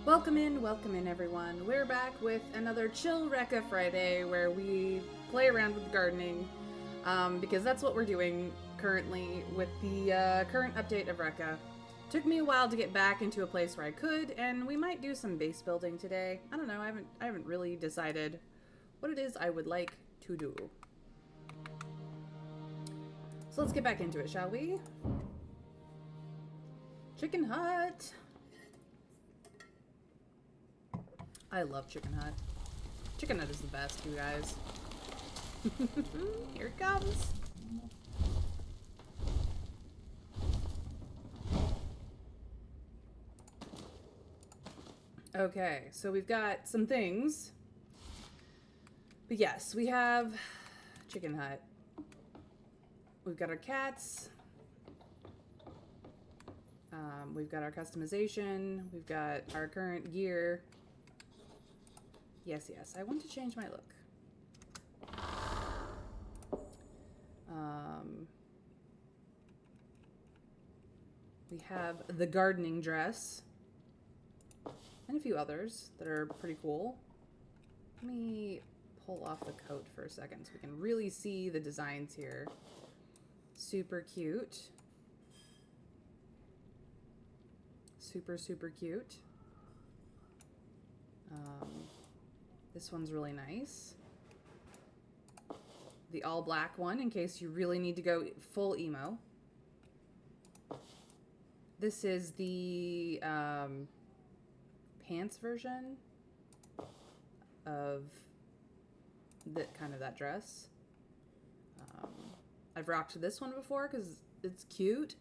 Welcome in everyone. We're back with another Chill Reka Friday where we play around with gardening because that's what we're doing currently with the current update of Reka. Took me a while to get back into a place where I could, and we might do some base building today. I don't know. I haven't really decided what it is I would like to do. So let's get back into it, shall we? Chicken Hut. I love Chicken Hut. Chicken Hut is the best, you guys. Here it comes. Okay, so we've got some things. But yes, we have Chicken Hut. We've got our cats. We've got our customization. We've got our current gear. Yes, I want to change my look. We have the gardening dress. And a few others that are pretty cool. Let me pull off the coat for a second so we can really see the designs here. Super cute. Super cute. This one's really nice. The all black one in case you really need to go full emo. This is the pants version of that dress. I've rocked this one before because it's cute.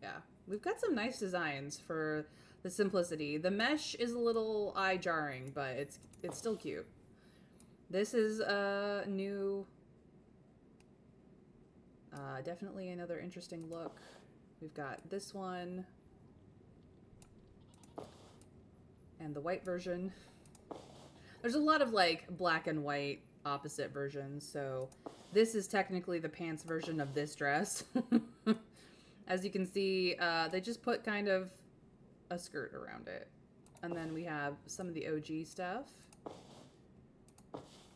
Yeah, we've got some nice designs for the simplicity. The mesh is a little eye jarring, but it's still cute. This is a new, definitely another interesting look. We've got this one and the white version. There's a lot of like black and white opposite versions, so this is technically the pants version of this dress. As you can see, they just put kind of a skirt around it. And then we have some of the OG stuff.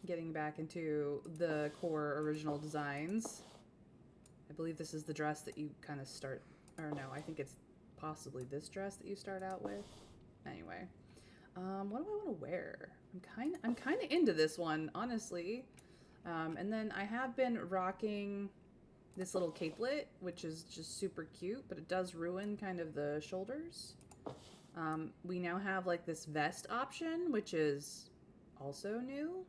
Getting back into the core original designs. I believe this is the dress that you kind of start, or no, I think it's possibly this dress that you start out with. Anyway, what do I want to wear? I'm kind of into this one, honestly. And then I have been rocking this little capelet, which is just super cute, but it does ruin kind of the shoulders. We now have like this vest option, which is also new.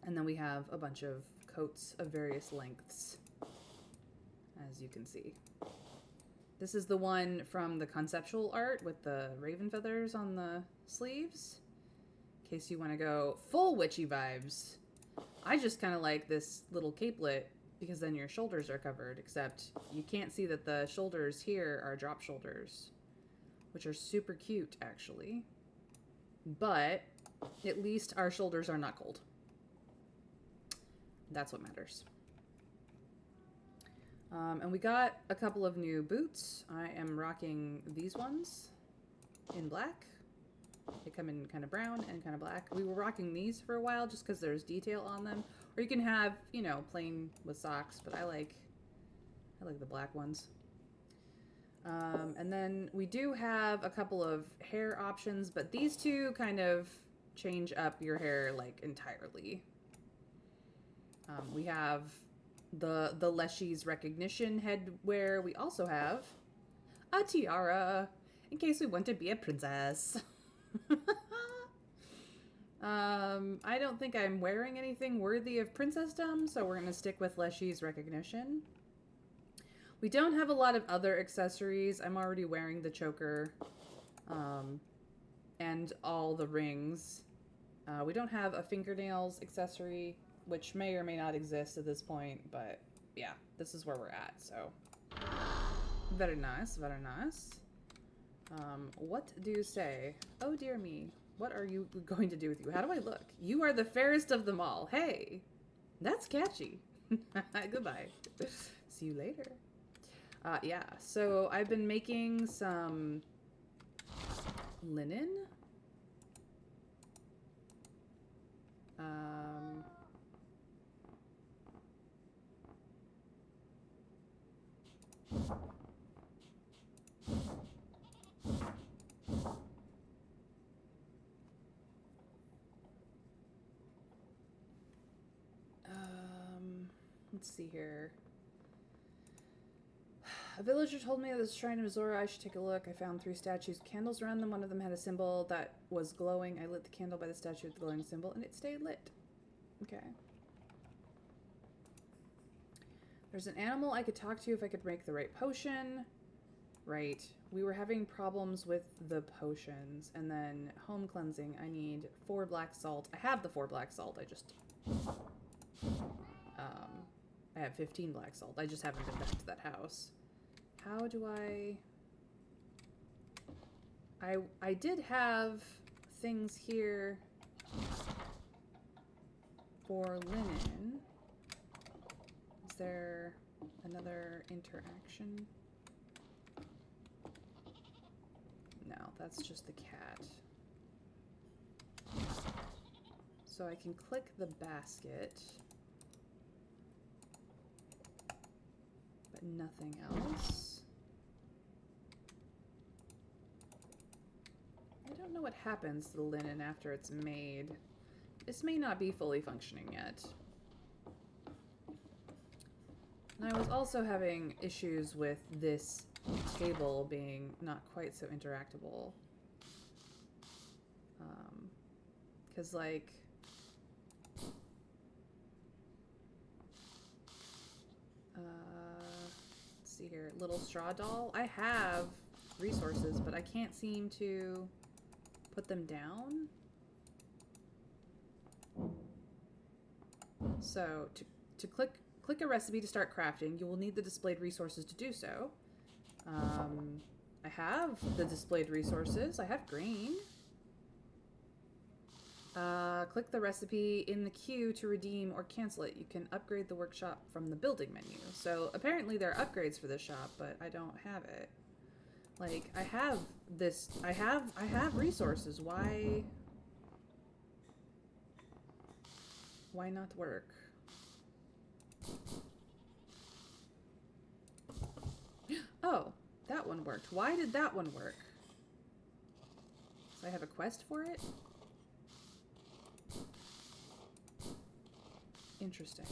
And then we have a bunch of coats of various lengths, as you can see. This is the one from the conceptual art with the raven feathers on the sleeves. In case you want to go full witchy vibes. I just kind of like this little capelet because then your shoulders are covered, except you can't see that the shoulders here are drop shoulders, which are super cute, actually. But at least our shoulders are not cold. That's what matters. And we got a couple of new boots. I am rocking these ones in black. They come in kind of brown and kind of black. We were rocking these for a while just because there's detail on them. Or you can have, you know, plain with socks, but I like the black ones. And then we do have a couple of hair options, but these two kind of change up your hair like entirely. We have the Leshy's recognition headwear. We also have a tiara in case we want to be a princess. I don't think I'm wearing anything worthy of princessdom, so we're going to stick with Leshy's recognition. We don't have a lot of other accessories. I'm already wearing the choker and all the rings. We don't have a fingernails accessory, which may or may not exist at this point, but yeah, this is where we're at, so. Very nice, very nice. What do you say? Oh dear me, what are you going to do with you? How do I look? You are the fairest of them all. Hey, that's catchy. Goodbye. See you later. Yeah, so I've been making some linen. Let's see here. A villager told me at the shrine of Azora I should take a look. I found 3 statues, candles around them. One of them had a symbol that was glowing. I lit the candle by the statue with the glowing symbol, and it stayed lit. Okay. There's an animal I could talk to if I could make the right potion. Right. We were having problems with the potions. And then home cleansing. I need 4 black salt. I have the 4 black salt. I have 15 black salt. I just haven't been back to that house. How do I did have things here for linen. Is there another interaction? No, that's just the cat. So I can click the basket. But nothing else. I don't know what happens to the linen after it's made. This may not be fully functioning yet. And I was also having issues with this table being not quite so interactable. Because, like... let's see here. Little straw doll. I have resources, but I can't seem to put them down. So, to click a recipe to start crafting, you will need the displayed resources to do so. I have the displayed resources. I have grain. Click the recipe in the queue to redeem or cancel it. You can upgrade the workshop from the building menu. So apparently there are upgrades for this shop, but I don't have it. Like, I have this, I have resources. Why not work? Oh, that one worked. Why did that one work? So I have a quest for it? Interesting.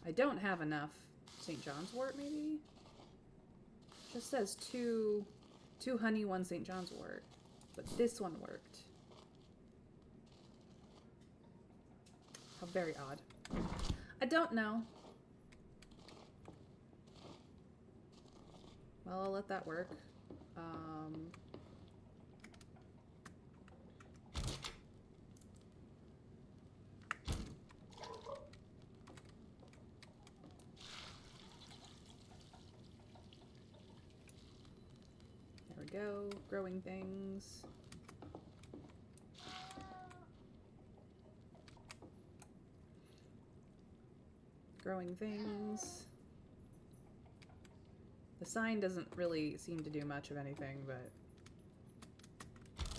I don't have enough St. John's wort, maybe? Just says two honey, 1 St. John's wort. But this one worked. How very odd. I don't know. Well, I'll let that work. There we go. Growing things. Growing things. The sign doesn't really seem to do much of anything, but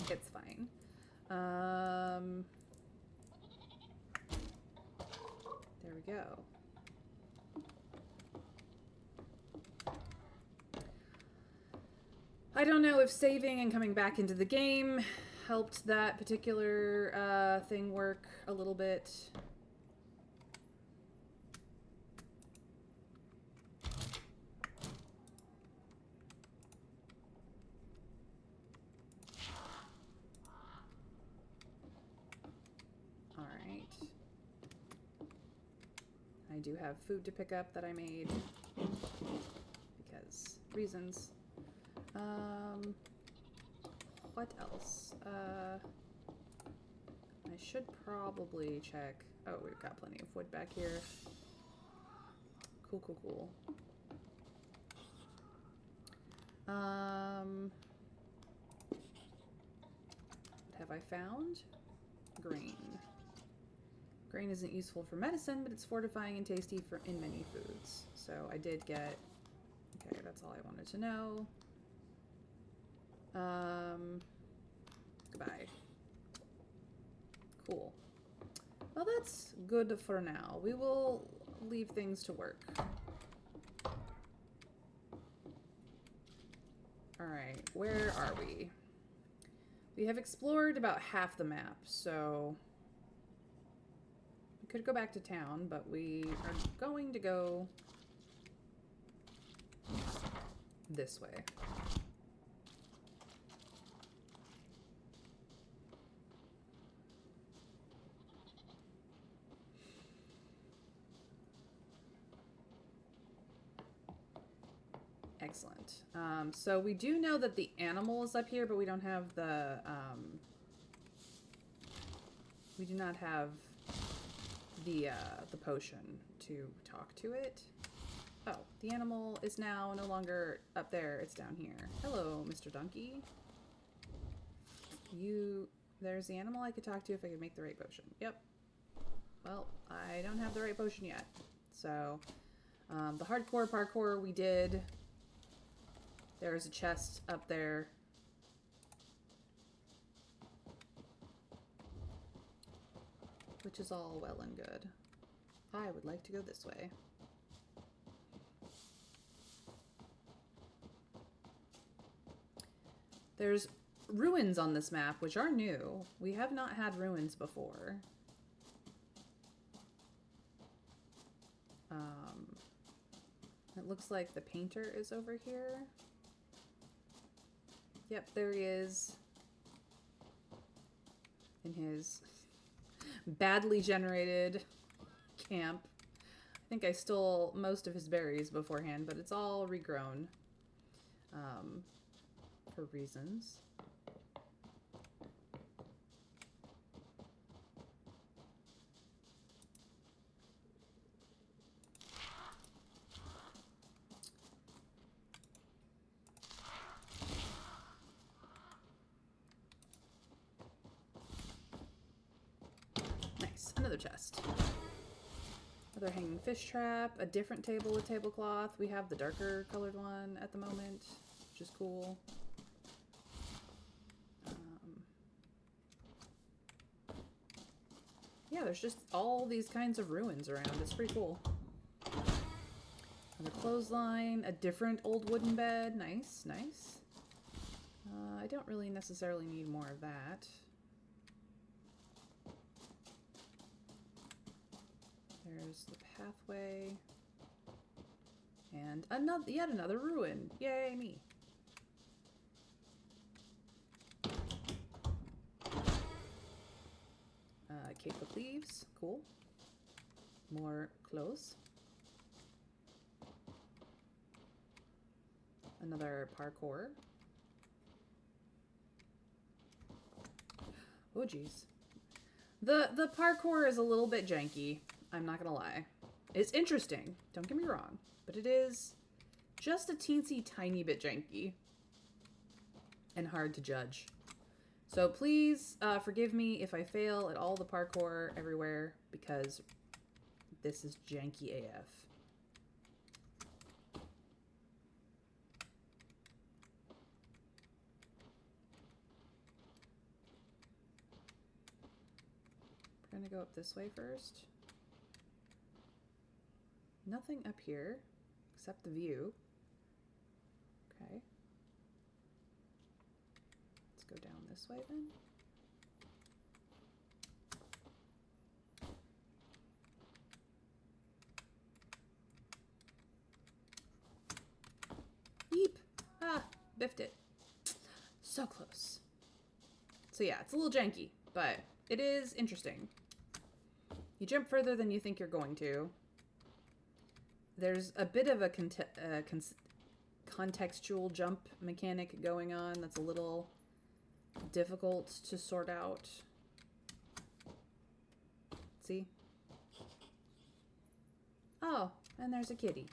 it's fine. There we go. I don't know if saving and coming back into the game helped that particular thing work a little bit. I do have food to pick up that I made because reasons. What else? I should probably check. Oh, we've got plenty of wood back here. Cool, cool, cool. What have I found? Grain. Grain isn't useful for medicine, but it's fortifying and tasty in many foods. So I did get Okay, that's all I wanted to know. Goodbye. Cool. Well, that's good for now. We will leave things to work. Alright, where are we? We have explored about half the map, so we could go back to town, but we are going to go this way. Excellent. So we do know that the animal is up here, but we don't have the, we do not have the potion to talk to it. Oh, the animal is now no longer up there, it's down here. Hello, Mr. Donkey. There's the animal I could talk to if I could make the right potion. Yep. Well, I don't have the right potion yet. So, the hardcore parkour we did. There's a chest up there. Which is all well and good. I would like to go this way. There's ruins on this map, which are new. We have not had ruins before. It looks like the painter is over here. Yep, there he is. In his badly generated camp. I think I stole most of his berries beforehand, but it's all regrown. For reasons. Nice. Another chest. Another hanging fish trap. A different table with tablecloth. We have the darker colored one at the moment, which is cool. Yeah, there's just all these kinds of ruins around. It's pretty cool. Another clothesline, a different old wooden bed. Nice, nice. I don't really necessarily need more of that. There's the pathway. And yet another ruin. Yay, me. Cape of leaves. Cool. More clothes. Another parkour. Oh, geez. The parkour is a little bit janky. I'm not gonna lie. It's interesting. Don't get me wrong. But it is just a teensy tiny bit janky. And hard to judge. So please forgive me if I fail at all the parkour everywhere, because this is janky AF. We're gonna go up this way first. Nothing up here except the view. Okay. Go down this way then. Yeep! Ah, biffed it. So close. So yeah, it's a little janky, but it is interesting. You jump further than you think you're going to. There's a bit of a contextual jump mechanic going on that's a little difficult to sort out. See? Oh, and there's a kitty.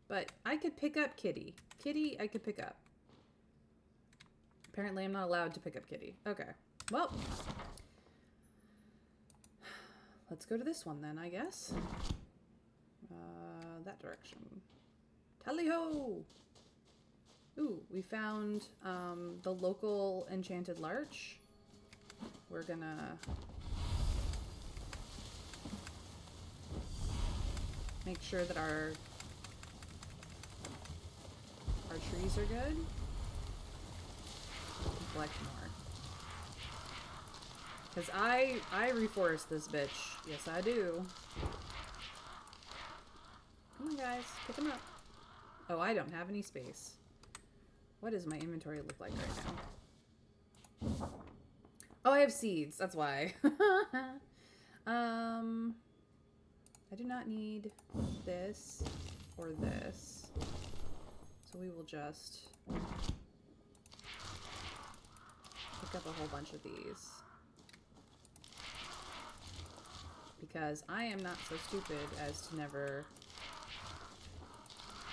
But I could pick up kitty. Kitty, I could pick up. Apparently I'm not allowed to pick up kitty. Okay. Well. Let's go to this one then, I guess. That direction. Tally-ho! Ooh, we found the local enchanted larch. We're gonna make sure that our trees are good. Collect more. Because I reforest this bitch. Yes, I do. Come on, guys. Pick them up. Oh, I don't have any space. What does my inventory look like right now? Oh, I have seeds. That's why. I do not need this or this. So we will just pick up a whole bunch of these. Because I am not so stupid as to never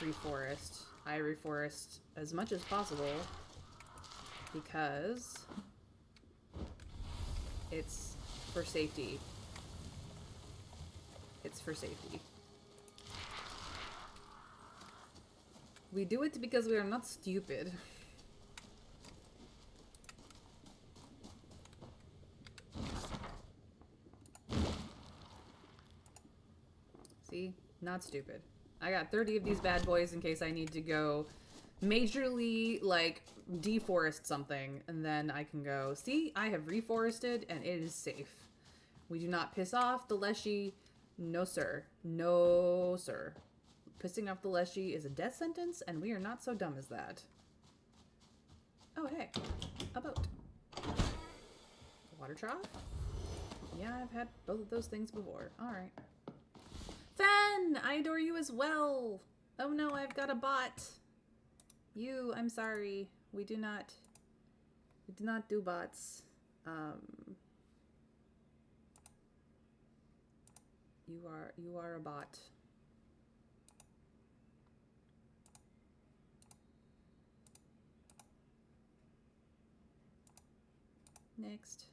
reforest. I reforest as much as possible because it's for safety. It's for safety. We do it because we are not stupid. See? Not stupid. I got 30 of these bad boys in case I need to go majorly, like, deforest something. And then I can go, see, I have reforested and it is safe. We do not piss off the Leshy. No, sir. No, sir. Pissing off the Leshy is a death sentence, and we are not so dumb as that. Oh, hey. A boat. A water trough? Yeah, I've had both of those things before. Alright. Fen! I adore you as well! Oh no, I've got a bot. You, I'm sorry. We do not do bots. You are a bot. Next.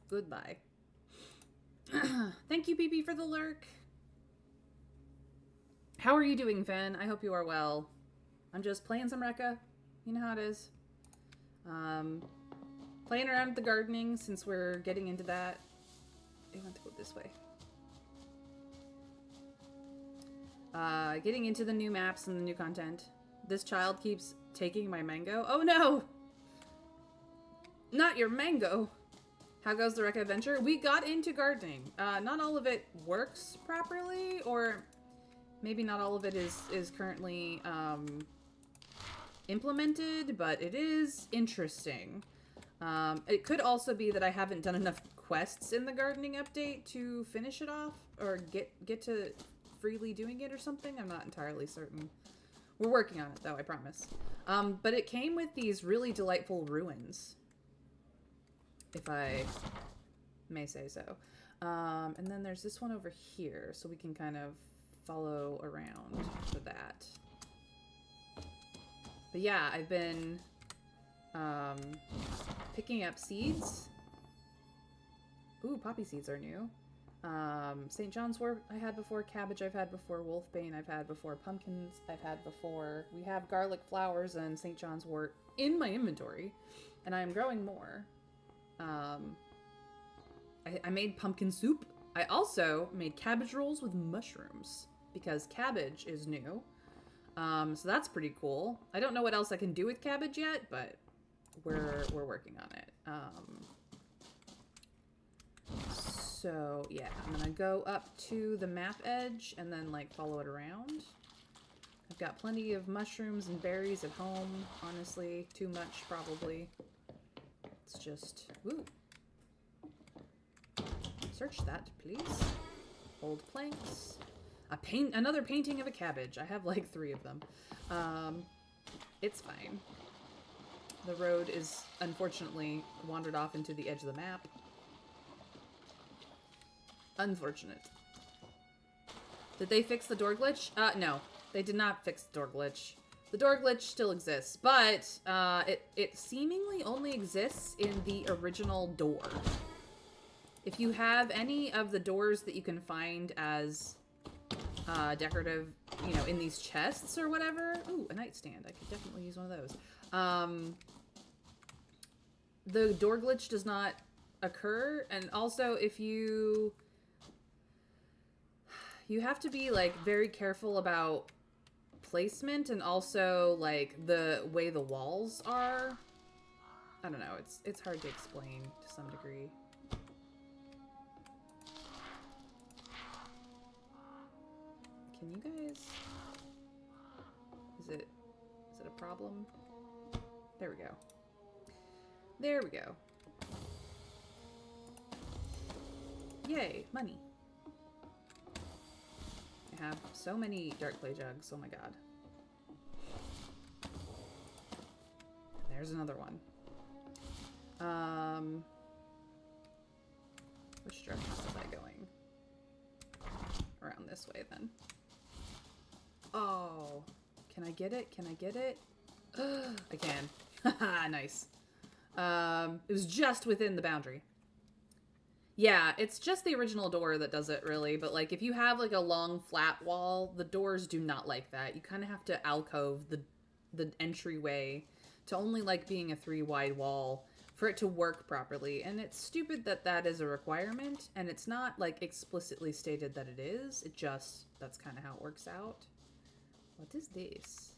Goodbye. Thank you, PP, for the lurk. How are you doing, Fen? I hope you are well. I'm just playing some Reka. You know how it is. Playing around with the gardening since we're getting into that. I want to go this way. Getting into the new maps and the new content. This child keeps taking my mango. Oh no! Not your mango! How goes the Reka adventure? We got into gardening. Not all of it works properly, or maybe not all of it is currently implemented, but it is interesting. It could also be that I haven't done enough quests in the gardening update to finish it off, or get to freely doing it or something. I'm not entirely certain. We're working on it, though, I promise. But it came with these really delightful ruins, if I may say so. And then there's this one over here, so we can kind of follow around for that. But yeah, I've been picking up seeds. Ooh, poppy seeds are new. St. John's wort I had before, cabbage I've had before, wolfbane I've had before, pumpkins I've had before. We have garlic flowers and St. John's wort in my inventory, and I am growing more. I made pumpkin soup. I also made cabbage rolls with mushrooms because cabbage is new. So that's pretty cool. I don't know what else I can do with cabbage yet, but we're working on it. So yeah, I'm gonna go up to the map edge and then like follow it around. I've got plenty of mushrooms and berries at home, honestly. Too much, probably. It's just, ooh. Search that, please. Old planks. Another painting of a cabbage. I have like 3 of them. It's fine. The road is unfortunately wandered off into the edge of the map. Unfortunate. Did they fix the door glitch? No. They did not fix the door glitch. The door glitch still exists, but it seemingly only exists in the original door. If you have any of the doors that you can find as decorative, you know, in these chests or whatever. Ooh, a nightstand. I could definitely use one of those. The door glitch does not occur, and also if you have to be like very careful about placement and also like the way the walls are. I don't know, it's hard to explain to some degree. Can you guys, is it a problem? There we go. There we go. Yay, money. I have so many dark clay jugs. Oh my god. There's another one. Which direction was I going? Around this way then. Oh, can I get it? Can I get it? I can. Haha, nice. It was just within the boundary. Yeah, it's just the original door that does it, really. But, like, if you have, like, a long, flat wall, the doors do not like that. You kind of have to alcove the entryway to only, like, being a 3-wide wall for it to work properly. And it's stupid that that is a requirement, and it's not, like, explicitly stated that it is. It just, that's kind of how it works out. What is this?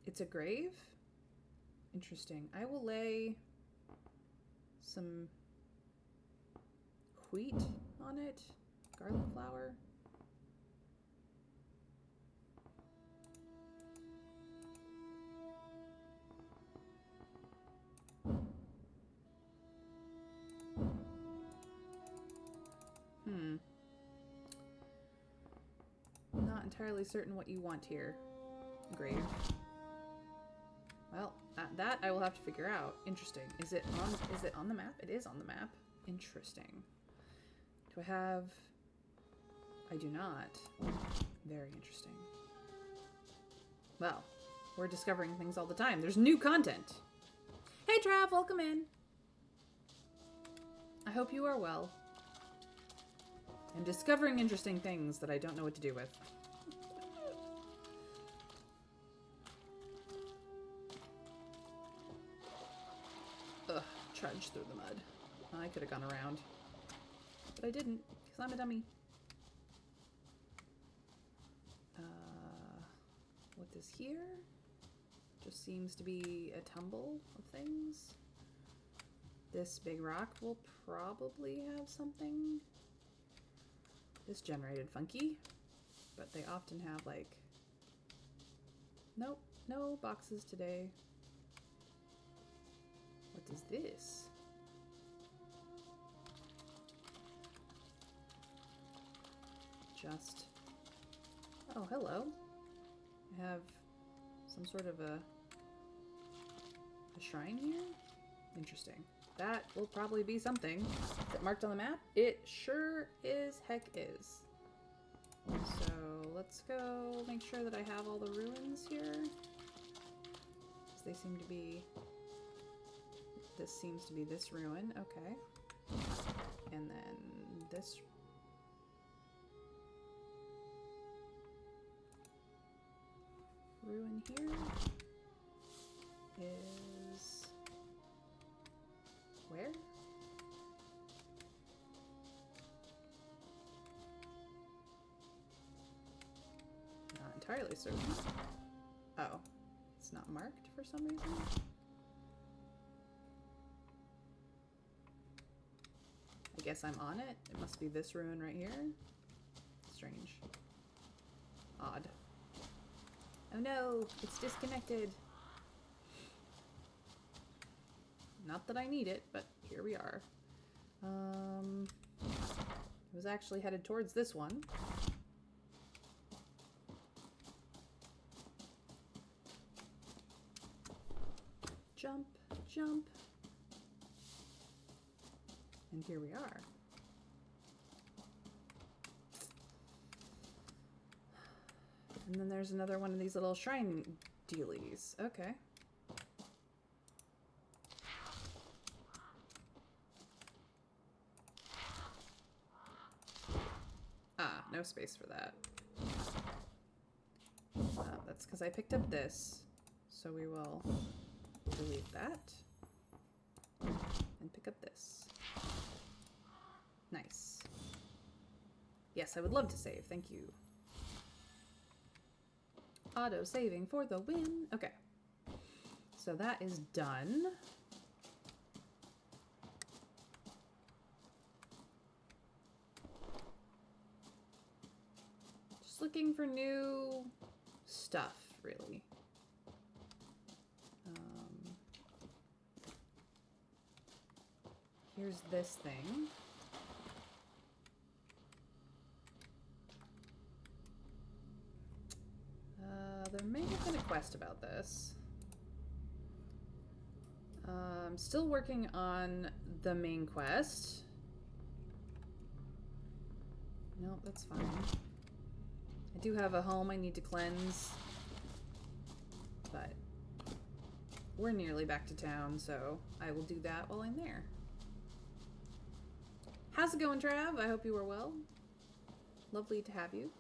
It's a grave? Interesting. I will lay some wheat on it. Garlic flour. Not entirely certain what you want here, grave. Well, that I will have to figure out. Interesting. Is it on the map? It is on the map. Interesting. Do I have... I do not. Very interesting. Well, we're discovering things all the time. There's new content. Hey, Trav, welcome in. I hope you are well. I'm discovering interesting things that I don't know what to do with. Ugh, trudge through the mud. I could have gone around. But I didn't, because I'm a dummy. What is here? Just seems to be a tumble of things. This big rock will probably have something. This generated funky, but they often have like... Nope, no boxes today. What is this? Just... Oh, hello. I have some sort of a shrine here? Interesting. That will probably be something. Is it marked on the map? It sure is heck is. So let's go make sure that I have all the ruins here. Because they seem to be... This seems to be this ruin. Okay. And then this... ruin here is... Where? Not entirely certain. Oh, it's not marked for some reason. I guess I'm on it. It must be this ruin right here. Strange. Odd. Oh no, it's disconnected. Not that I need it, but here we are. I was actually headed towards this one. Jump, jump. And here we are. And then there's another one of these little shrine dealies. Okay. Ah, no space for that. That's because I picked up this. So we will delete that. And pick up this. Nice. Yes, I would love to save. Thank you. Auto saving for the win. Okay. So that is done. Just looking for new stuff, really. Here's this thing. There may have been a quest about this. I'm still working on the main quest. Nope, that's fine. I do have a home I need to cleanse. But we're nearly back to town, so I will do that while I'm there. How's it going, Trav? I hope you are well. Lovely to have you.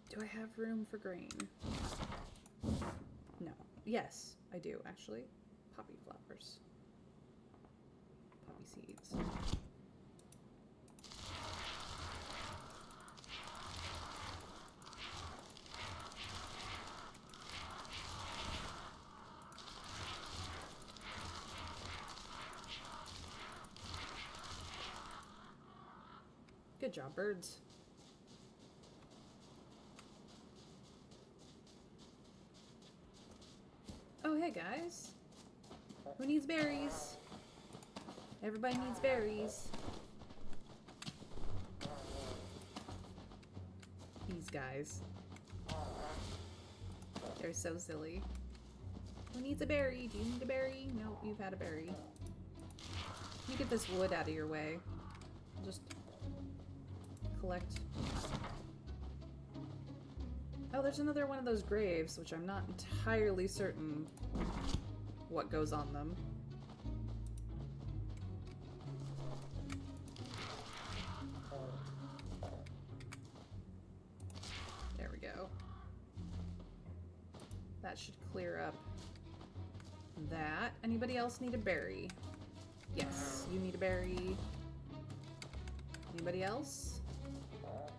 Do I have room for grain? No. Yes, I do, actually. Poppy flowers. Poppy seeds. Good job, birds. Oh, hey, guys. Who needs berries? Everybody needs berries. These guys. They're so silly. Who needs a berry? Do you need a berry? Nope, you've had a berry. Let me get this wood out of your way. I'll just collect. Oh, there's another one of those graves, which I'm not entirely certain what goes on them. There we go. That should clear up that. Anybody else need a berry? Yes, you need a berry. Anybody else?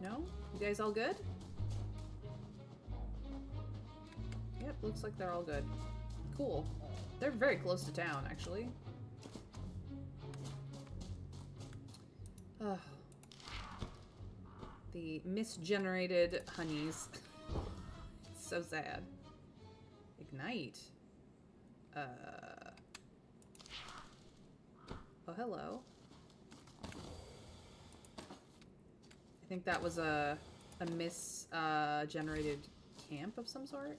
No? You guys all good? Yep, looks like they're all good. Cool. They're very close to town, actually. Ugh. The misgenerated honeys. It's so sad. Ignite. Oh, hello. I think that was a misgenerated camp of some sort.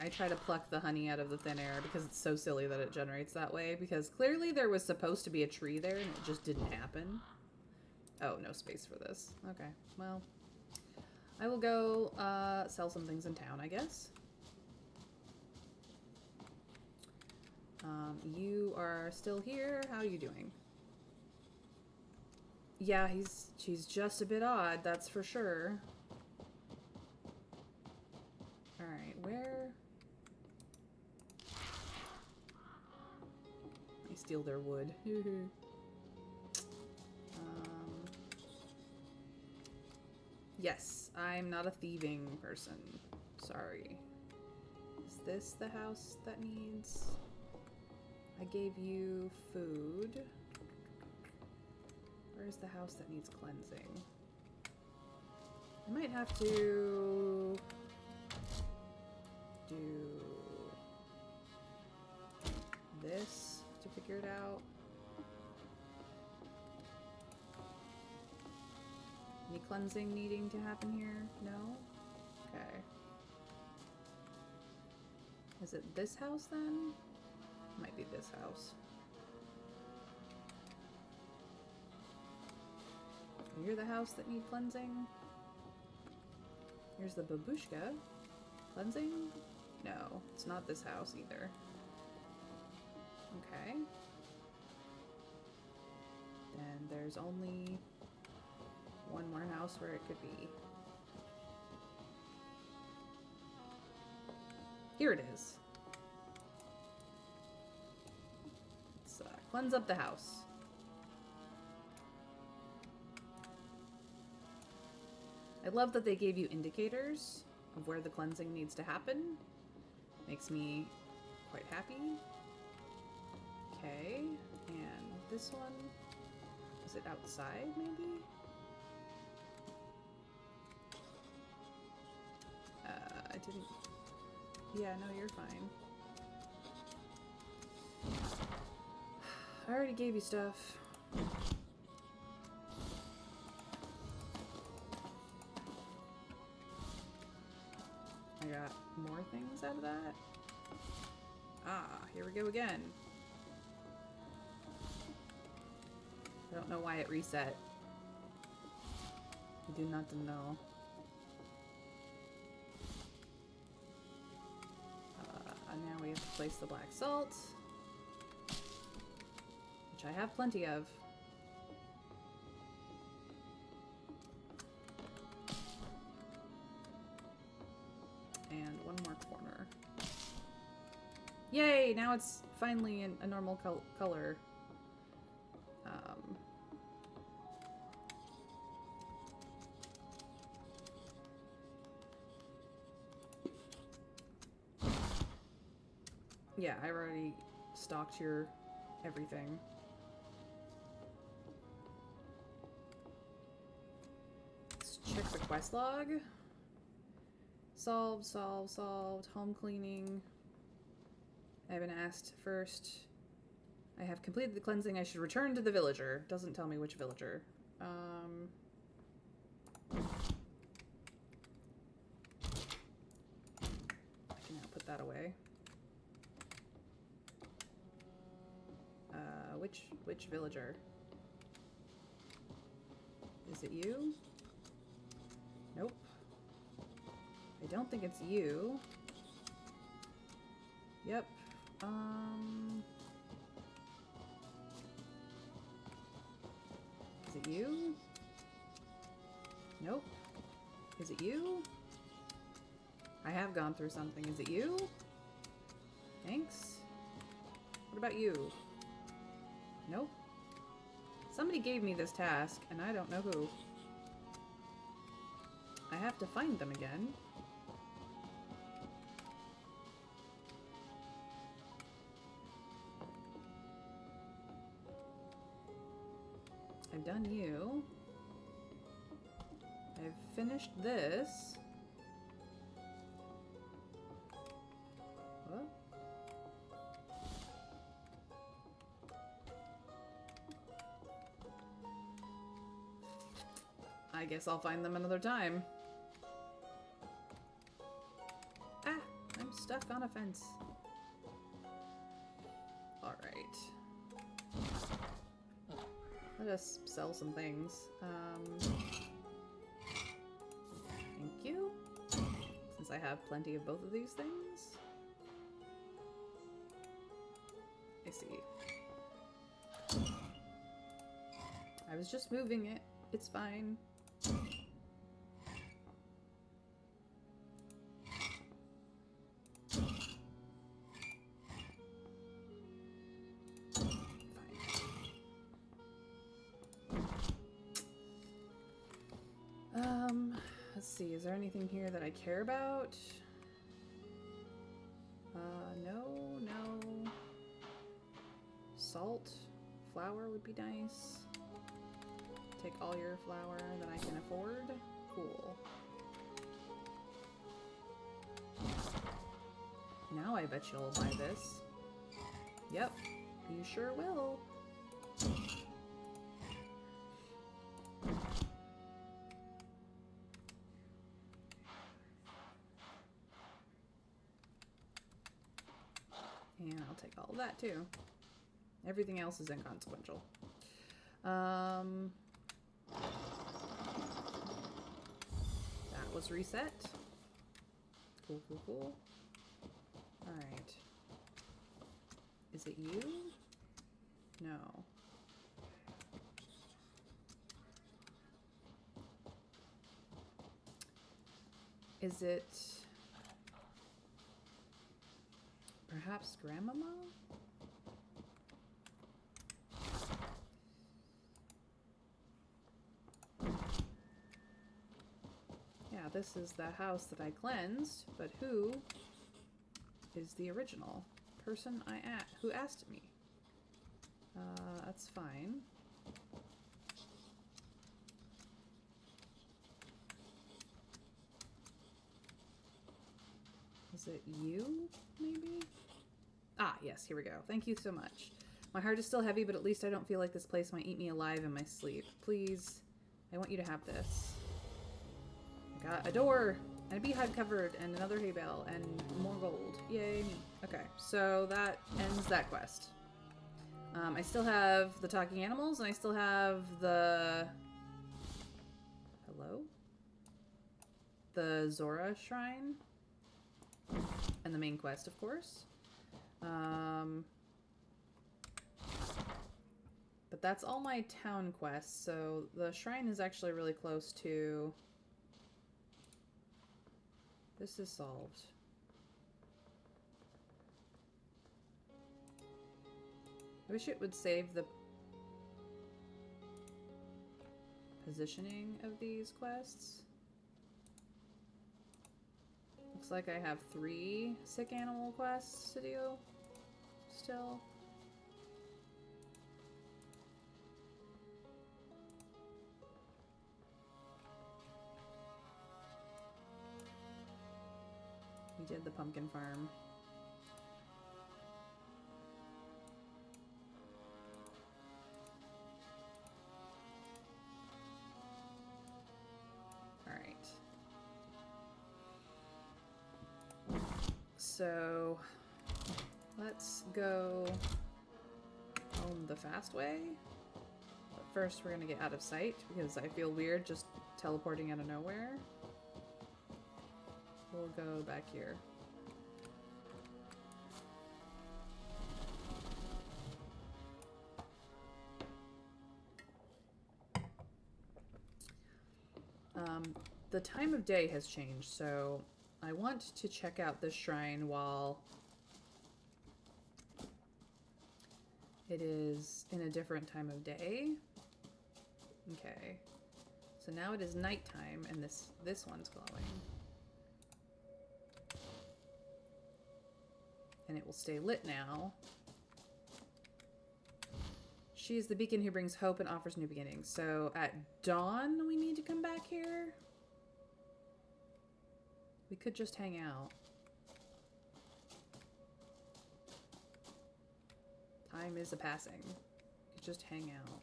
I try to pluck the honey out of the thin air because it's so silly that it generates that way, because clearly there was supposed to be a tree there and it just didn't happen. Oh, no space for this. Okay, well, I will go sell some things in town, I guess. You are still here. How are you doing? Yeah, she's just a bit odd, that's for sure. Alright, where? I steal their wood. Yes, I'm not a thieving person. Sorry. Is this the house that needs? I gave you food. Where's the house that needs cleansing? I might have to do this to figure it out. Any cleansing needing to happen here? No? Okay. Is it this house then? Might be this house. You're the house that need cleansing. Here's the babushka. Cleansing? No, it's not this house either. Okay. And there's only one more house where it could be. Here it is. Let's cleanse up the house. I love that they gave you indicators of where the cleansing needs to happen. Makes me quite happy. Okay, and this one, is it outside maybe? I didn't, yeah, no, you're fine. I already gave you stuff. I got more things out of that. Ah, here we go again. I don't know why it reset. I do not know. Now we have to place the black salt, which I have plenty of. And one more corner. Yay! Now it's finally in a normal color. Yeah, I already stocked your everything. Let's check the quest log. Solved, solved, solved. Home cleaning. I haven't asked first. I have completed the cleansing. I should return to the villager. Doesn't tell me which villager. I can now put that away. Which villager? Is it you? Nope. I don't think it's you. Yep. Is it you? Nope. Is it you? I have gone through something. Is it you? Thanks. What about you? Nope. Somebody gave me this task, and I don't know who. I have to find them again. I've done you. I've finished this. What? I guess I'll find them another time. Ah, I'm stuck on a fence. Alright. Let us sell some things. Thank you. Since I have plenty of both of these things. I see. I was just moving it. It's fine. Let's see, is there anything here that I care about? No. Salt, flour would be nice. Take all your flour that I can afford. Cool. Now I bet you'll buy this. Yep, you sure will. And I'll take all of that too. Everything else is inconsequential. was reset. Cool, cool, cool. Alright. Is it you? No. Is it perhaps Grandmama? Yeah, this is the house that I cleansed, but who is the original person who asked me? That's fine. Is it you, maybe? Ah, yes, here we go. Thank you so much. My heart is still heavy, but at least I don't feel like this place might eat me alive in my sleep. Please, I want you to have this. I got a door, and a beehive covered, and another hay bale, and more gold. Yay me. Okay, so that ends that quest. I still have the talking animals, and I still have the... Hello? The Zora Shrine. And the main quest, of course. But that's all my town quests, so the shrine is actually really close to... This is solved. I wish it would save the positioning of these quests. Looks like I have 3 sick animal quests to do still. We did the pumpkin farm. Alright. So, let's go home the fast way. But first we're gonna get out of sight because I feel weird just teleporting out of nowhere. We'll go back here. The time of day has changed, so I want to check out this shrine while it is in a different time of day. Okay. So now it is nighttime and this one's glowing. And it will stay lit now. She is the beacon who brings hope and offers new beginnings. So at dawn we need to come back here. We could just hang out. Time is a-passing. We could just hang out.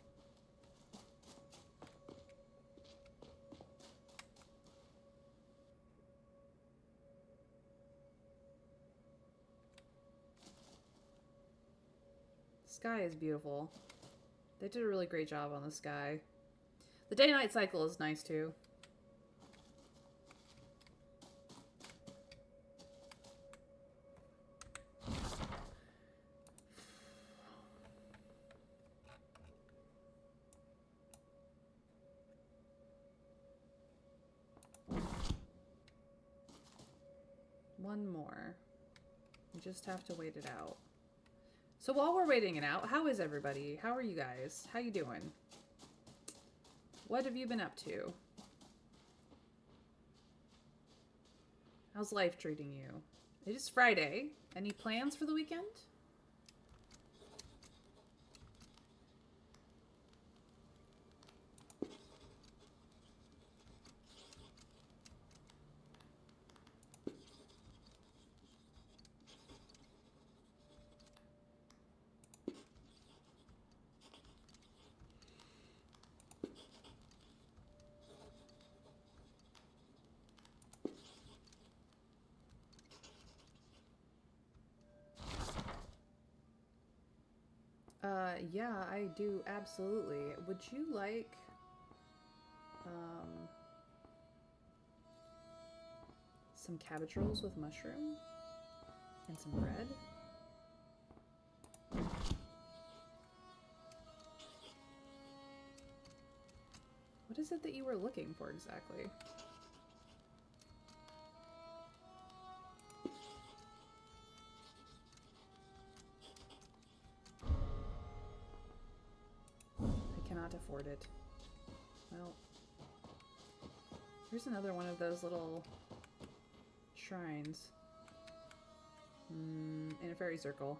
The sky is beautiful. They did a really great job on the sky. The day-night cycle is nice too. One more. We just have to wait it out. So while we're waiting it out, how is everybody? How are you guys? How you doing? What have you been up to? How's life treating you? It is Friday. Any plans for the weekend? Yeah, I do, absolutely. Would you like, some cabbage rolls with mushroom and some bread. What is it that you were looking for exactly? I cannot afford it. Well, here's another one of those little shrines in a fairy circle.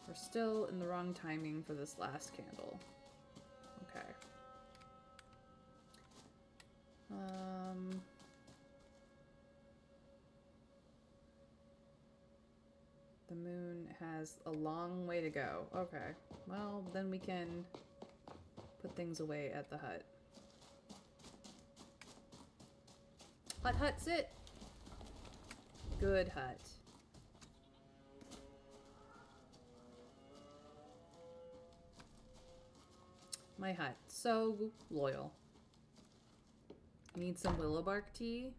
We're still in the wrong timing for this last candle. Okay. The moon has a long way to go. Okay. Well, then we can put things away at the hut. Hut, sit! Good hut. My hut. So loyal. Need some willow bark tea?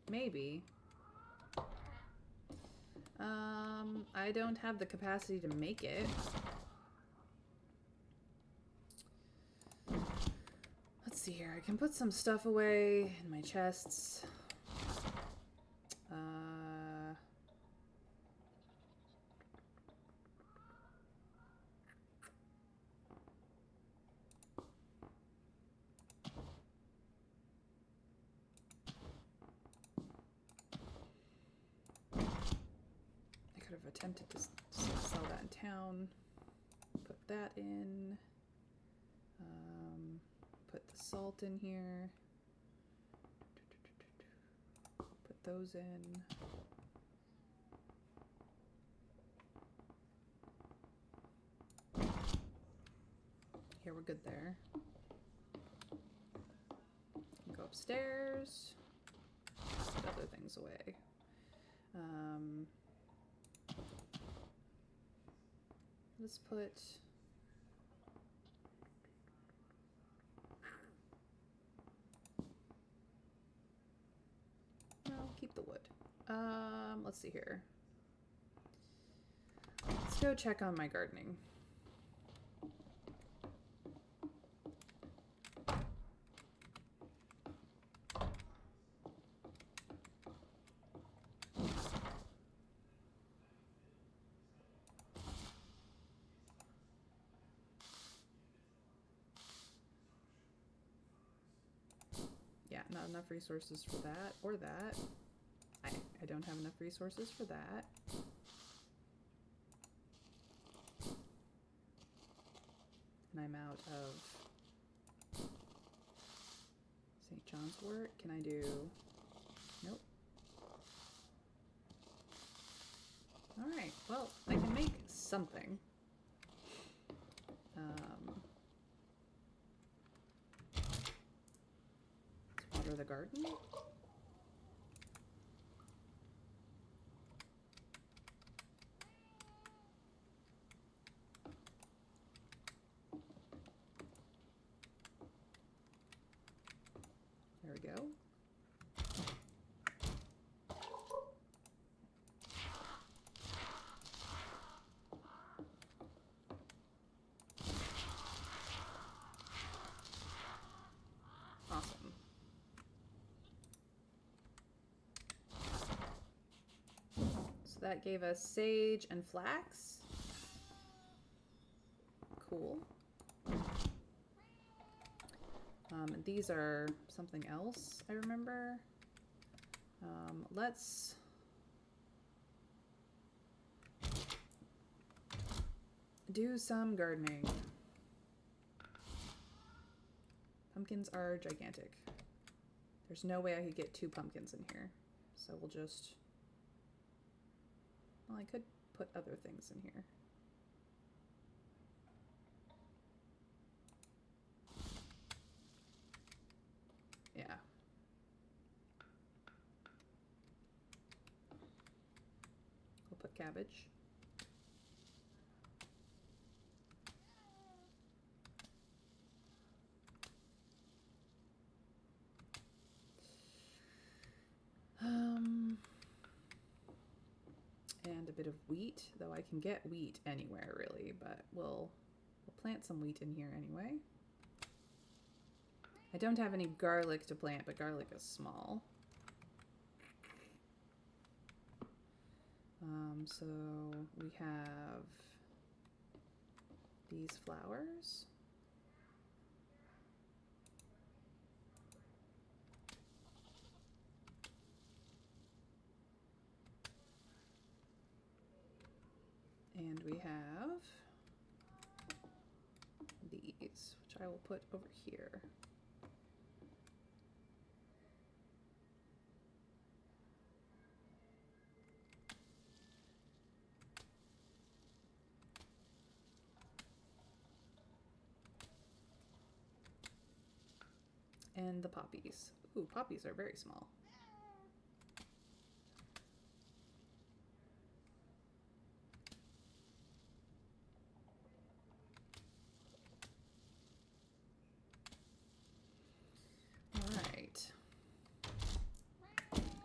Maybe. I don't have the capacity to make it. Let's see here. I can put some stuff away in my chests. Attempted to sell that in town. Put that in. Put the salt in here. Put those in. Yeah, we're good there. Go upstairs. Put other things away. Let's put keep the wood. Let's see here. Let's go check on my gardening. Not enough resources for that or that. I don't have enough resources for that. And I'm out of St. John's wort. Can I do... Nope. Alright, well, I can make something. Water the garden. There we go. That gave us sage and flax. Cool. These are something else I remember. Let's do some gardening. Pumpkins are gigantic. There's no way I could get 2 pumpkins in here. So we'll just... Well, I could put other things in here. Yeah. We'll put cabbage. bit of wheat, though I can get wheat anywhere really, but we'll plant some wheat in here anyway. I don't have any garlic to plant, but garlic is small. So we have these flowers. And we have these, which I will put over here. And the poppies. Ooh, poppies are very small. All right.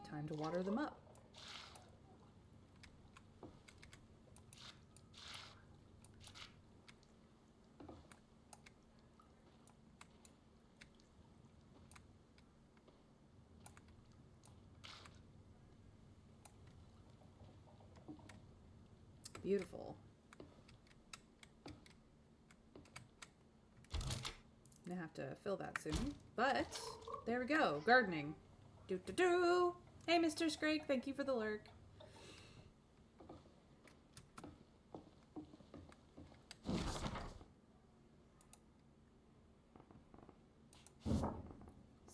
Time to water them up. Beautiful. I'm gonna have to fill that soon, but there we go. Gardening. Do. Hey, Mr. Scrake, thank you for the lurk.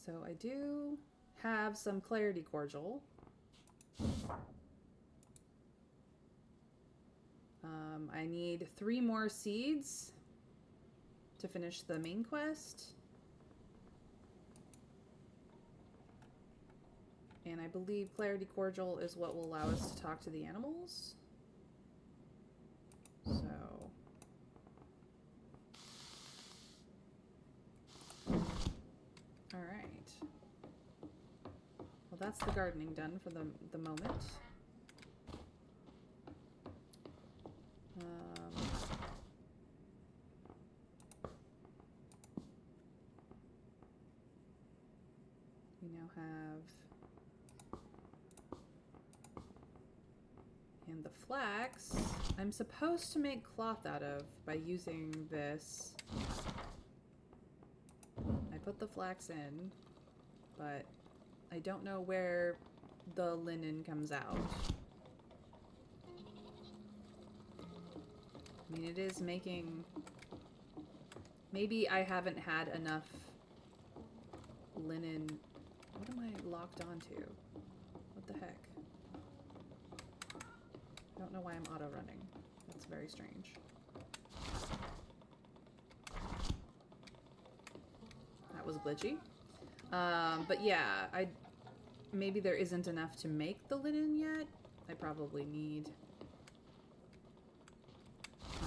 So I do have some clarity cordial. I need 3 more seeds to finish the main quest. And I believe clarity cordial is what will allow us to talk to the animals. So all right. Well, that's the gardening done for the moment. We now have, and the flax, I'm supposed to make cloth out of by using this. I put the flax in, but I don't know where the linen comes out. I mean, it is making, maybe I haven't had enough linen. What am I locked onto? What the heck? I don't know why I'm auto running. That's very strange. That was glitchy. But yeah, maybe there isn't enough to make the linen yet. I probably need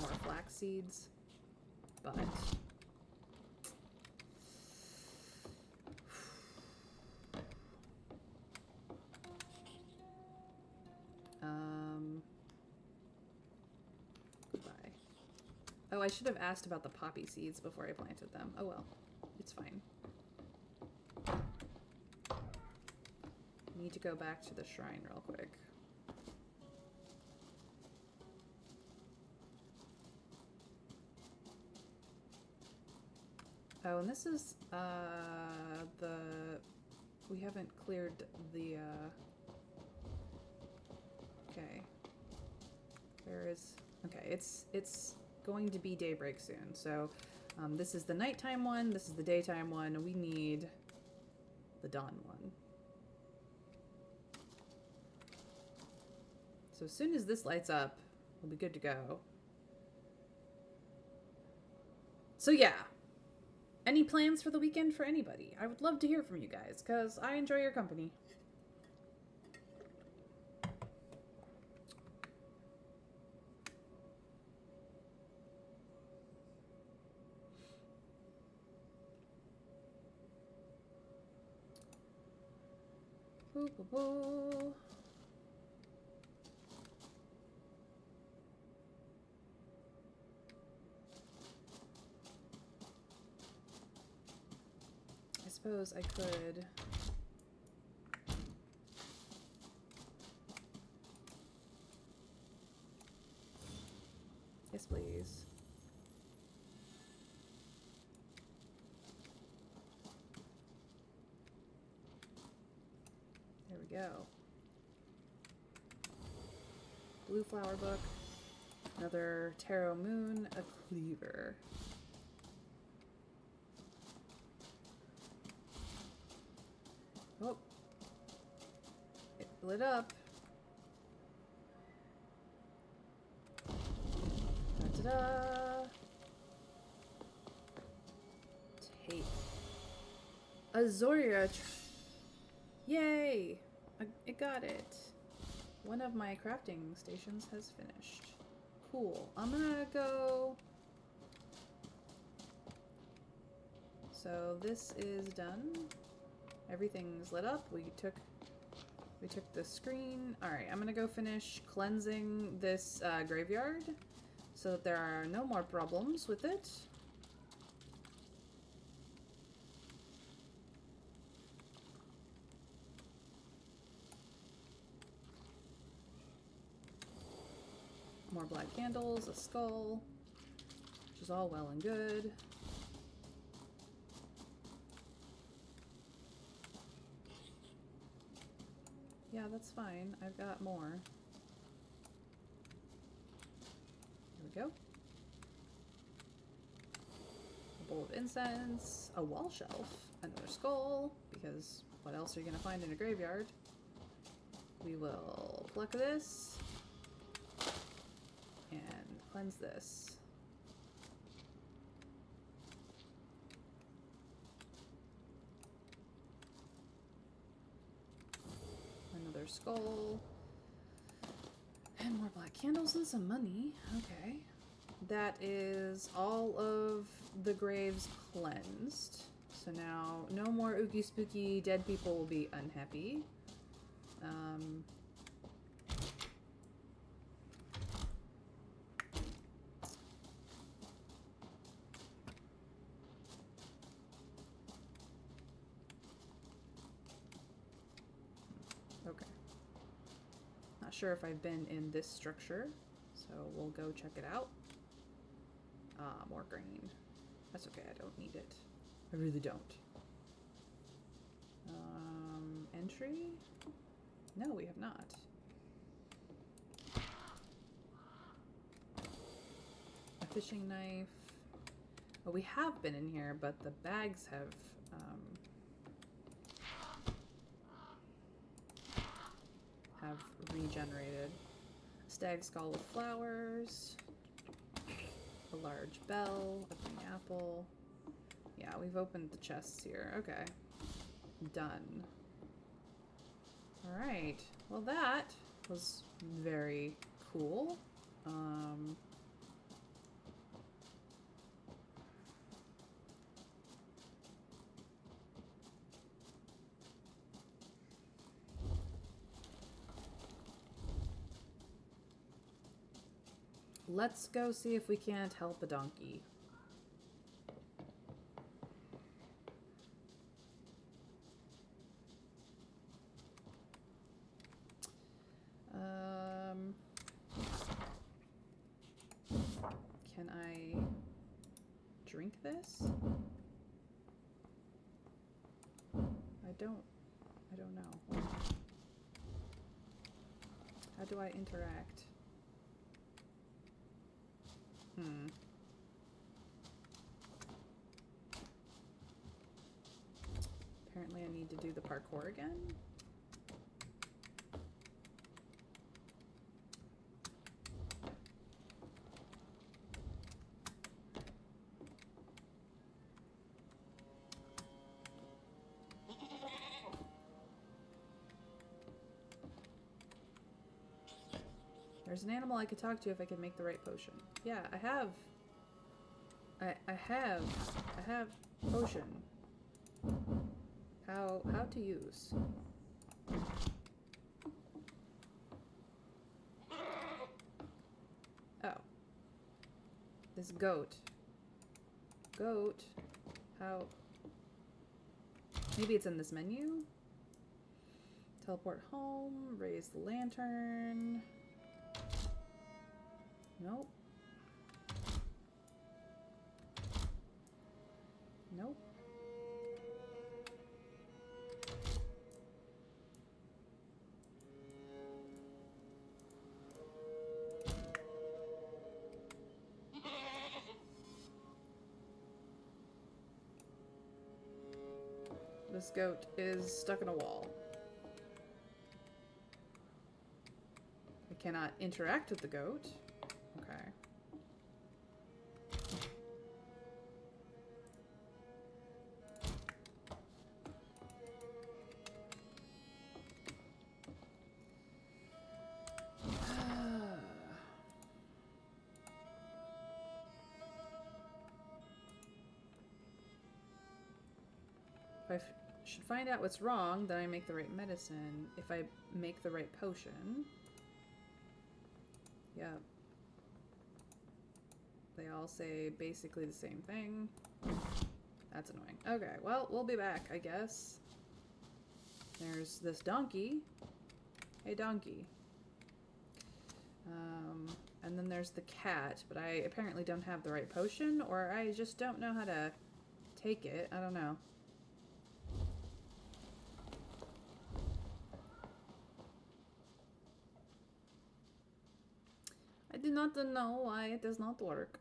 more flax seeds, but goodbye. Oh, I should have asked about the poppy seeds before I planted them. Oh well, it's fine. Need to go back to the shrine real quick. Oh, and this is we haven't cleared the okay. Okay, it's going to be daybreak soon. So this is the nighttime one, this is the daytime one, and we need the dawn one. So as soon as this lights up, we'll be good to go. So yeah. Any plans for the weekend for anybody? I would love to hear from you guys, because I enjoy your company. Boo, boo, boo. suppose I could... Yes, please. There we go. Blue flower book. Another tarot moon. A cleaver. Oh. It lit up. Ta-da! Tape. Azoria. Yay! I got it. One of my crafting stations has finished. Cool. I'm gonna go... So this is done. Everything's lit up. We took the screen. Alright, I'm gonna go finish cleansing this graveyard so that there are no more problems with it. More black candles, a skull, which is all well and good. Yeah, that's fine. I've got more. There we go. A bowl of incense, a wall shelf, another skull, because what else are you going to find in a graveyard? We will pluck this and cleanse this. Another skull. And more black candles and some money. Okay. That is all of the graves cleansed. So now no more ooky spooky dead people will be unhappy. Okay. Not sure if I've been in this structure, so we'll go check it out. Ah, more grain. That's okay, I don't need it. I really don't. Entry? No, we have not. A fishing knife. Well, we have been in here, but the bags have regenerated. Stag skull with flowers. A large bell. A green apple. Yeah, we've opened the chests here. Okay. Done. Alright. Well, that was very cool. Let's go see if we can't help a donkey. Can I drink this? I don't know. How do I interact? Apparently I need to do the parkour again. There's an animal I could talk to if I could make the right potion. Yeah, I have. I have potion. How to use? Oh. This goat. Goat. How? Maybe it's in this menu. Teleport home, raise the lantern. Nope. Nope. This goat is stuck in a wall. I cannot interact with the goat. Okay. If I should find out what's wrong, then I make the right medicine. If I make the right potion. Yep. They all say basically the same thing. That's annoying. Okay, well, we'll be back, I guess. There's this donkey. Hey, donkey. And then there's the cat, but I apparently don't have the right potion, or I just don't know how to take it. I don't know. I do not know why it does not work.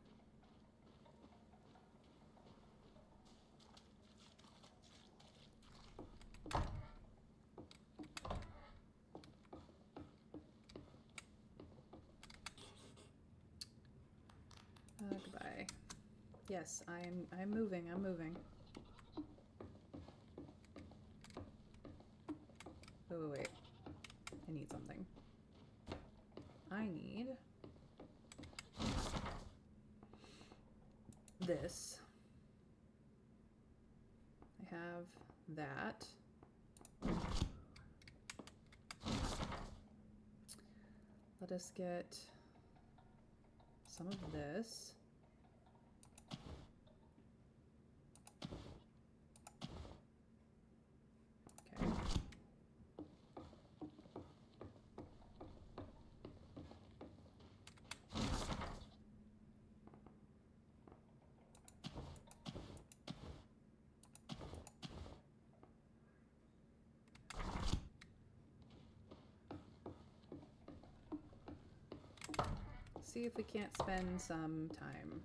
Goodbye. Yes, I'm moving. I'm moving. Oh, wait. I need something. I need this. I have that. Let us get some of this. Okay. See if we can't spend some time.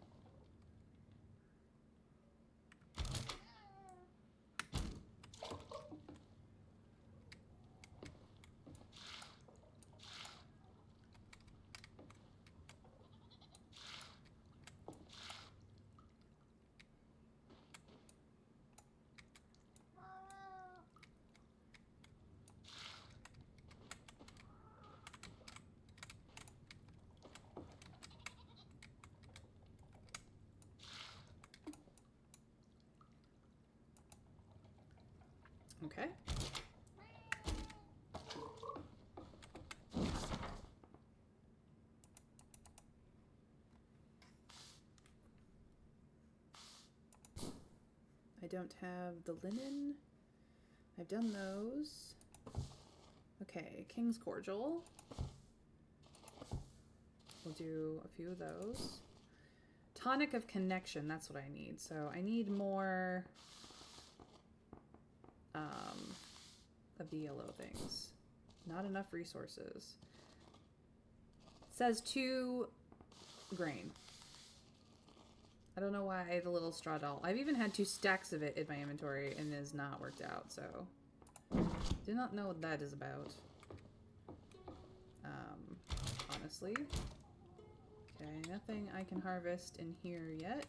Okay. I don't have the linen. I've done those. Okay, King's Cordial. We'll do a few of those. Tonic of Connection, that's what I need. So I need more of the yellow things. Not enough resources. It says 2 grain. I don't know why the little straw doll. I've even had 2 stacks of it in my inventory and it has not worked out, so do not know what that is about. Honestly. Okay, nothing I can harvest in here yet.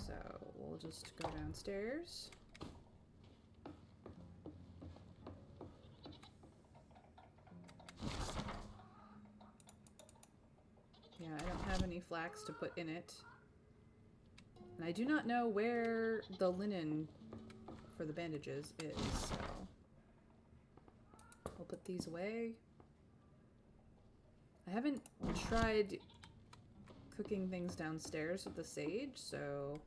So we'll just go downstairs. Yeah, I don't have any flax to put in it. And I do not know where the linen for the bandages is, so we'll put these away. I haven't tried cooking things downstairs with the sage, so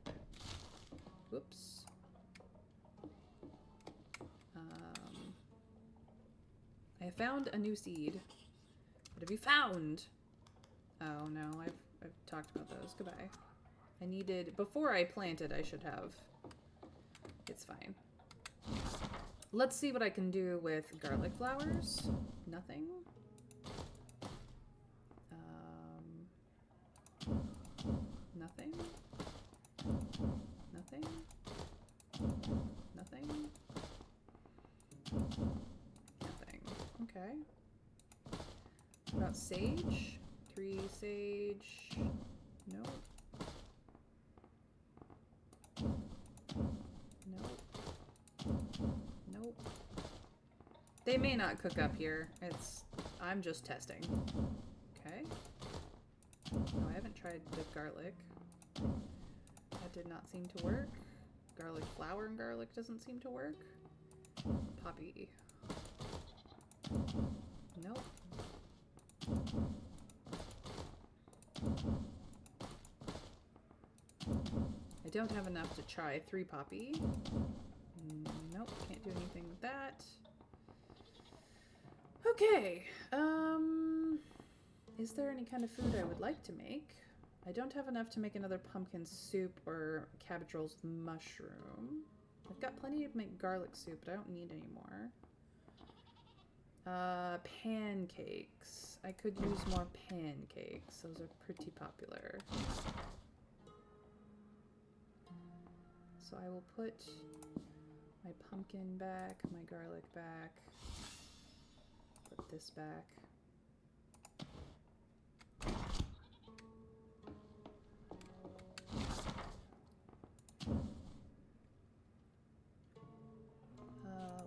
whoops. found a new seed. What have you found? Oh no, I've talked about those. Goodbye. I needed, before I planted, I should have. It's fine. Let's see what I can do with garlic flowers. Nothing. Nothing. Nothing. Nothing. Nothing. Okay. What about sage? 3 sage. Nope. Nope. Nope. They may not cook up here. I'm just testing. Okay. Oh, I haven't tried the garlic. That did not seem to work. Garlic flower and garlic doesn't seem to work. Poppy. Nope. I don't have enough to try 3 poppy. Nope, can't do anything with that. Okay, is there any kind of food I would like to make? I don't have enough to make another pumpkin soup or cabbage rolls with mushroom. I've got plenty to make garlic soup, but I don't need any more. Pancakes. I could use more pancakes. Those are pretty popular. So I will put my pumpkin back, my garlic back, put this back.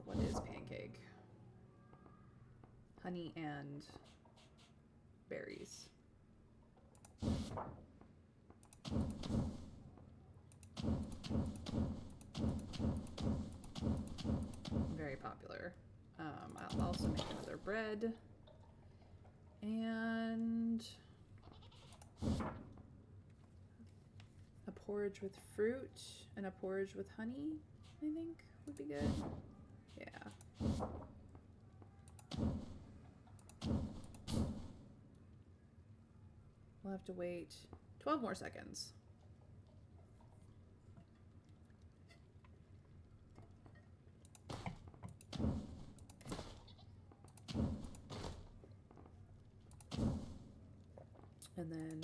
What is pancake? Honey and berries. Very popular. I'll also make another bread. And a porridge with fruit and a porridge with honey, I think would be good. Yeah. We'll have to wait 12 more seconds. And then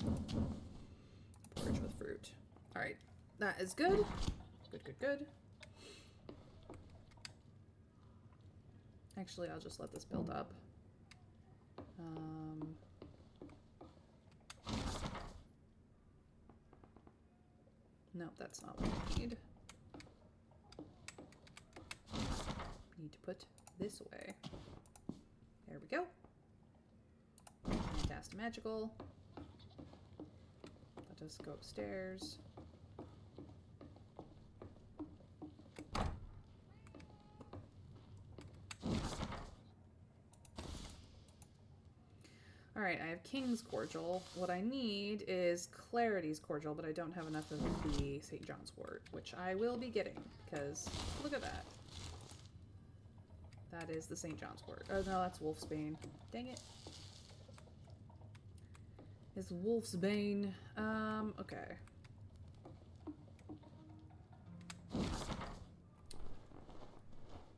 porridge with fruit. All right, that is good. Good, good, good. Actually, I'll just let this build up. No, that's not what I need. Need to put this away. There we go. Fantastic magical. Let us go upstairs. Alright, I have King's Cordial. What I need is Clarity's Cordial, but I don't have enough of the St. John's Wort, which I will be getting, because look at that. That is the St. John's Wort. Oh no, that's Wolfsbane. Dang it. It's Wolfsbane. Okay.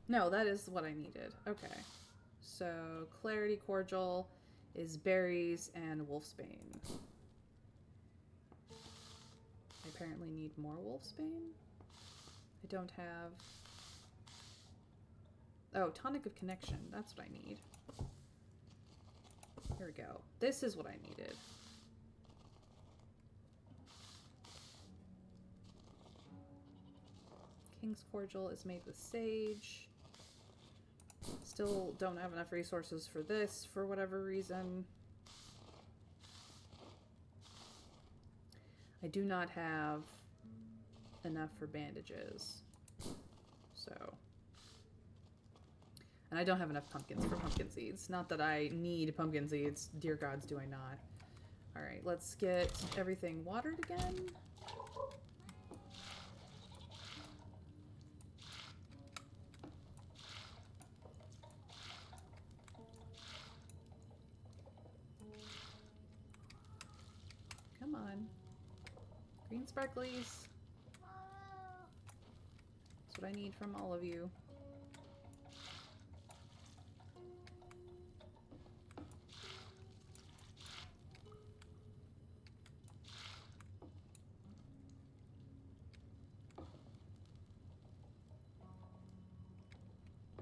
No, that is what I needed. Okay. So, Clarity Cordial is berries and Wolfsbane. I apparently need more Wolfsbane. I don't have... Oh, Tonic of Connection. That's what I need. Here we go. This is what I needed. King's Cordial is made with sage. Still don't have enough resources for this for whatever reason. I do not have enough for bandages. So. And I don't have enough pumpkins for pumpkin seeds. Not that I need pumpkin seeds. Dear gods, do I not. Alright, let's get everything watered again. green sparklies. That's what I need from all of you.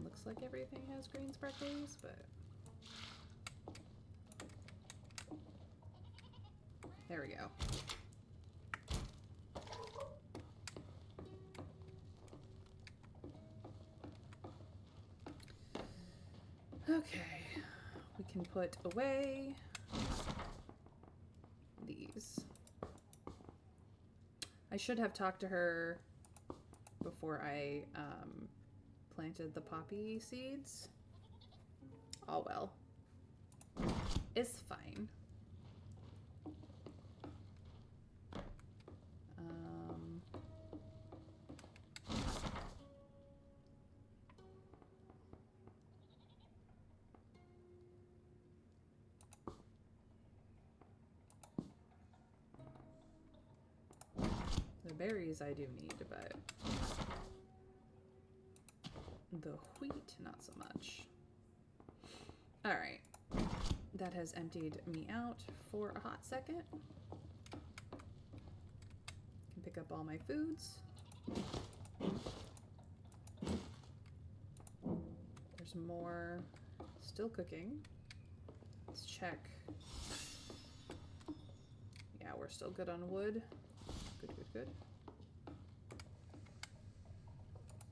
Looks like everything has green sparklies, but there we go. Okay, we can put away these. I should have talked to her before I planted the poppy seeds. Oh well. It's fine. The berries I do need, but the wheat not so much. All right. That has emptied me out for a hot second. Can pick up all my foods. There's more still cooking. Let's check. Yeah, we're still good on wood. Good, good, good.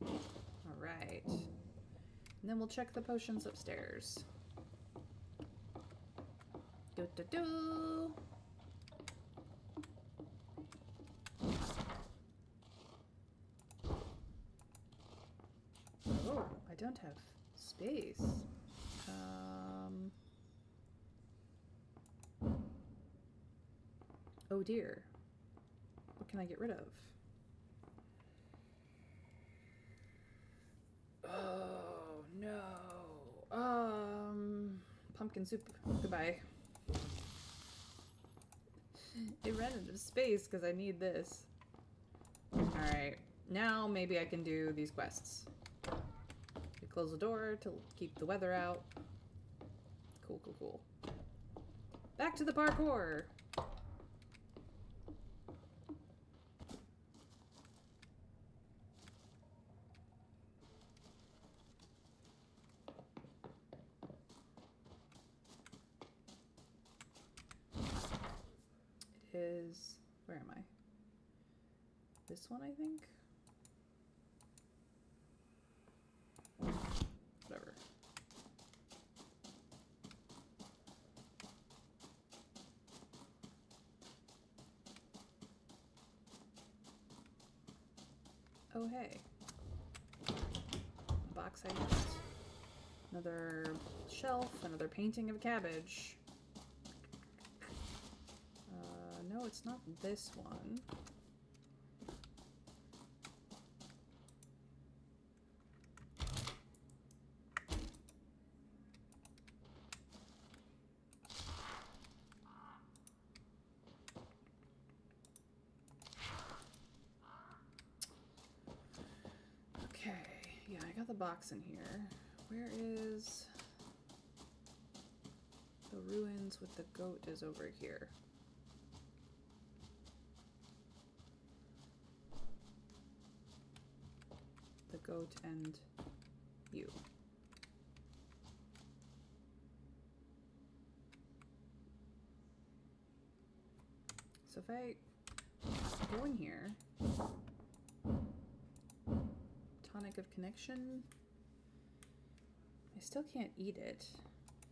All right. And then we'll check the potions upstairs. Do, do, do. Oh, I don't have space. Oh dear. What can I get rid of? Oh no. Pumpkin soup. Goodbye. It ran out of space because I need this. Alright. Now maybe I can do these quests. You close the door to keep the weather out. Cool, cool, cool. Back to the parkour! Is, where am I? This one, I think? Whatever. Oh, hey. A box I missed. Another shelf, another painting of a cabbage. No, it's not this one. Okay, yeah, I got the box in here. Where is the ruins with the goat is over here. The goat and you. So if I go in here, tonic of connection, I still can't eat it.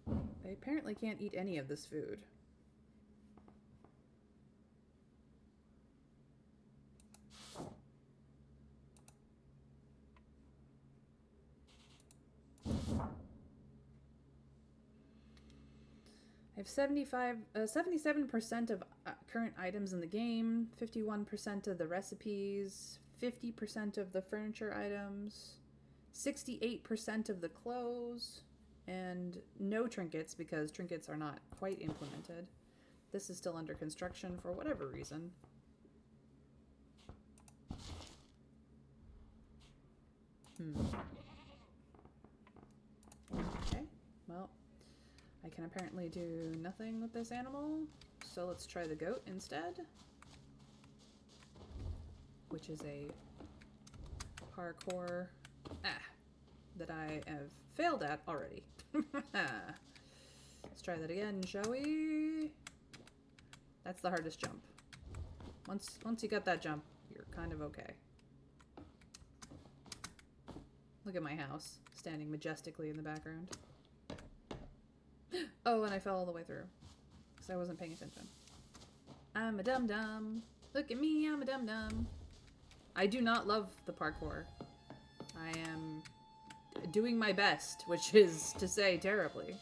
I apparently can't eat any of this food. I have 77% of current items in the game, 51% of the recipes, 50% of the furniture items, 68% of the clothes, and no trinkets because trinkets are not quite implemented. This is still under construction for whatever reason. Okay, well, I can apparently do nothing with this animal, so let's try the goat instead. Which is a parkour that I have failed at already. Let's try that again, shall we? That's the hardest jump. Once you got that jump, you're kind of okay. Look at my house, standing majestically in the background. Oh, and I fell all the way through, because I wasn't paying attention. I'm a dum-dum. Look at me, I'm a dum-dum. I do not love the parkour. I am doing my best, which is to say terribly.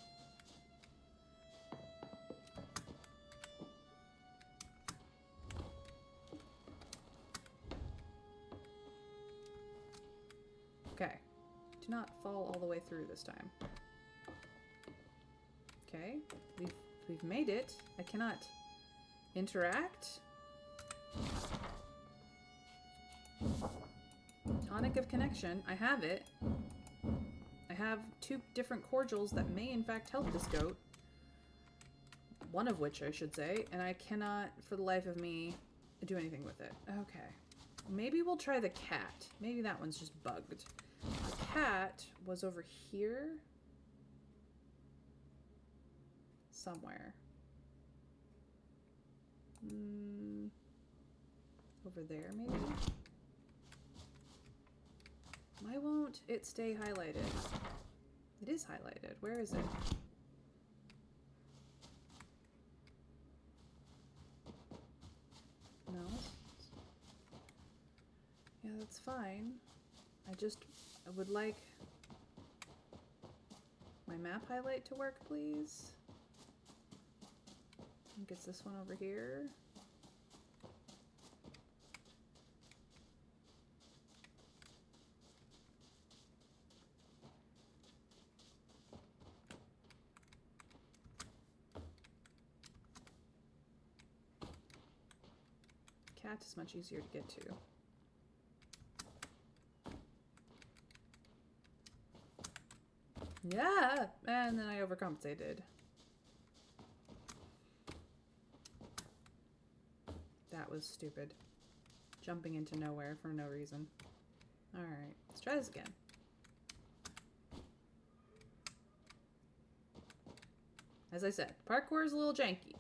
Okay. Do not fall all the way through this time. Okay. We've made it. I cannot interact. Tonic of connection. I have it. I have 2 different cordials that may in fact help this goat. One of which I should say, and I cannot for the life of me do anything with it. Okay. Maybe we'll try the cat. Maybe that one's just bugged. The cat was over here. Somewhere. Over there, maybe? Why won't it stay highlighted? It is highlighted. Where is it? No? Yeah, that's fine. I would like my map highlight to work, please. I think it's this one over here. Cat is much easier to get to. Yeah! And then I overcompensated. That was stupid. Jumping into nowhere for no reason. Alright, let's try this again. As I said, parkour is a little janky.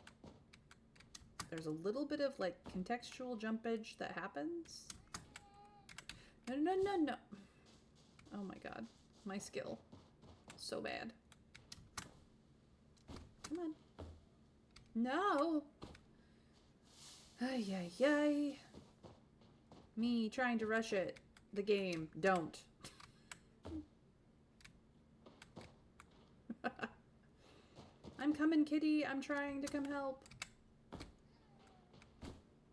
There's a little bit of, like, contextual jumpage that happens. No, no, no, no. Oh my god. My skill. So bad. Come on. No! Ay, ay, ay. Me trying to rush it. The game. Don't. I'm coming, kitty. I'm trying to come help.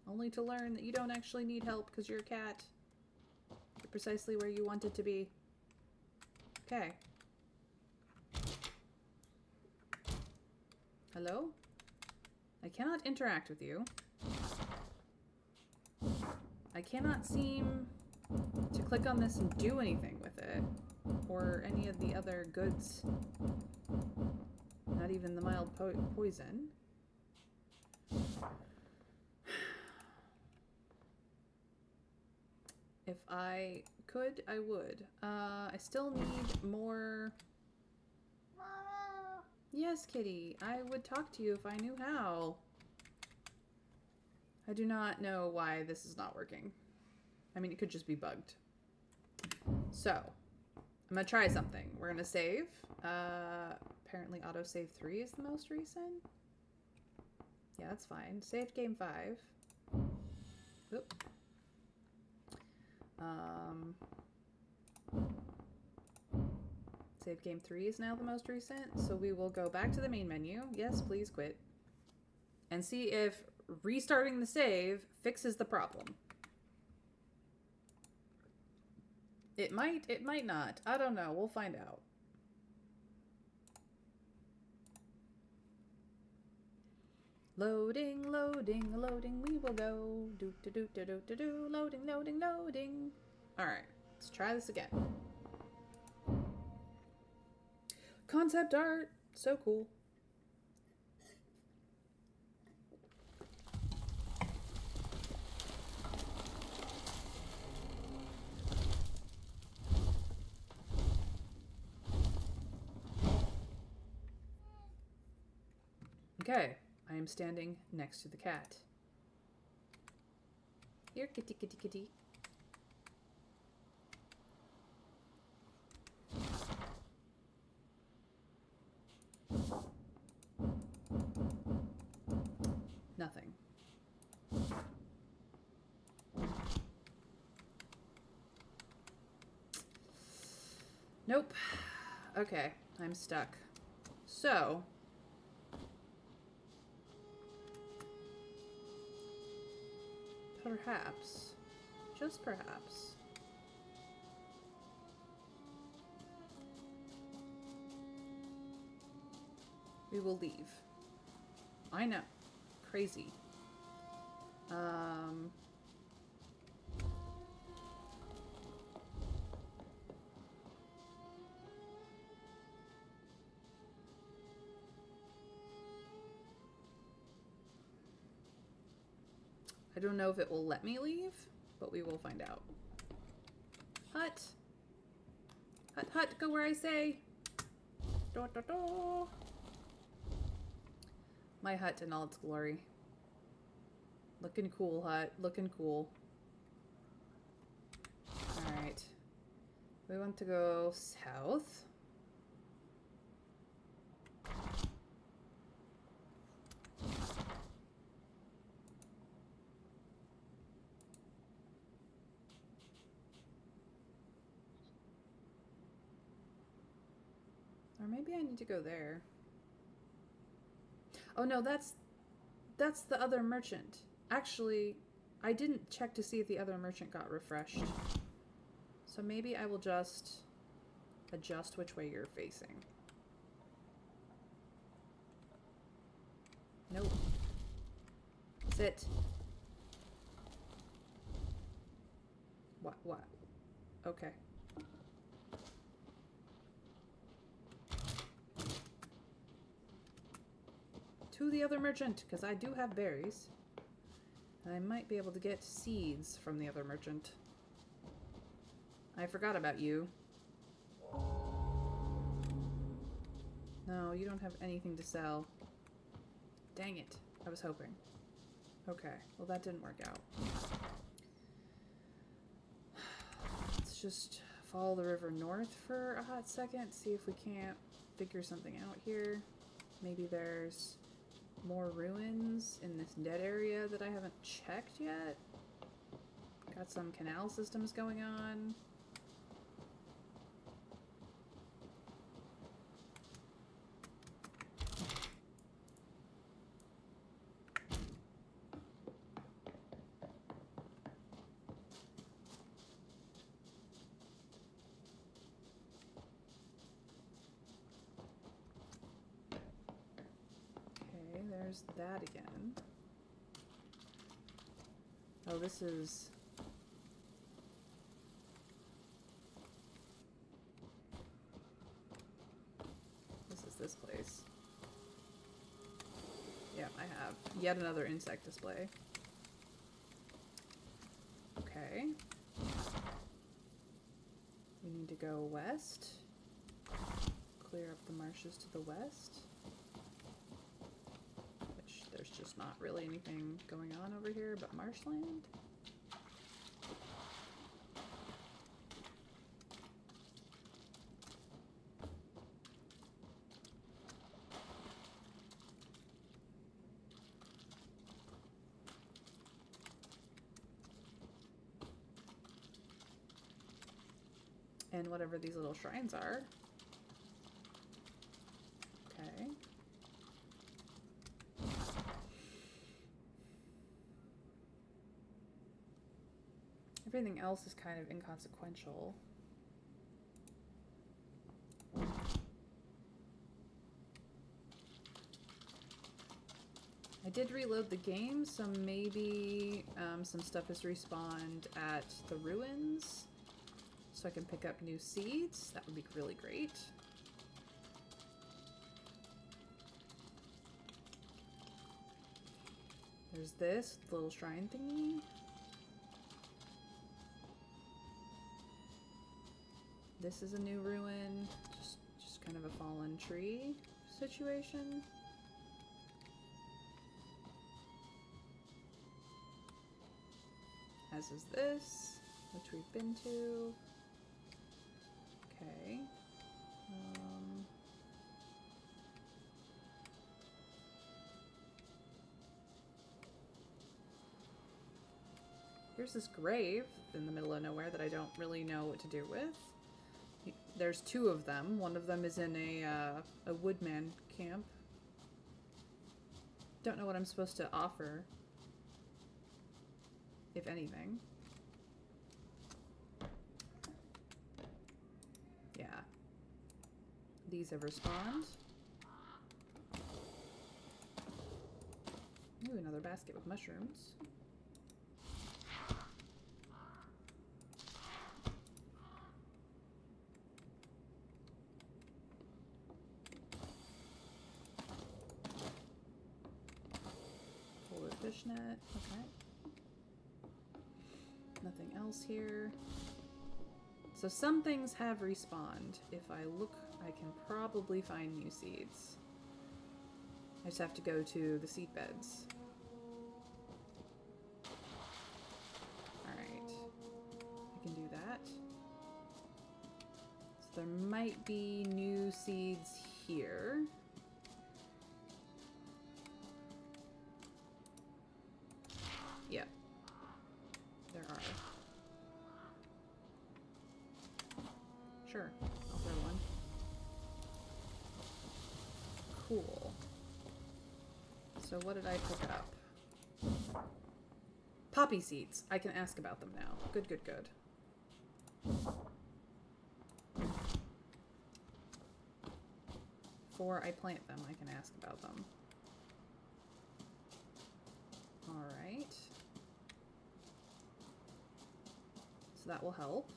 Only to learn that you don't actually need help because you're a cat. You're precisely where you wanted to be. Okay. Hello? I cannot interact with you. I cannot seem to click on this and do anything with it. Or any of the other goods. Not even the mild poison. If I could, I would. I still need more... Yes, kitty. I would talk to you if I knew how. I do not know why this is not working. I mean, it could just be bugged. So, I'm gonna try something. We're gonna save. Apparently autosave 3 is the most recent. Yeah, that's fine. Saved game 5. Oop. Save game 3 is now the most recent, so we will go back to the main menu. Yes, please quit. And see if restarting the save fixes the problem. It might not. I don't know. We'll find out. Loading, loading, loading, we will go. Do, do, do, do, do, do, do. Loading, loading, loading. Alright, let's try this again. concept art. So cool. Okay, I am standing next to the cat. Here, kitty, kitty, kitty. Nothing. Nope. Okay, I'm stuck. So, perhaps, just perhaps, we will leave. I know. Crazy. I don't know if it will let me leave, but we will find out. Hut! Hut, hut, go where I say! Da, da, da. My hut in all its glory. Looking cool, hut. Looking cool. Alright. We want to go south. Or maybe I need to go there. Oh no, that's the other merchant. Actually, I didn't check to see if the other merchant got refreshed. So maybe I will just adjust which way you're facing. Nope. Sit. What? Okay. To the other merchant, because I do have berries. I might be able to get seeds from the other merchant. I forgot about you. No, you don't have anything to sell. Dang it. I was hoping. Okay, well that didn't work out. Let's just follow the river north for a hot second, see if we can't figure something out here. Maybe there's more ruins in this dead area that I haven't checked yet. Got some canal systems going on. There's that again. Oh, this is... this place. Yeah, I have yet another insect display. Okay. We need to go west. Clear up the marshes to the west. There's just not really anything going on over here but marshland. And whatever these little shrines are. Okay. Everything else is kind of inconsequential. I did reload the game, so maybe some stuff has respawned at the ruins, so I can pick up new seeds. That would be really great. There's this little shrine thingy. This is a new ruin. Just kind of a fallen tree situation. As is this, which we've been to. Okay. Here's this grave in the middle of nowhere that I don't really know what to do with. There's two of them. One of them is in a woodman camp. Don't know what I'm supposed to offer, if anything. Yeah. These have respawned. Ooh, another basket with mushrooms. Fishnet, okay. Nothing else here. So some things have respawned. If I look, I can probably find new seeds. I just have to go to the seed beds. Alright. I can do that. So there might be new seeds here. Yep. There are. Sure. I'll throw one. Cool. So what did I pick up? Poppy seeds. I can ask about them now. Good, good, good. Before I plant them, I can ask about them. Alright. So that will help.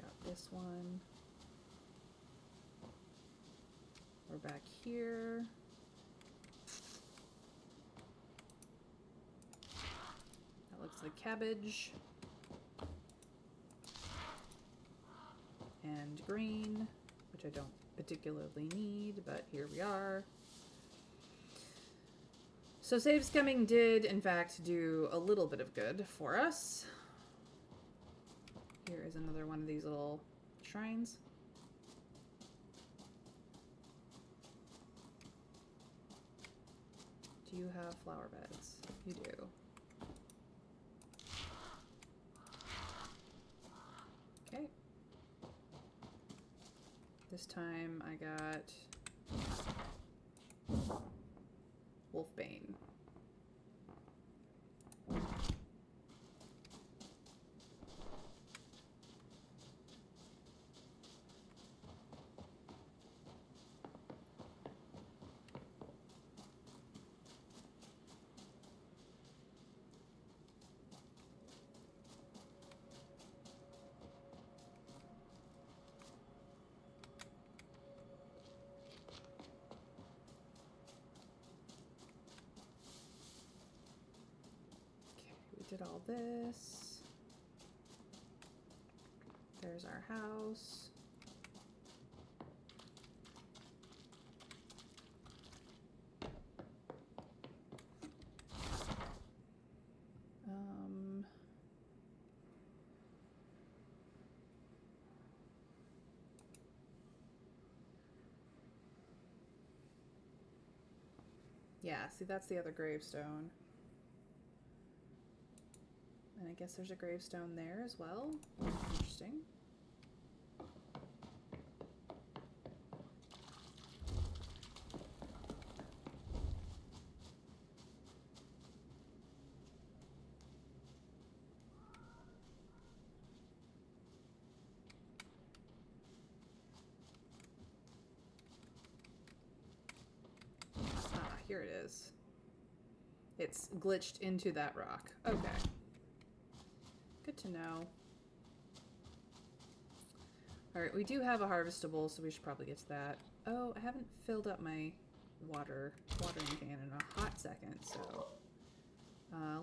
Got this one. We're back here. That looks like cabbage. And green, which I don't particularly need, but here we are. So save scumming did, in fact, do a little bit of good for us. Here is another one of these little shrines. Do you have flower beds? You do. Okay. This time I got Wolfbane. Did all this. There's our house. Yeah, see, that's the other gravestone. And I guess there's a gravestone there as well. Interesting. Ah, here it is. It's glitched into that rock. Okay. Good to know. Alright, we do have a harvestable, so we should probably get to that. Oh, I haven't filled up my watering can in a hot second, so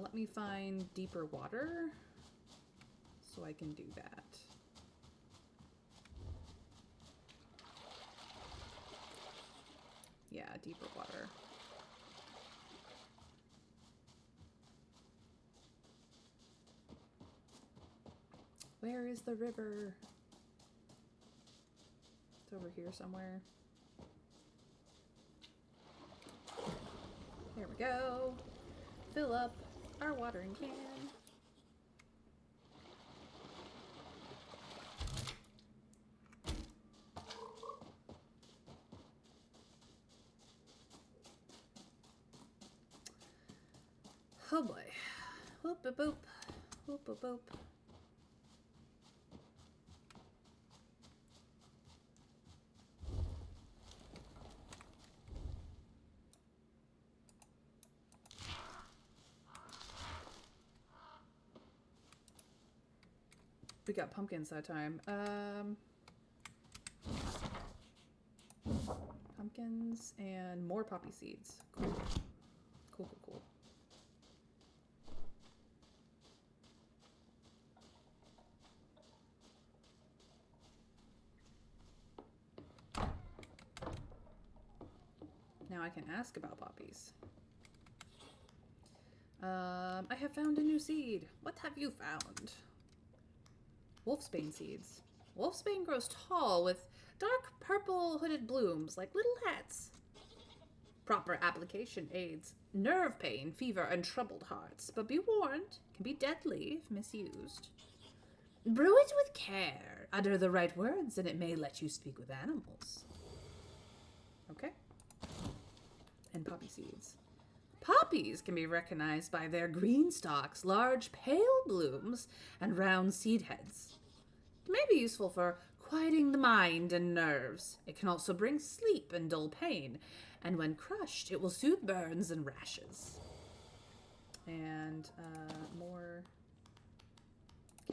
let me find deeper water so I can do that. Yeah, deeper water. Where is the river? It's over here somewhere. There we go. Fill up our watering can. Oh boy. Whoop a boop. Whoop a boop. We got pumpkins that time. Pumpkins and more poppy seeds. Cool. Cool, cool, cool. Now I can ask about poppies. I have found a new seed. What have you found? Wolfsbane seeds. Wolfsbane grows tall with dark purple hooded blooms like little hats. Proper application aids nerve pain, fever, and troubled hearts, but be warned, can be deadly if misused. Brew it with care, utter the right words, and it may let you speak with animals. Okay. And poppy seeds. Poppies can be recognized by their green stalks, large pale blooms, and round seed heads. It may be useful for quieting the mind and nerves. It can also bring sleep and dull pain, and when crushed, it will soothe burns and rashes. And more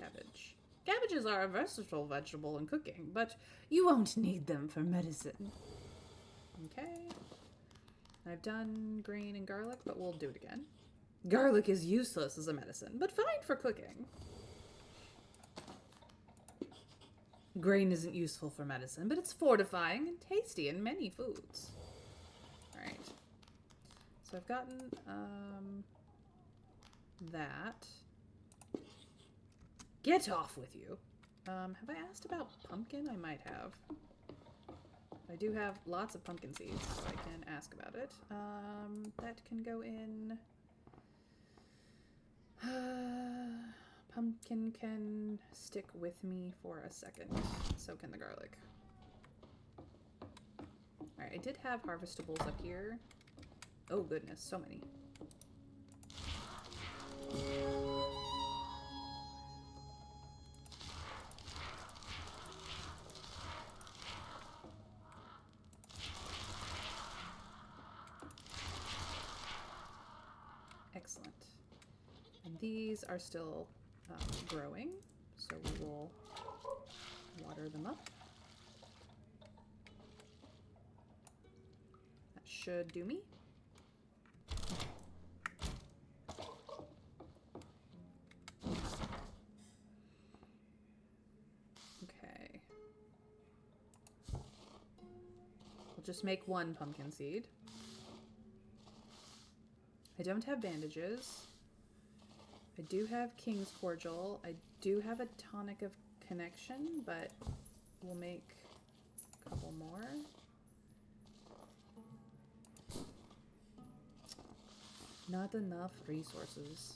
cabbage. Cabbages are a versatile vegetable in cooking, but you won't need them for medicine. Okay. I've done green and garlic, but we'll do it again. Garlic is useless as a medicine, but fine for cooking. Grain isn't useful for medicine, but it's fortifying and tasty in many foods. Alright. So I've gotten that. Get off with you. Have I asked about pumpkin? I might have. I do have lots of pumpkin seeds, so I can ask about it. That can go in. Pumpkin can stick with me for a second. So can the garlic. Alright, I did have harvestables up here. Oh goodness, so many. Excellent. And these are still growing, so we will water them up. That should do me. Okay. We'll just make one pumpkin seed. I don't have bandages. I do have King's Cordial. I do have a Tonic of Connection, but we'll make a couple more. Not enough resources.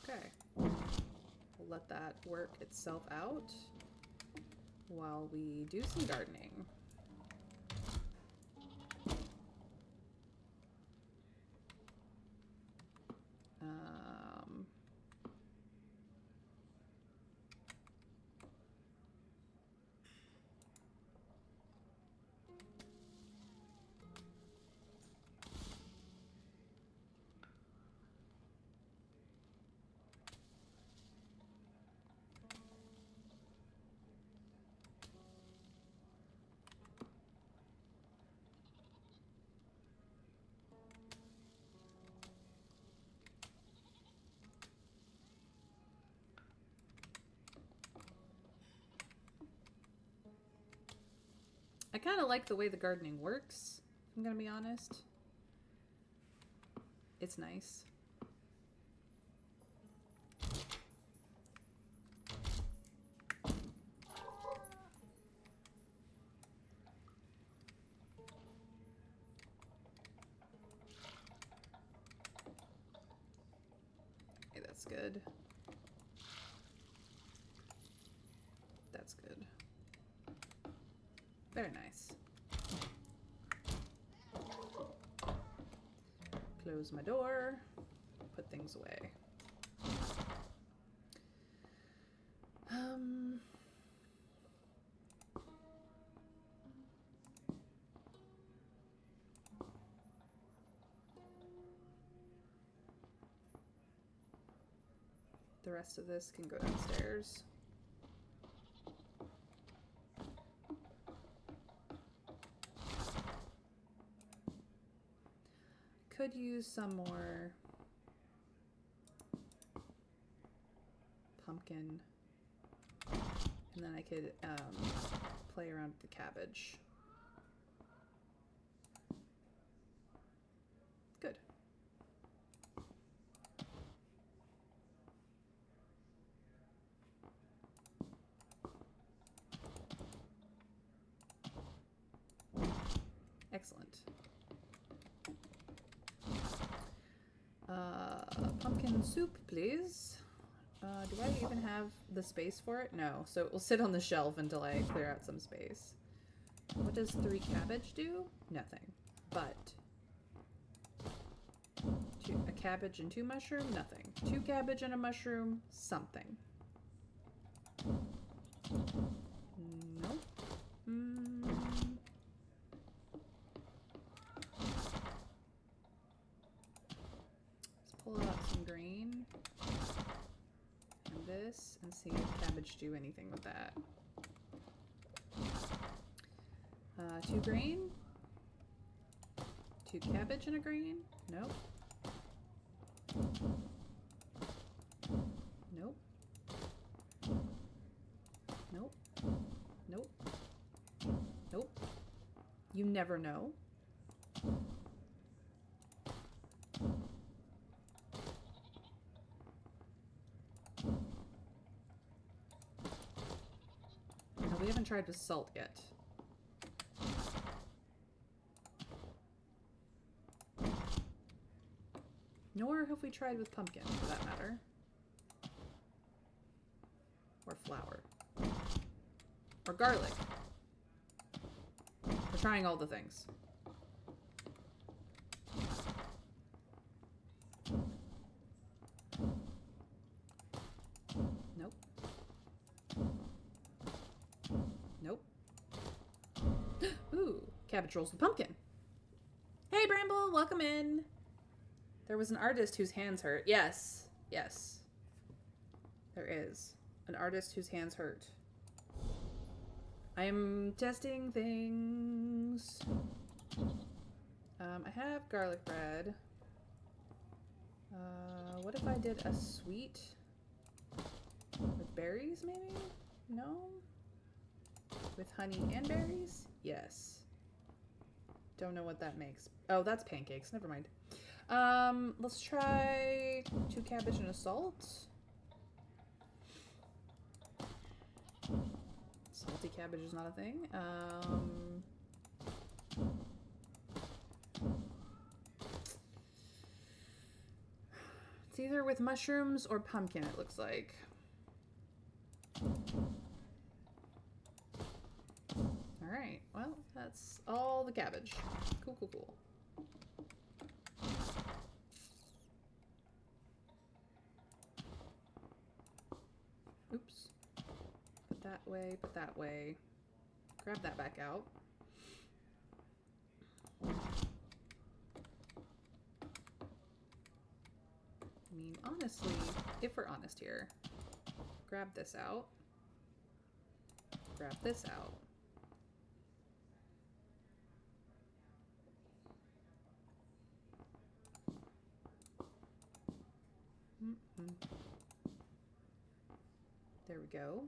Okay. We'll let that work itself out while we do some gardening. kind of like the way the gardening works, if I'm gonna be honest. It's nice. Okay, that's good. That's good. Very nice. Close my door. Put things away. The rest of this can go downstairs. Could use some more pumpkin, and then I could play around with the cabbage. Good. Excellent. Pumpkin soup, please. Do I even have the space for it? No, so it will sit on the shelf until I clear out some space. What does 3 cabbage do? Nothing. But a cabbage and 2 mushroom? Nothing. 2 cabbage and a mushroom? Something. Nope. Let's pull out some green. And this, and see if cabbage do anything with that. 2 green. 2 cabbage and a green? Nope. Nope. Nope. Nope. Nope. You never know. No, we haven't tried with salt yet. Nor have we tried with pumpkin, for that matter. Or flour. Or garlic. We're trying all the things. Nope. Nope. Ooh, cabbage rolls with pumpkin. Hey, Bramble, welcome in. There was an artist whose hands hurt. Yes. Yes. There is. An artist whose hands hurt. I am testing things. I have garlic bread. What if I did a sweet with berries, maybe? No? With honey and berries? Yes. Don't know what that makes. Oh, that's pancakes. Never mind. Let's try 2 cabbage and a salt. Salty cabbage is not a thing. It's either with mushrooms or pumpkin, it looks like. Alright, well, that's all the cabbage. Cool, cool, cool. Oops. Put that way, put that way. Grab that back out. I mean, honestly, if we're honest here, grab this out. Grab this out. There we go.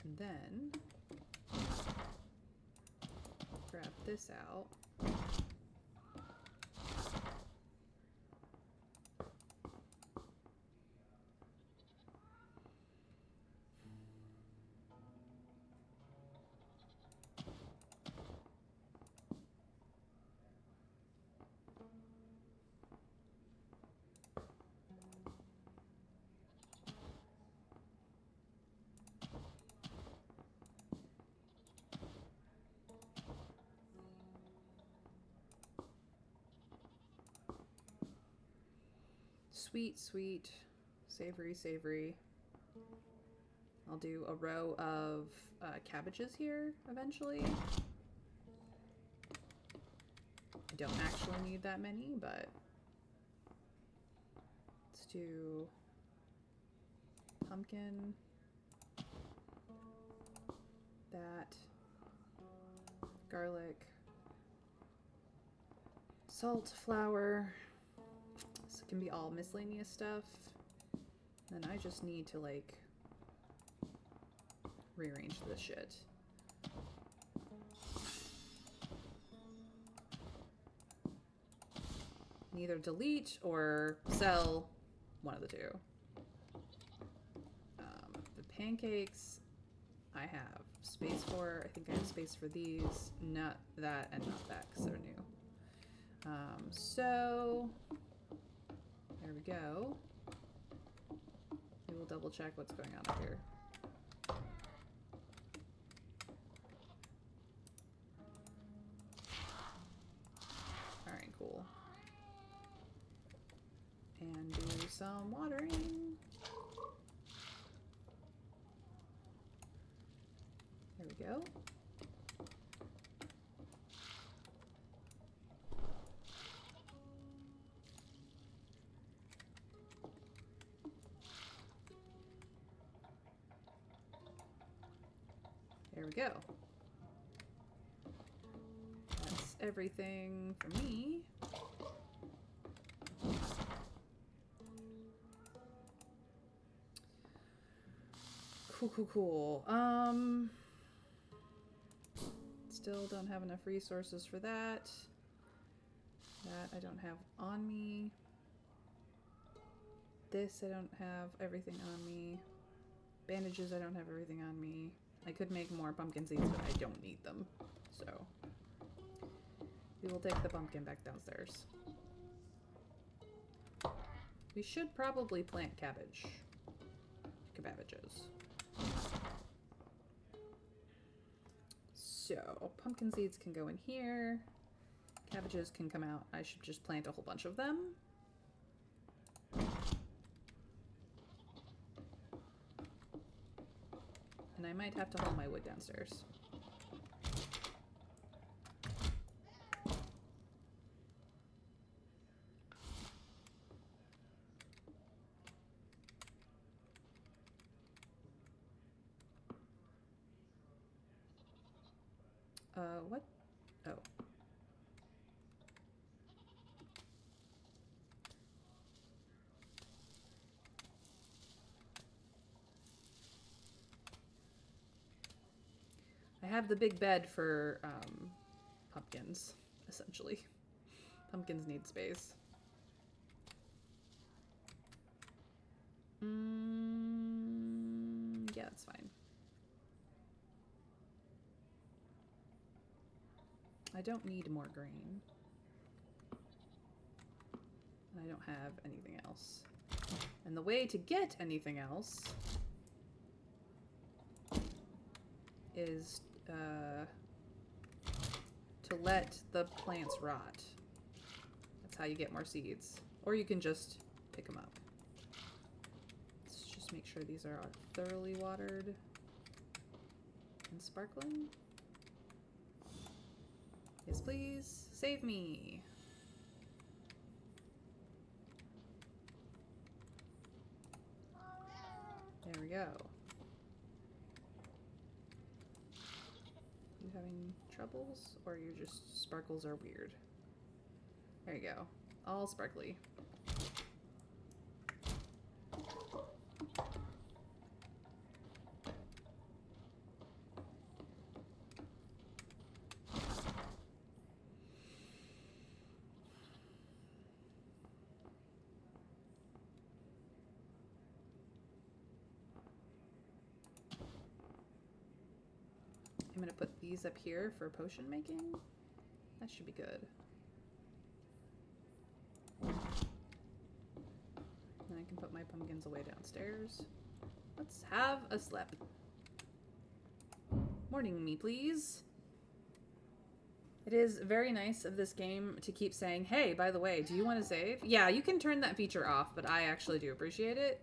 And then grab this out. Sweet, sweet, savory, savory. I'll do a row of cabbages here eventually. I don't actually need that many, but let's do pumpkin, that, garlic, salt, flour. This can be all miscellaneous stuff. Then I just need to like rearrange this shit. Either delete or sell, one of the two. The pancakes I have space for. I think I have space for these. Not that and not that because they're new. So there we go. We will double check what's going on here. All right, cool. And do some watering. There we go. There we go. That's everything for me. Cool. Still don't have enough resources for that. That I don't have on me. This I don't have everything on me. Bandages I don't have everything on me. I could make more pumpkin seeds, but I don't need them. So we will take the pumpkin back downstairs. We should probably plant cabbages. So pumpkin seeds can go in here. Cabbages can come out. I should just plant a whole bunch of them. And I might have to haul my wood downstairs. What? Oh. I have the big bed for pumpkins, essentially. Pumpkins need space. Yeah, that's fine. I don't need more grain. And I don't have anything else. And the way to get anything else is to let the plants rot. That's how you get more seeds. Or you can just pick them up. Let's just make sure these are thoroughly watered and sparkling. Yes, please. Save me. There we go. You having troubles? Or you're just sparkles are weird? There you go. All sparkly. I'm gonna put these up here for potion making. That should be good. And I can put my pumpkins away downstairs. Let's have a slip. Morning me, please. It is very nice of this game to keep saying, hey, by the way, do you want to save? Yeah, you can turn that feature off, but I actually do appreciate it.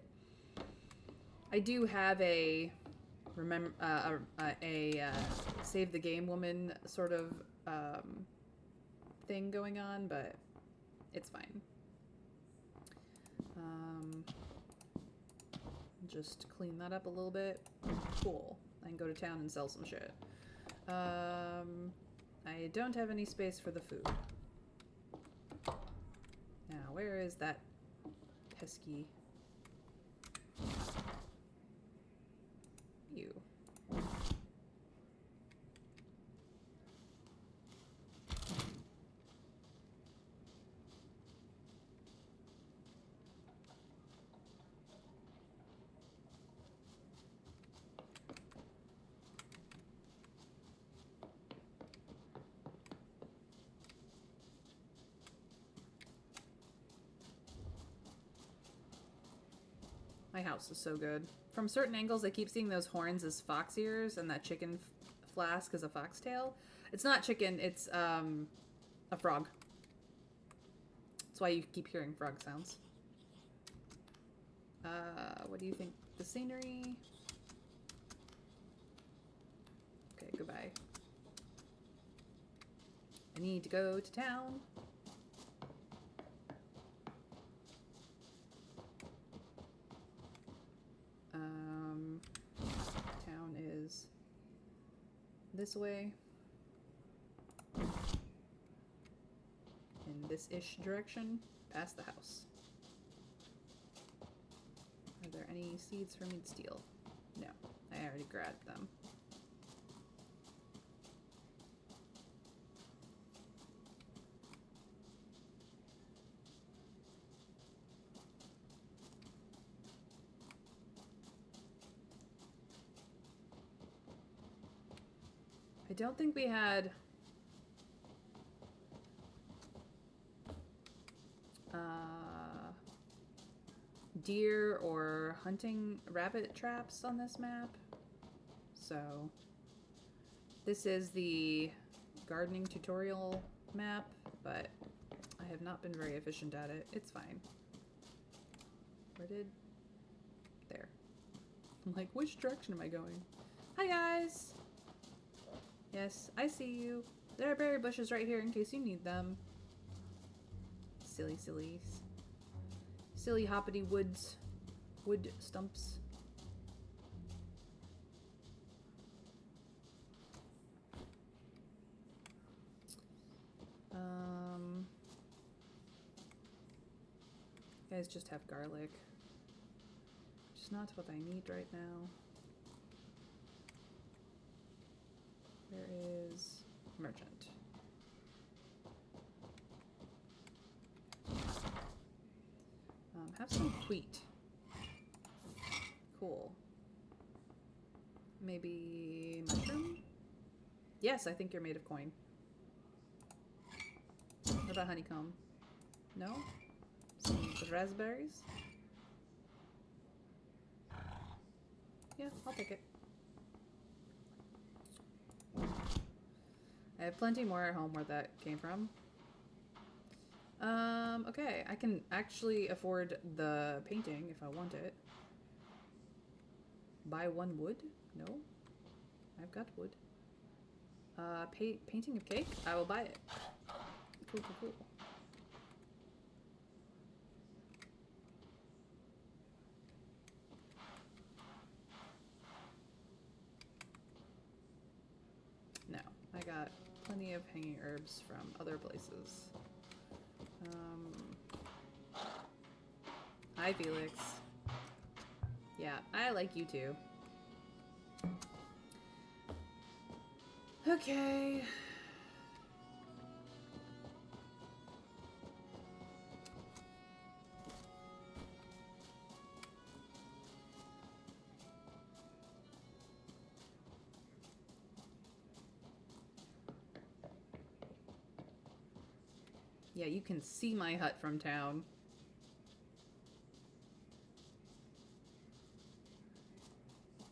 I do have a save the game woman sort of thing going on, but it's fine. Just clean that up a little bit. Cool. I can go to town and sell some shit. I don't have any space for the food. Now, where is that pesky... you? My house is so good. From certain angles, I keep seeing those horns as fox ears, and that chicken flask is a foxtail. It's not chicken, it's a frog. That's why you keep hearing frog sounds. What do you think? The scenery? Okay, goodbye. I need to go to town. Town is this way. In this-ish direction, past the house. Are there any seeds for me to steal? No, I already grabbed them. I don't think we had deer or hunting rabbit traps on this map. So this is the gardening tutorial map, but I have not been very efficient at it. It's fine. There. I'm like, which direction am I going? Hi guys! Yes, I see you. There are berry bushes right here in case you need them. Silly hoppity wood stumps. You guys just have garlic. Which is not what I need right now. Where is merchant? Have some wheat. Cool. Maybe mushroom? Yes, I think you're made of coin. What about honeycomb? No? Some raspberries? Yeah, I'll take it. I have plenty more at home where that came from. Okay, I can actually afford the painting if I want it. Buy one wood? No. I've got wood. Painting of cake? I will buy it. Cool. No, I got plenty of hanging herbs from other places. Hi, Felix. Yeah, I like you too. Okay. Yeah, you can see my hut from town.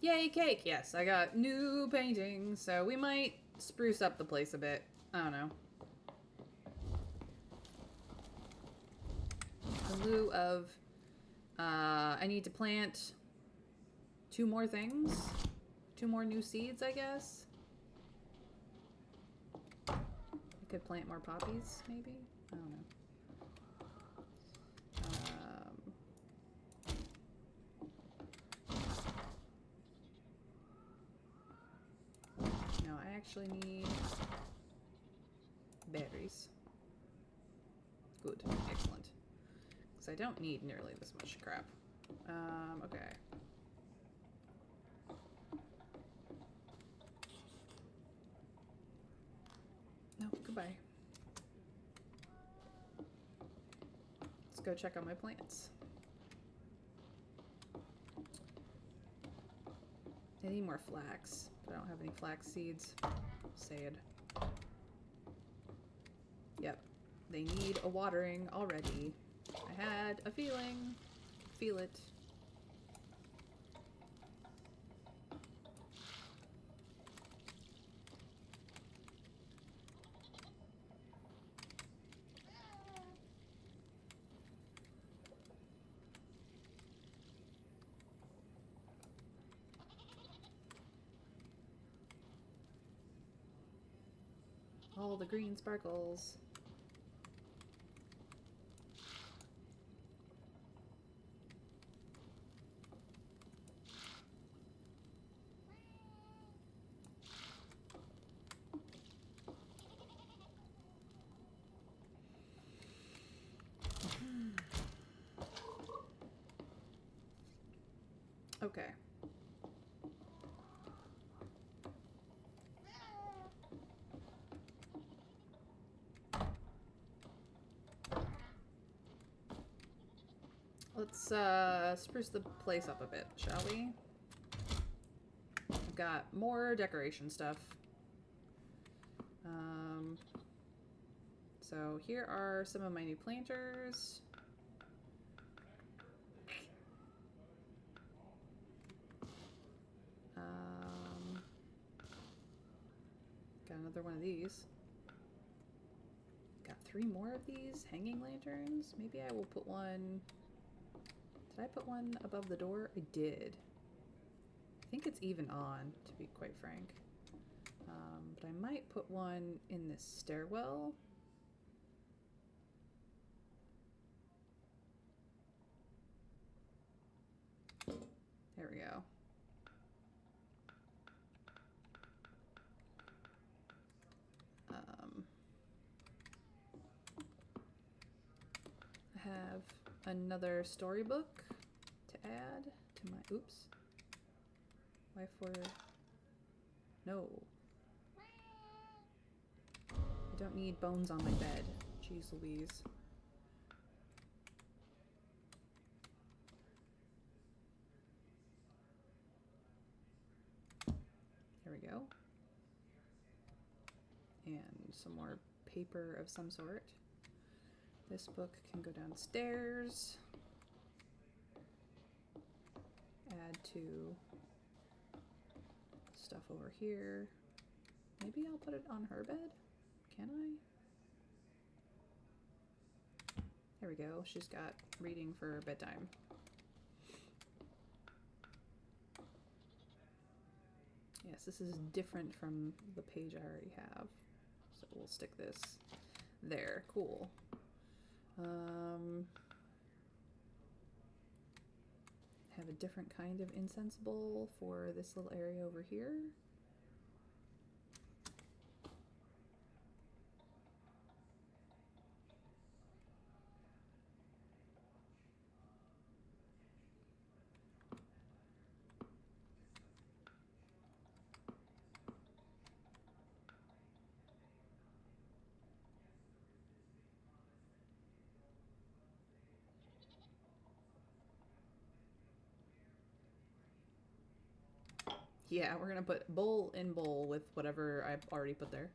Yay, cake! Yes, I got new paintings, so we might spruce up the place a bit. I don't know. In lieu of, I need to plant 2 more things. 2 more new seeds, I guess. I could plant more poppies, maybe? I don't know. No, I actually need batteries. Good. Excellent. Because I don't need nearly this much crap. Okay. No, goodbye. Let's go check on my plants. I need more flax, but I don't have any flax seeds. Sad. Yep. They need a watering already. I had a feeling. Feel it. All the green sparkles. Okay. Let's spruce the place up a bit, shall we? I've got more decoration stuff. So here are some of my new planters. Got another one of these. Got 3 more of these hanging lanterns. Maybe I will put one... Did I put one above the door? I did. I think it's even on, to be quite frank. But I might put one in this stairwell. There we go. I have another storybook to add to my... Oops. Why for... No. I don't need bones on my bed. Jeez Louise. There we go. And some more paper of some sort. This book can go downstairs. Add to stuff over here. Maybe I'll put it on her bed? Can I? There we go. She's got reading for bedtime. Yes, this is different from the page I already have. So we'll stick this there. Cool. Have a different kind of incense bowl for this little area over here. Yeah, we're gonna put bowl in bowl with whatever I've already put there.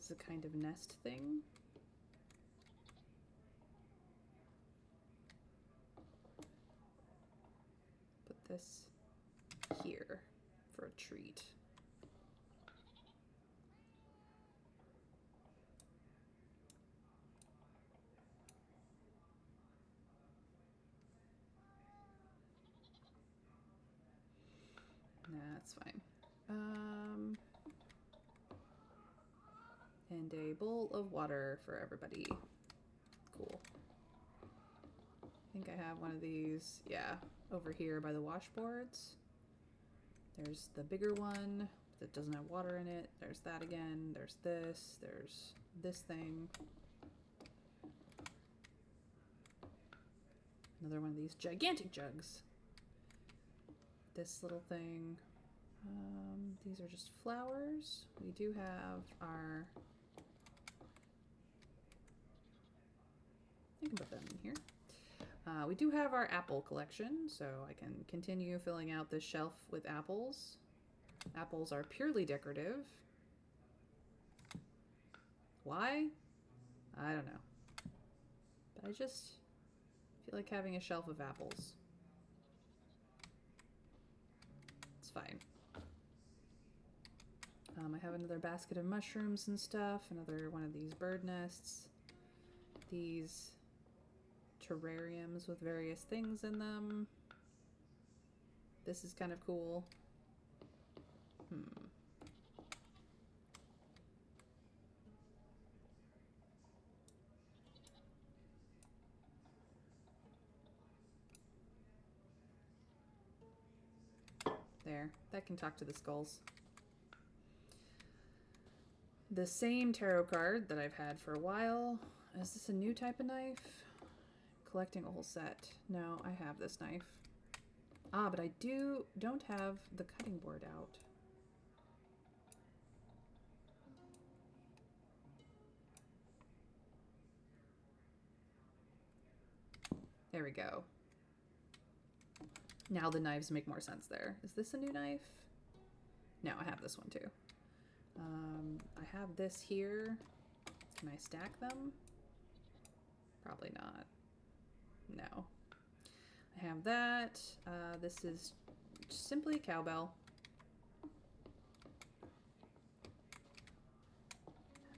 This is a kind of nest thing. Put this here for a treat. That's fine. And a bowl of water for everybody. Cool. I think I have one of these, yeah, over here by the washboards. There's the bigger one that doesn't have water in it. There's that again. There's this thing. Another one of these gigantic jugs. This little thing. These are just flowers. We do have our... I can put them in here. We do have our apple collection, so I can continue filling out this shelf with apples. Apples are purely decorative. Why? I don't know. But I just feel like having a shelf of apples. It's fine. I have another basket of mushrooms and stuff, another one of these bird nests, these terrariums with various things in them. This is kind of cool. There, that can talk to the skulls. The same tarot card that I've had for a while. Is this a new type of knife? Collecting a whole set. No, I have this knife. Ah, but I don't have the cutting board out. There we go. Now the knives make more sense there. Is this a new knife? No, I have this one too. I have this here. Can I stack them? Probably not. No. I have that. This is simply cowbell.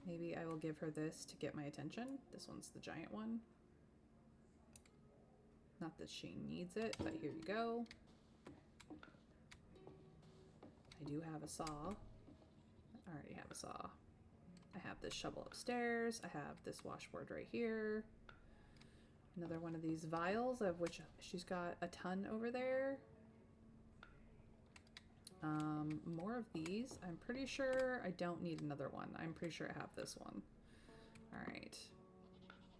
Maybe I will give her this to get my attention. This one's the giant one. Not that she needs it, but here you go. I do have a saw. I already have a saw. I have this shovel upstairs. I have this washboard right here. Another one of these vials, of which she's got a ton over there. More of these. I'm pretty sure I don't need another one. I'm pretty sure I have this one. All right.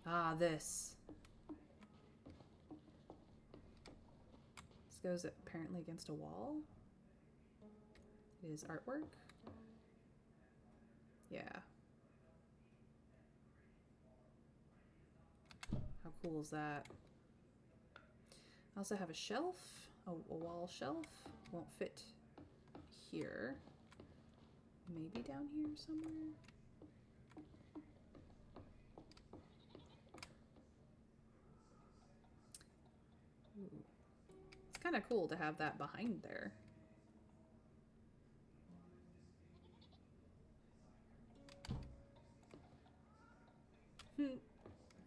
Ah, this. This goes apparently against a wall. It is artwork. Yeah. How cool is that? I also have a shelf, a wall shelf. Won't fit here. Maybe down here somewhere. Ooh. It's kind of cool to have that behind there.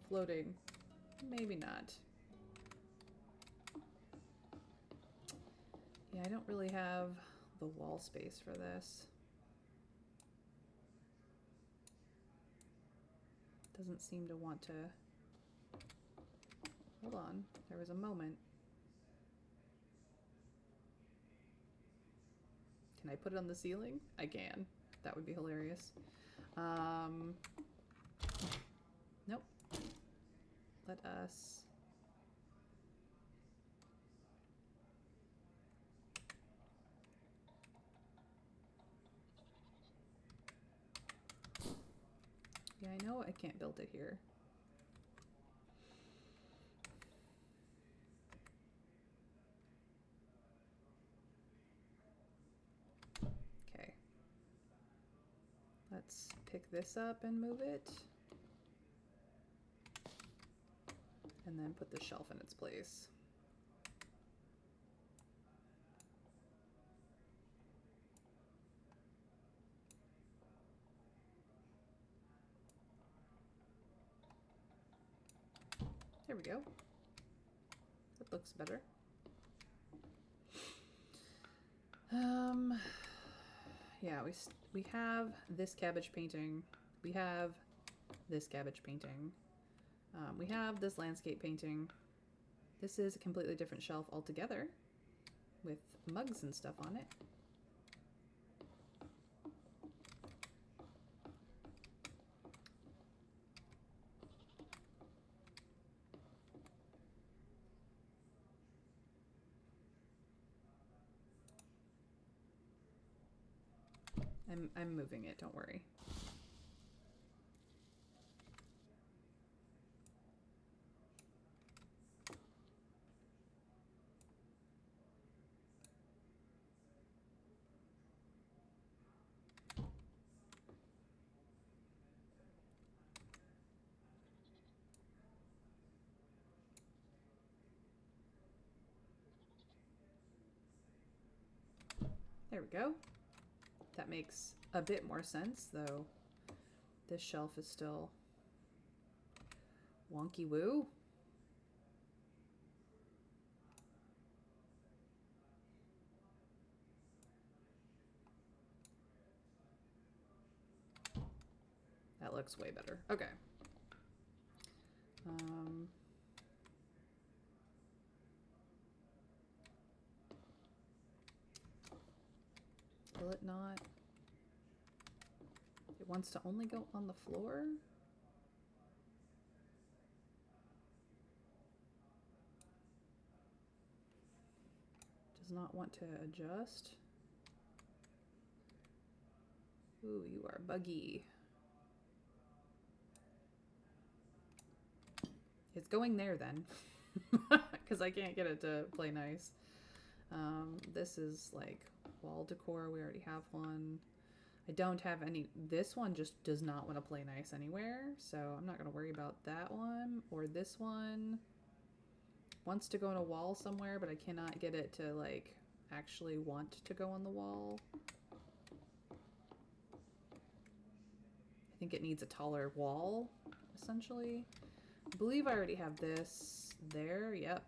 Floating. Maybe not. Yeah, I don't really have the wall space for this. Doesn't seem to want to... Hold on. There was a moment. Can I put it on the ceiling? I can. That would be hilarious. Nope. Let us... Yeah, I know I can't build it here. Okay. Let's pick this up and move it. And then put the shelf in its place. There we go. That looks better. Yeah, we have this cabbage painting. We have this cabbage painting. We have this landscape painting. This is a completely different shelf altogether with mugs and stuff on it. I'm moving it, don't worry. There we go. That makes a bit more sense, though this shelf is still wonky woo. That looks way better. Okay. Will it not? It wants to only go on the floor? Does not want to adjust. Ooh, you are buggy. It's going there then, because I can't get it to play nice. This is like wall decor. We already have one. I don't have any. This one just does not want to play nice anywhere, so I'm not going to worry about that one. Or this one wants to go on a wall somewhere, but I cannot get it to like actually want to go on the wall. I think it needs a taller wall, essentially. I believe I already have this there, yep.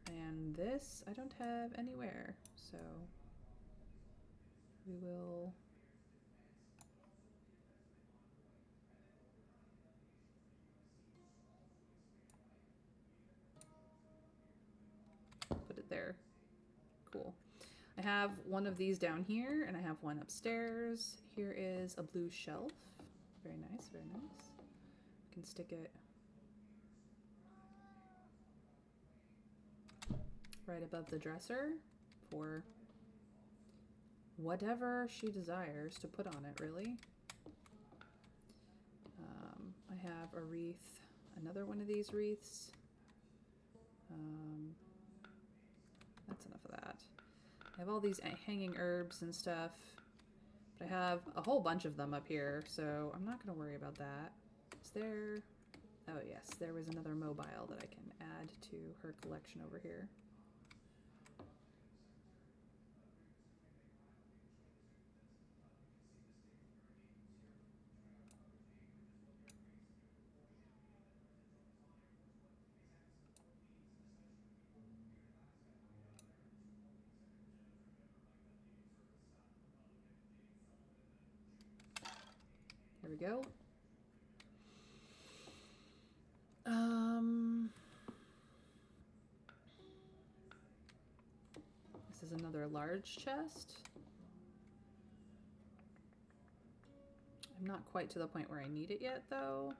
And this I don't have anywhere, so we will put it there. Cool. I have one of these down here, and I have one upstairs. Here is a blue shelf. Very nice, very nice. I can stick it right above the dresser for whatever she desires to put on it, really. I have a wreath, another one of these wreaths. That's enough of that. I have all these hanging herbs and stuff, but I have a whole bunch of them up here, so I'm not going to worry about that. Is there... Oh yes, there was another mobile that I can add to her collection over here. There we go. This is another large chest. I'm not quite to the point where I need it yet, though.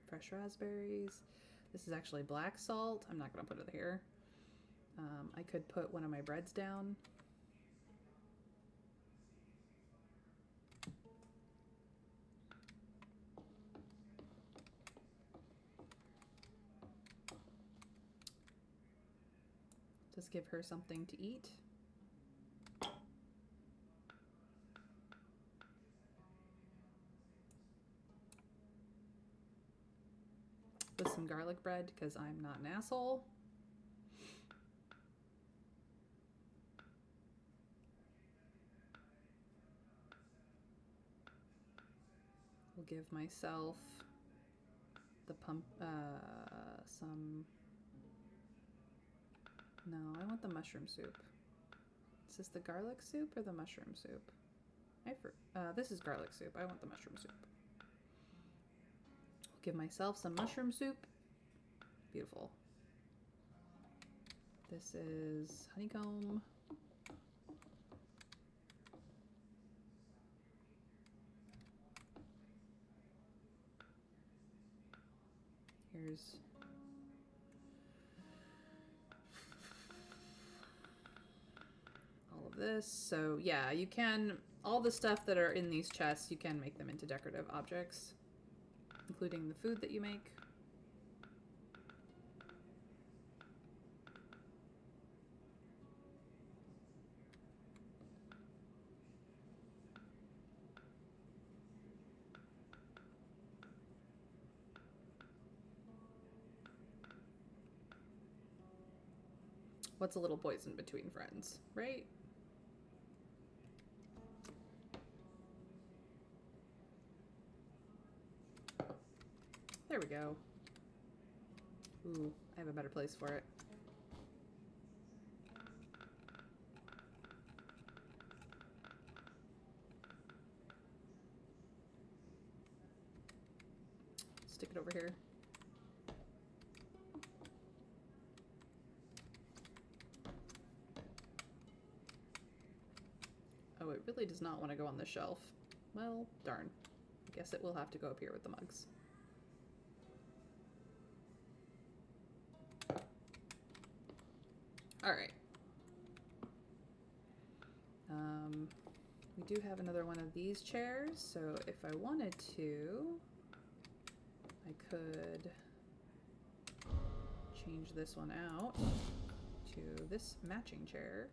Fresh raspberries. This is actually black salt. I'm not going to put it here. I could put one of my breads down. Just give her something to eat. With some garlic bread, because I'm not an asshole. We'll give myself the some... No, I want the mushroom soup. Is this the garlic soup or the mushroom soup? This is garlic soup. I want the mushroom soup. I'll give myself some mushroom soup. Beautiful. This is honeycomb. Here's all of this. So yeah, you can, all the stuff that are in these chests, you can make them into decorative objects, including the food that you make. What's a little poison between friends, right? There we go. Ooh, I have a better place for it. Stick it over here. Oh, it really does not want to go on the shelf. Well, darn. I guess it will have to go up here with the mugs. All right. We do have another one of these chairs, so if I wanted to, I could change this one out to this matching chair.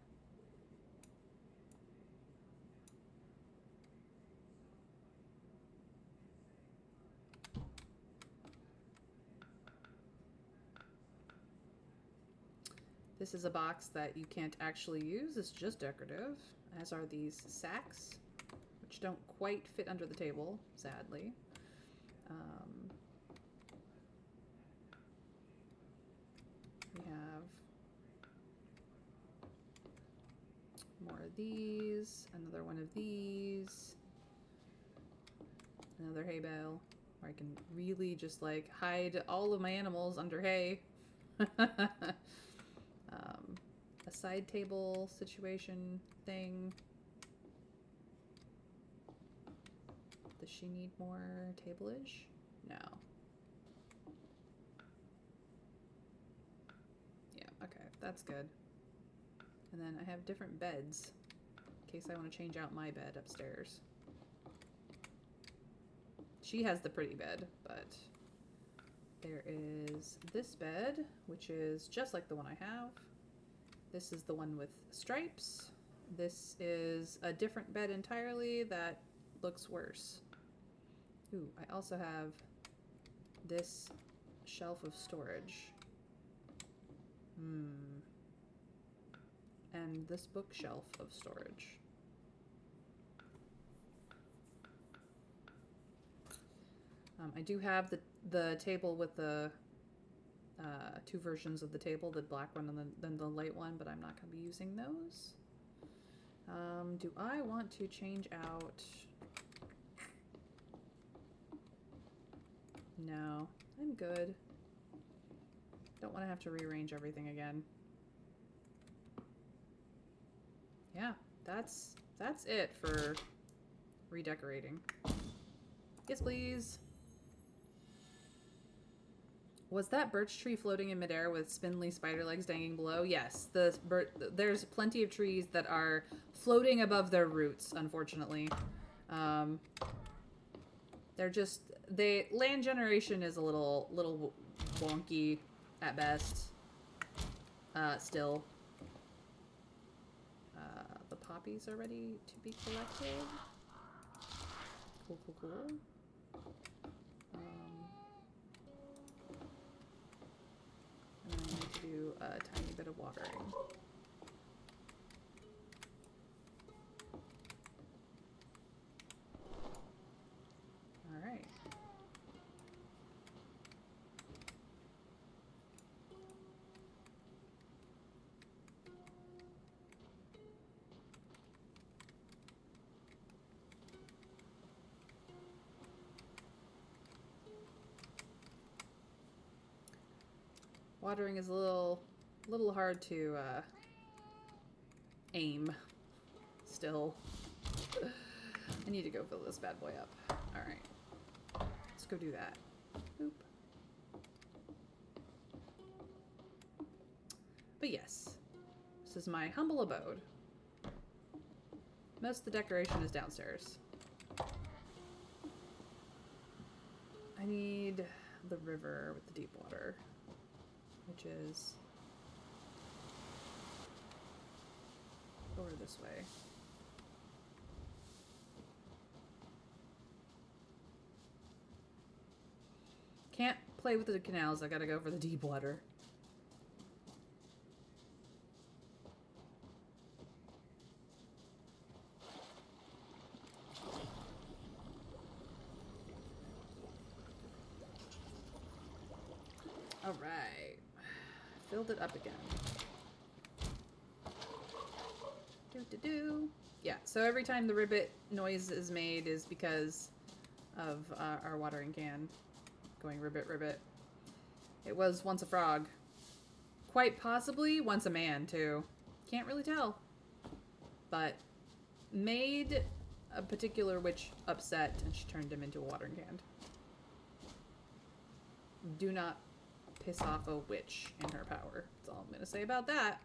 This is a box that you can't actually use. It's just decorative, as are these sacks, which don't quite fit under the table, sadly. We have more of these, another one of these, another hay bale, where I can really just like hide all of my animals under hay. A side table situation thing. Does she need more tablage? No. Yeah, okay, that's good. And then I have different beds in case I want to change out my bed upstairs. She has the pretty bed, but there is this bed, which is just like the one I have. This is the one with stripes. This is a different bed entirely that looks worse. Ooh, I also have this shelf of storage. And this bookshelf of storage. I do have the table with the two versions of the table, the black one and then the light one, but I'm not going to be using those. Do I want to change out? No, I'm good. Don't want to have to rearrange everything again. Yeah, that's it for redecorating. Yes, please. Was that birch tree floating in midair with spindly spider legs dangling below? Yes, there's plenty of trees that are floating above their roots, unfortunately. Land generation is a little wonky at best. Still. poppies are ready to be collected. Cool, cool, cool. And then I need to do a tiny bit of watering. Alright. Watering is a little hard to aim still. I need to go fill this bad boy up. Alright. Let's go do that. Boop. But yes, this is my humble abode. Most of the decoration is downstairs. I need the river with the deep water, which is over this way. Can't play with the canals, I gotta go for the deep water. Alright. Filled it up again. Do. Yeah, so every time the ribbit noise is made is because of our watering can going ribbit, ribbit. It was once a frog. Quite possibly once a man, too. Can't really tell. But made a particular witch upset and she turned him into a watering can. Do not piss off a witch in her power. That's all I'm going to say about that.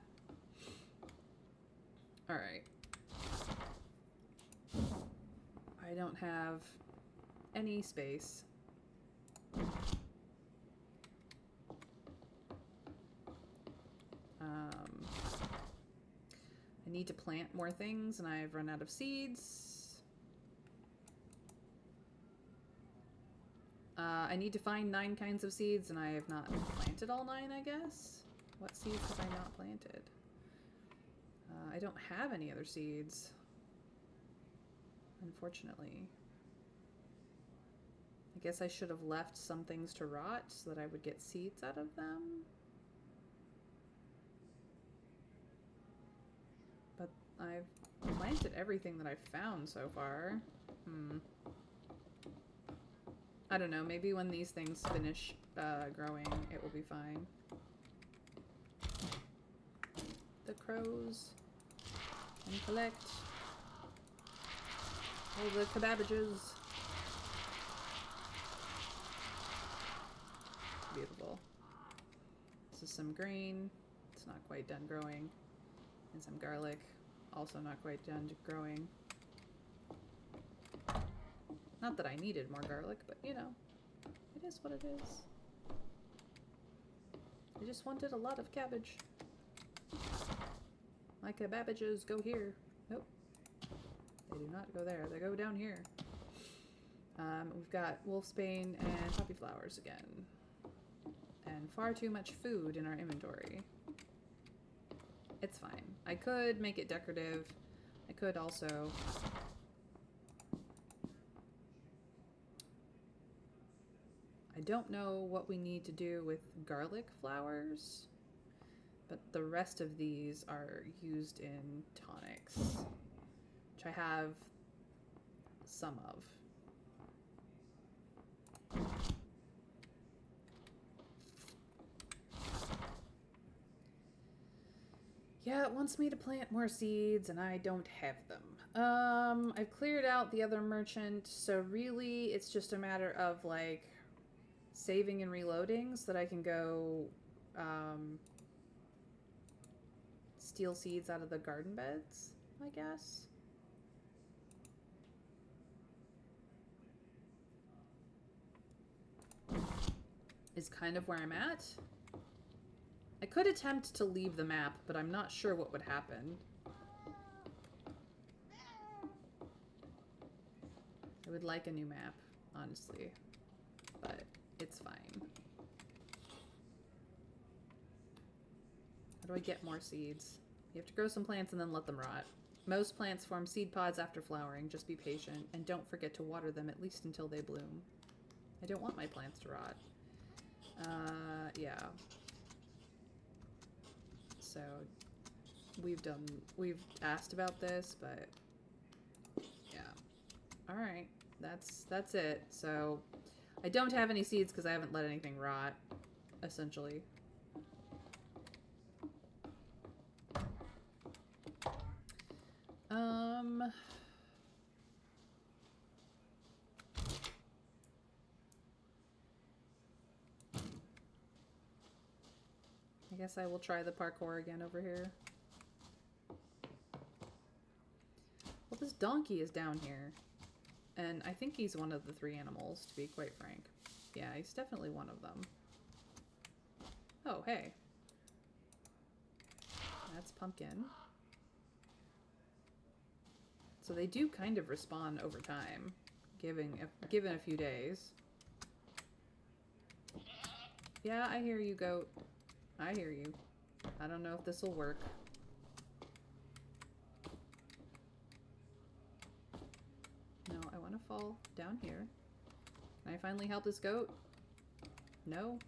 Alright. I don't have any space. I need to plant more things and I've run out of seeds. I need to find 9 kinds of seeds and I have not planted all 9, I guess. What seeds have I not planted? I don't have any other seeds, unfortunately. I guess I should have left some things to rot so that I would get seeds out of them. But I've planted everything that I've found so far. I don't know, maybe when these things finish growing, it will be fine. The crows. And collect all the cabbages. Beautiful. This is some green. It's not quite done growing. And some garlic. Also not quite done growing. Not that I needed more garlic, but you know, it is what it is. I just wanted a lot of cabbage. My cabbages go here. Nope. They do not go there. They go down here. We've got wolfsbane and poppy flowers again. And far too much food in our inventory. It's fine. I could make it decorative. I could also... I don't know what we need to do with garlic flowers. But the rest of these are used in tonics, which I have some of. Yeah, it wants me to plant more seeds, and I don't have them. I've cleared out the other merchant, so really it's just a matter of, like, saving and reloading so that I can go, steal seeds out of the garden beds, I guess. Is kind of where I'm at. I could attempt to leave the map, but I'm not sure what would happen. I would like a new map, honestly, but it's fine. How do I get more seeds? You have to grow some plants and then let them rot. Most plants form seed pods after flowering. Just be patient and don't forget to water them at least until they bloom. I don't want my plants to rot. Yeah. So we've asked about this, but yeah. All right. That's it. So I don't have any seeds because I haven't let anything rot, essentially. I guess I will try the parkour again over here. Well, this donkey is down here. And I think he's one of the 3 animals, to be quite frank. Yeah, he's definitely one of them. Oh, hey. That's pumpkin. So they do kind of respawn over time, given a few days. Yeah, I hear you, goat. I hear you. I don't know if this will work. No, I want to fall down here. Can I finally help this goat? No?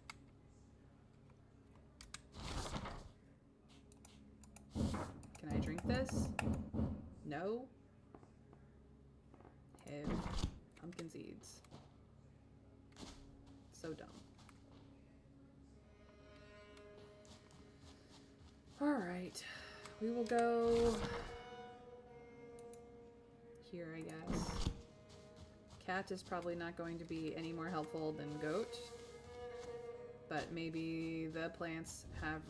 Can I drink this? No? Have pumpkin seeds. So dumb. Alright. We will go here, I guess. Cat is probably not going to be any more helpful than goat. But maybe the plants have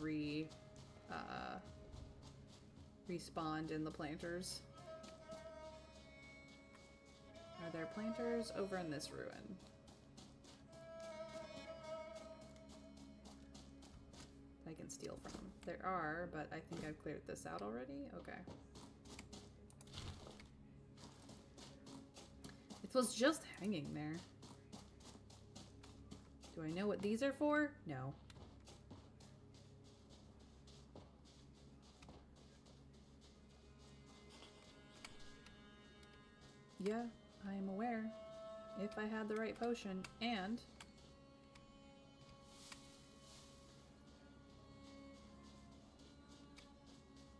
respawned in the planters. Are there planters over in this ruin? I can steal from. There are, but I think I've cleared this out already. Okay. It was just hanging there. Do I know what these are for? No. Yeah, I am aware. If I had the right potion, and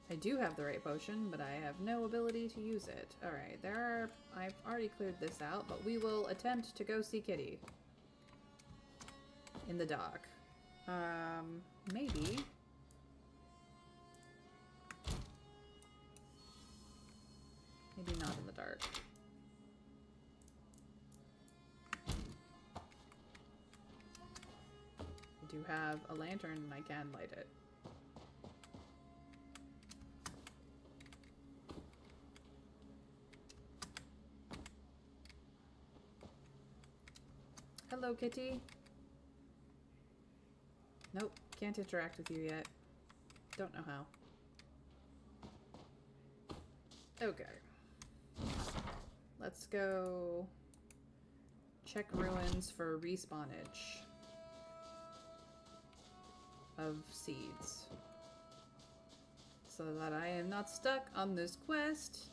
I do have the right potion, but I have no ability to use it. Alright, I've already cleared this out, but we will attempt to go see Kitty. In the dock. Maybe. Maybe not in the dark. I do have a lantern and I can light it. Hello, Kitty. Nope, can't interact with you yet. Don't know how. Okay. Let's go check ruins for respawnage of seeds. So that I am not stuck on this quest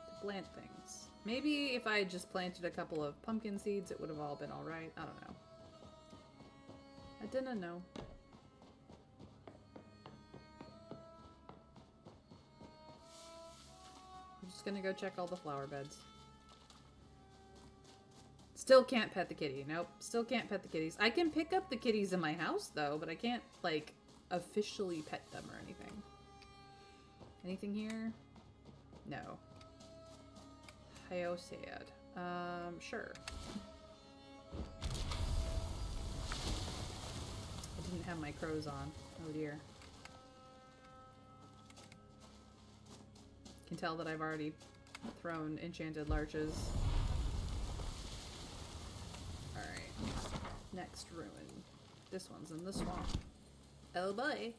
to plant things. Maybe if I had just planted a couple of pumpkin seeds, it would have all been alright. I don't know. I didn't know. I'm just gonna go check all the flower beds. Still can't pet the kitty. Nope. Still can't pet the kitties. I can pick up the kitties in my house, though, but I can't, like, officially pet them or anything. Anything here? No. How sad. Sure. I didn't have my crows on. Oh dear. Can tell that I've already thrown enchanted larches. Alright. Next ruin. This one's in the swamp. Oh boy.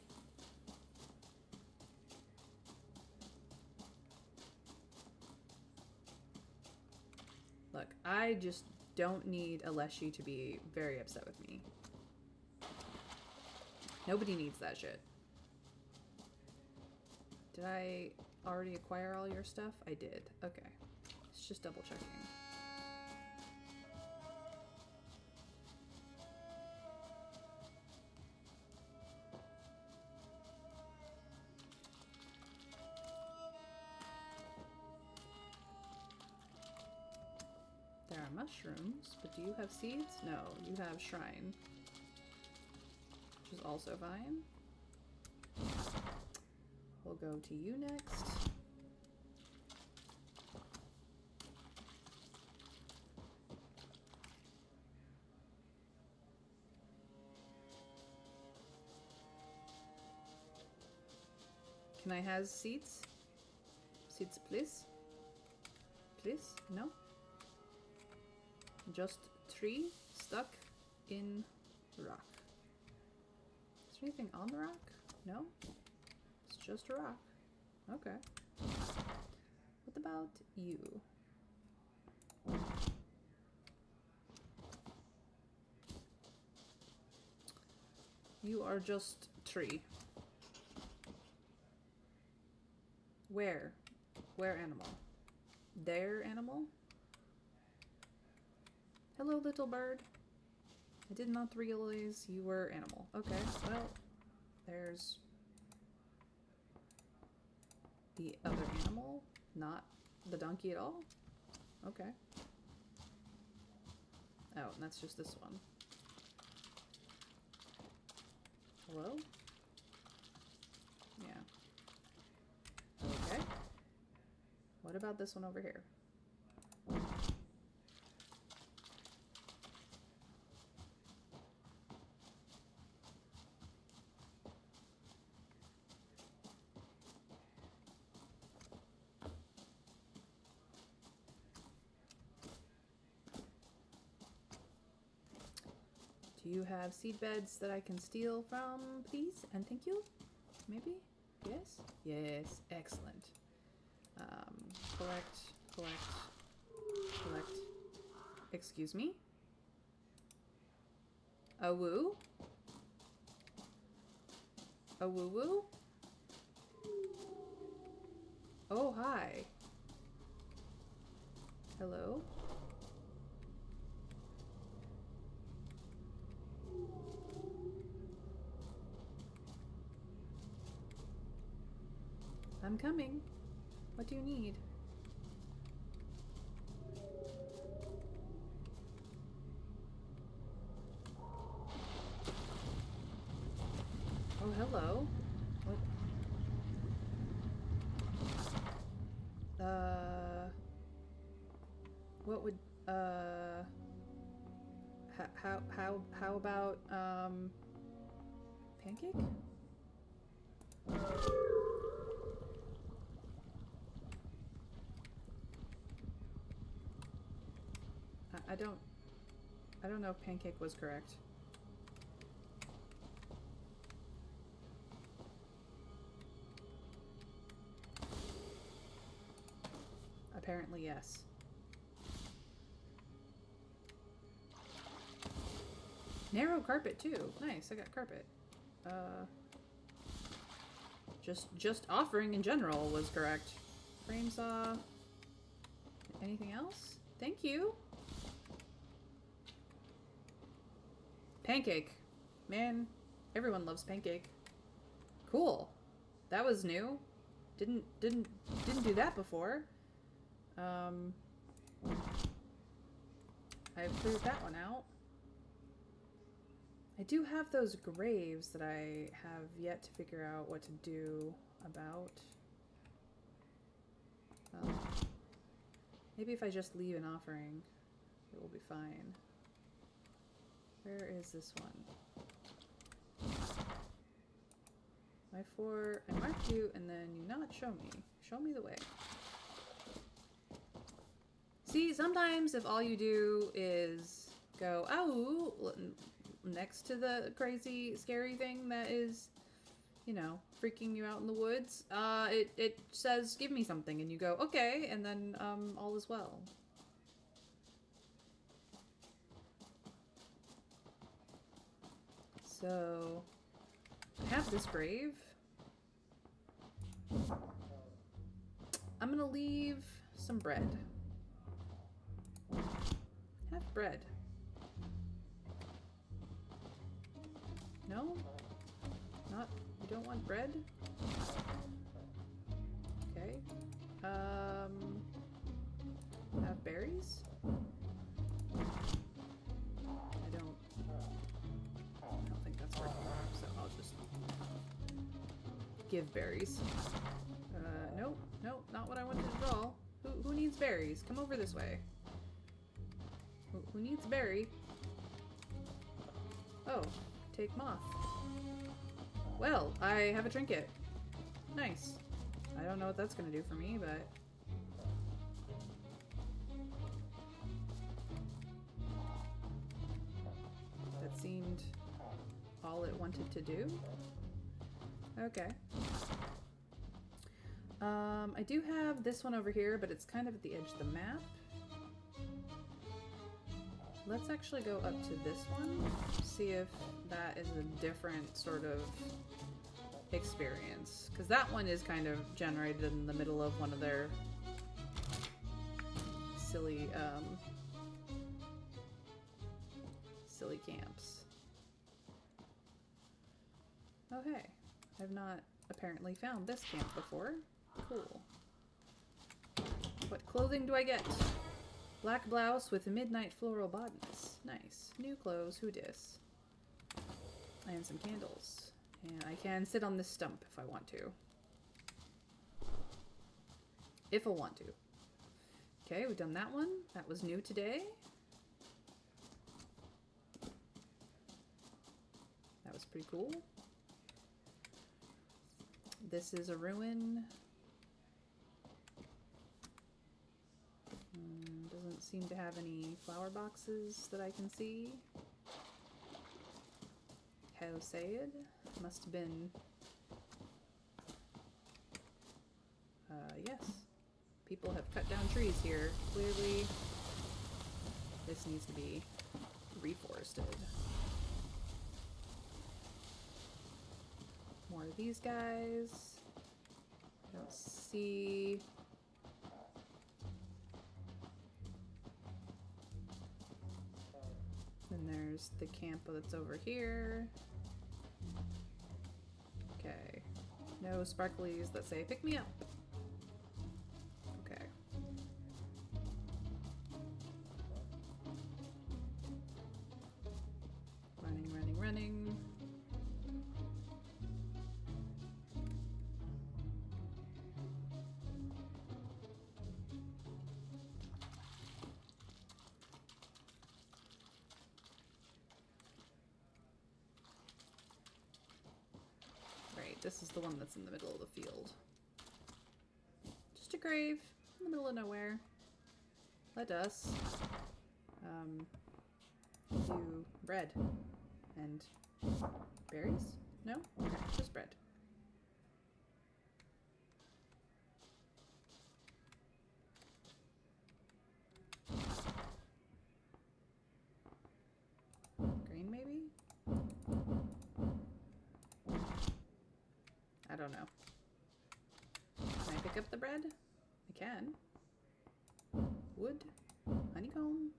Look, I just don't need Aleshi to be very upset with me. Nobody needs that shit. Did I already acquire all your stuff? I did. Okay. It's just double checking. There are mushrooms, but do you have seeds? No, you have shrine. Which is also fine. We'll go to you next. Can I have seeds? Seeds, please? Please? No? Just tree stuck in rock. Is there anything on the rock? No? It's just a rock. Okay. What about you? You are just tree. Where? Where animal? Their animal? Hello, little bird. I did not realize you were animal. Okay, well, there's the other animal, not the donkey at all. Okay. Oh, and that's just this one. Hello? Yeah. Okay. What about this one over here? Do you have seed beds that I can steal from, please? And thank you? Maybe? Yes? Yes. Excellent. Collect, collect, collect. Excuse me? A woo? A woo woo? Oh, hi. Hello? I'm coming. What do you need? Oh, hello. What? What would, how about, pancake? I don't know if pancake was correct. Apparently, yes. Narrow carpet too. Nice, I got carpet. Just offering in general was correct. Frame saw. Anything else? Thank you. Pancake. Man, everyone loves pancake. Cool. That was new. Didn't do that before. I've cleared that one out. I do have those graves that I have yet to figure out what to do about. Maybe if I just leave an offering, it will be fine. Where is this one? I marked you and then you not show me. Show me the way. See, sometimes if all you do is go, oh, next to the crazy, scary thing that is, you know, freaking you out in the woods, it says, give me something, and you go, okay, and then, all is well. So, I have this grave. I'm gonna leave some bread. Have bread. No? Not, you don't want bread? Okay. Have berries? I don't think that's working, so I'll just give berries. Nope, nope, not what I wanted at all. Who needs berries? Come over this way. Who needs berry? Oh, take moth. Well, I have a trinket. Nice. I don't know what that's gonna do for me, but... that seemed all it wanted to do. Okay. I do have this one over here, but it's kind of at the edge of the map. Let's actually go up to this one, see if that is a different sort of experience. Because that one is kind of generated in the middle of one of their silly, silly camps. Oh hey, I've not apparently found this camp before. Cool. What clothing do I get? Black blouse with midnight floral bodice. Nice. New clothes, who dis? And some candles. And I can sit on this stump if I want to. If I want to. Okay, we've done that one. That was new today. That was pretty cool. This is a ruin. Doesn't seem to have any flower boxes that I can see. How sad. Must have been... yes. People have cut down trees here. Clearly, this needs to be reforested. More of these guys. I don't see... Then there's the camp that's over here. Okay. No sparklies that say, pick me up. Okay. Running, running, running. This is the one that's in the middle of the field. Just a grave in the middle of nowhere. Let us do bread and berries? No? Okay, just bread. Green maybe? I don't know. Can I pick up the bread? I can. Wood. Honeycomb.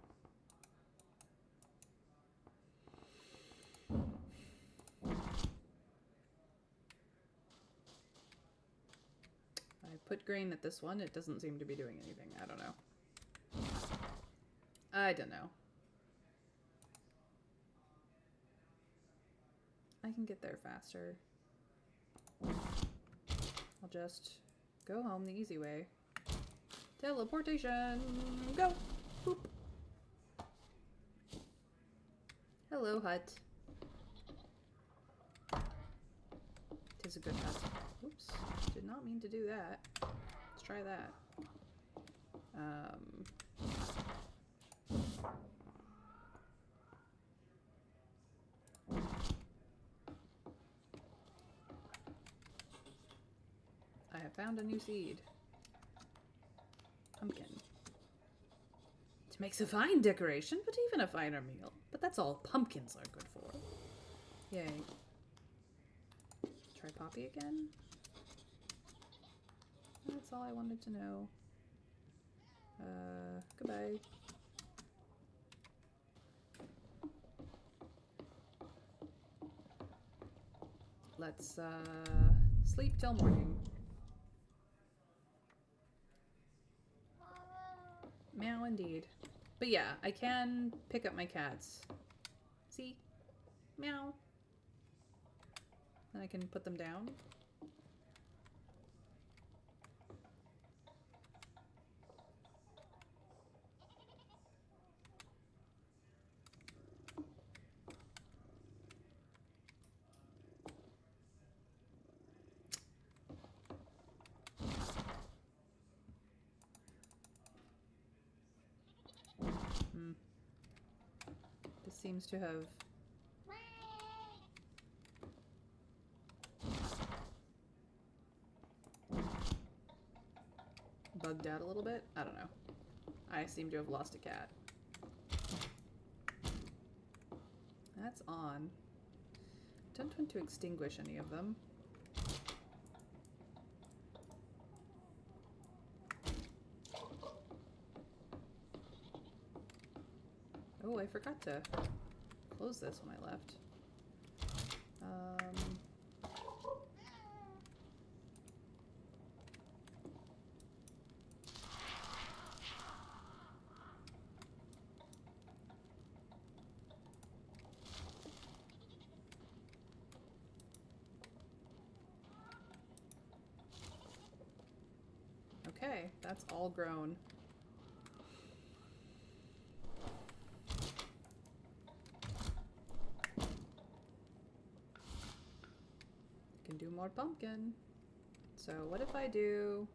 I put grain at this one. It doesn't seem to be doing anything. I don't know. I don't know. I can get there faster. I'll just go home the easy way. Teleportation! Go! Boop! Hello, hut. Tis a good hut. Oops. Did not mean to do that. Let's try that. I have found a new seed. Pumpkin. To make a fine decoration, but even a finer meal. But that's all pumpkins are good for. Yay. Try Poppy again? That's all I wanted to know. Goodbye. Let's, sleep till morning. Meow indeed. But yeah, I can pick up my cats. See? Meow. Then I can put them down. This seems to have bugged out a little bit. I don't know. I seem to have lost a cat. That's on. Don't want to extinguish any of them. Oh, I forgot to close this when I left. Okay, that's all grown. Can do more pumpkin. So what if I do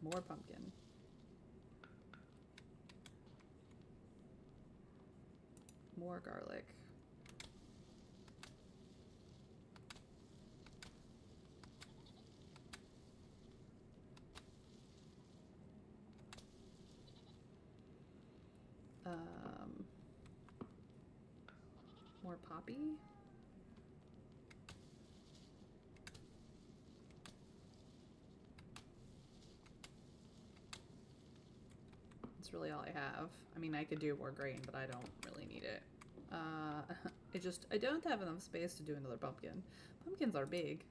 more pumpkin? More garlic. More poppy. That's really all I have. I mean, I could do more grain, but I don't really need it. I don't have enough space to do another pumpkin. Pumpkins are big.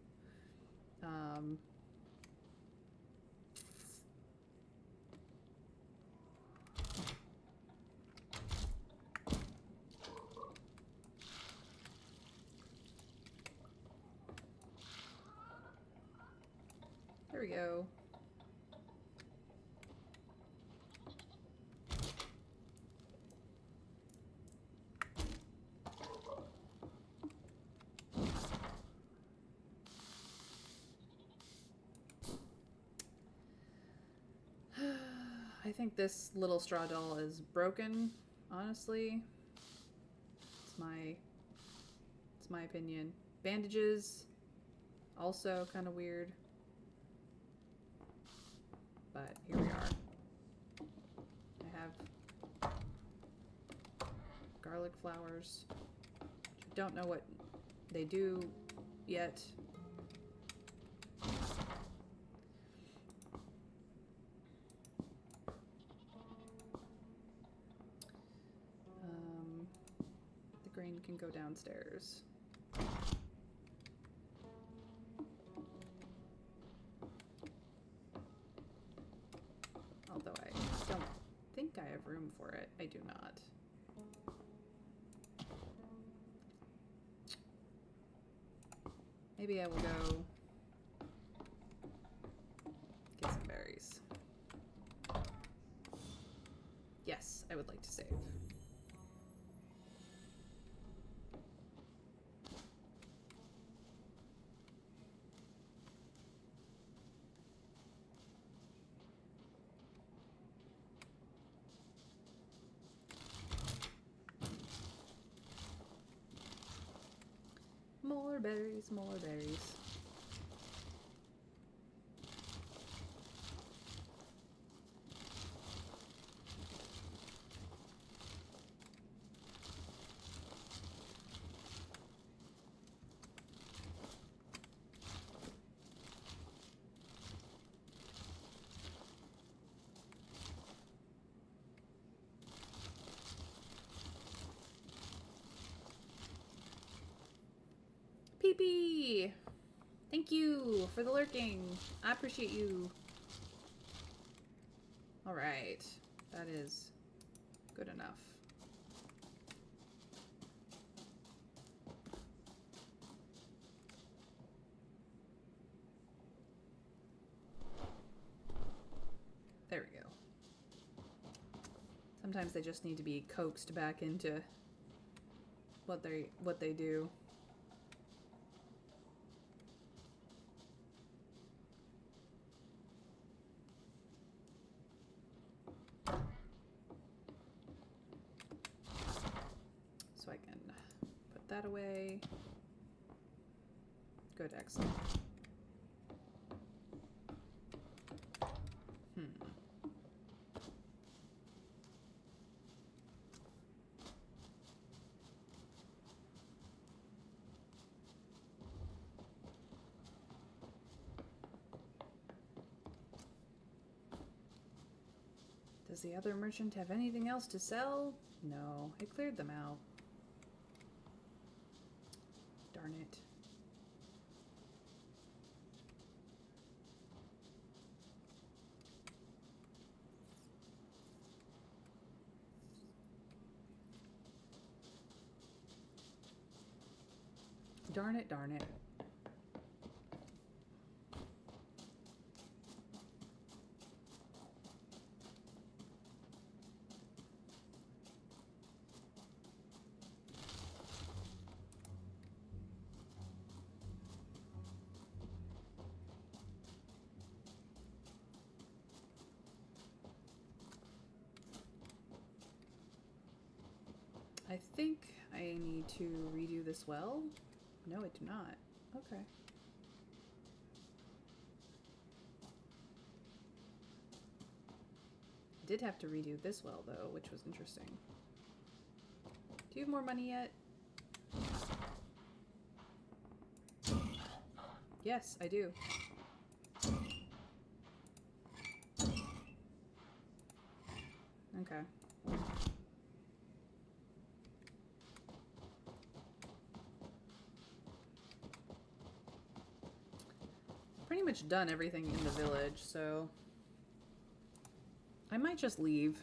There we go. I think this little straw doll is broken, honestly. It's my opinion. Bandages, also kind of weird. But here we are. I have garlic flowers. Don't know what they do yet. The grain can go downstairs. Although I don't think I have room for it. I do not. Maybe I will go get some berries. Yes, I would like to save. More berries, more berries. Pee-pee! Thank you for the lurking. I appreciate you. Alright. That is good enough. There we go. Sometimes they just need to be coaxed back into what they do. So I can put that away. Good, excellent. Does the other merchant have anything else to sell? No, I cleared them out. Darn it. Darn it, darn it. I think I need to redo this well. No, I do not. Okay. I did have to redo this well, though, which was interesting. Do you have more money yet? Yes, I do. Okay. Pretty much done everything in the village, so I might just leave.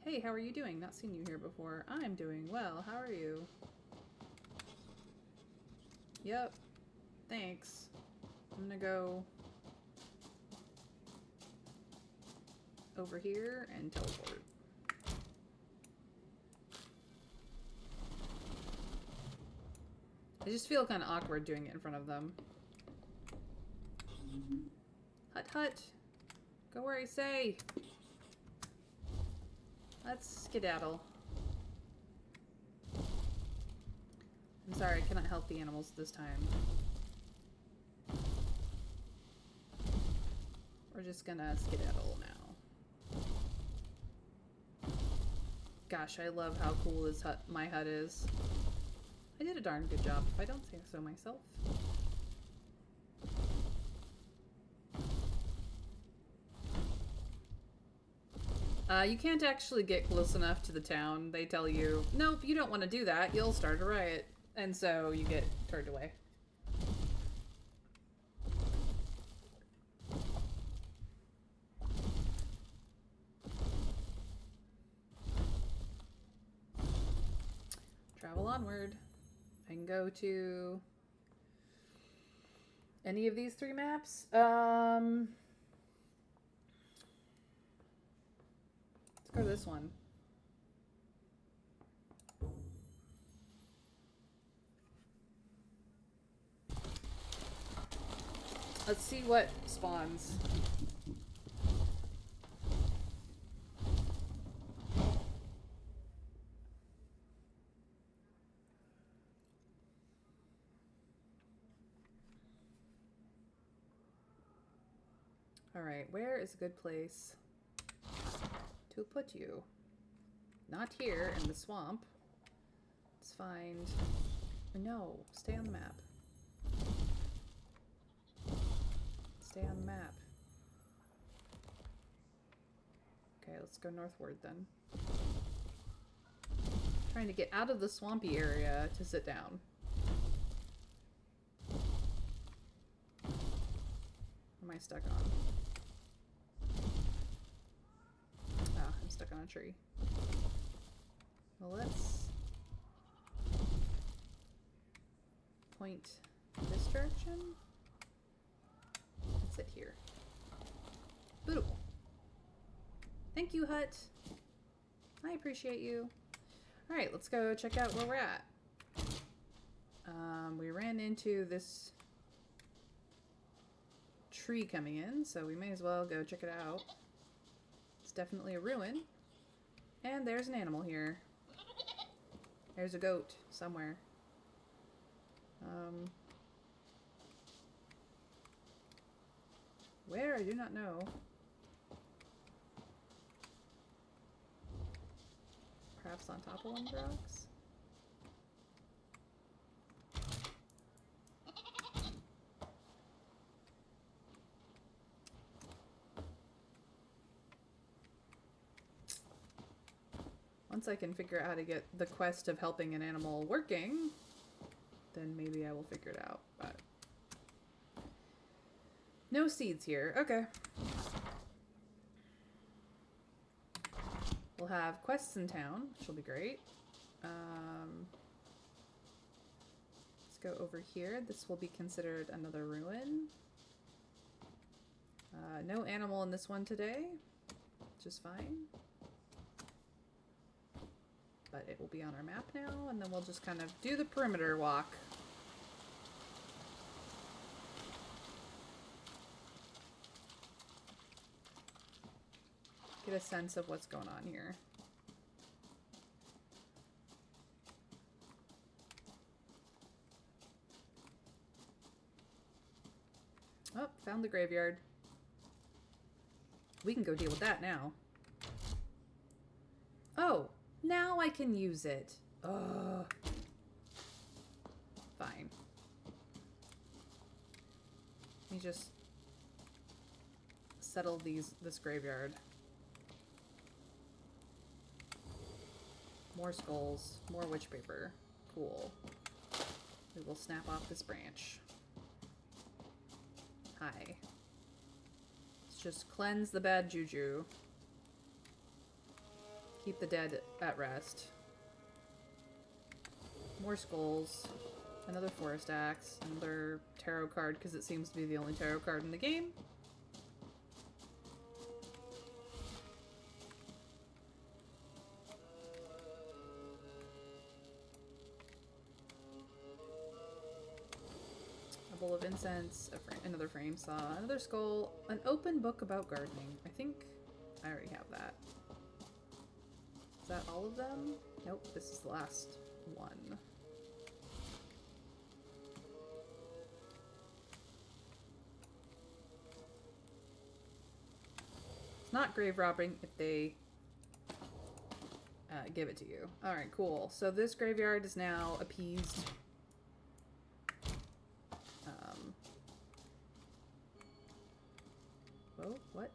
Hey, how are you doing? Not seen you here before. I'm doing well. How are you? Yep. Thanks. I'm gonna go over here and teleport. I just feel kind of awkward doing it in front of them. Hut hut. Go where I say. Let's skedaddle. I'm sorry, I cannot help the animals this time. We're just gonna skedaddle now. Gosh, I love how cool this hut, my hut is. I did a darn good job, if I don't say so myself. You can't actually get close enough to the town. They tell you, nope, you don't want to do that. You'll start a riot. And so you get turned away. Travel onward. I can go to any of these three maps. Let's go to this one. Let's see what spawns. Alright, where is a good place to put you? Not here in the swamp. Let's find... No, stay on the map. Stay on the map. Okay, let's go northward then. Trying to get out of the swampy area to sit down. What am I stuck on? Ah, I'm stuck on a tree. Well, let's point this direction. Let's sit here. Beautiful. Thank you, hut. I appreciate you. Alright, let's go check out where we're at. We ran into this tree coming in, so we may as well go check it out. It's definitely a ruin. And there's an animal here. There's a goat somewhere. Where? I do not know. Perhaps on top of one of the rocks? Once I can figure out how to get the quest of helping an animal working, then maybe I will figure it out, but... No seeds here. Okay. We'll have quests in town, which will be great. Let's go over here. This will be considered another ruin. No animal in this one today, which is fine. But it will be on our map now, and then we'll just kind of do the perimeter walk. Get a sense of what's going on here. Oh, found the graveyard. We can go deal with that now. Oh, now I can use it. Ugh. Fine. Let me just settle this graveyard. More skulls, more witch paper. Cool. We will snap off this branch. Hi. Let's just cleanse the bad juju. Keep the dead at rest. More skulls. Another forest axe. Another tarot card, because it seems to be the only tarot card in the game. Bowl of incense, another frame saw, another skull, an open book about gardening. I think I already have that. Is that all of them? Nope, this is the last one. It's not grave robbing if they give it to you. Alright, cool. So this graveyard is now appeased. Whoa, what?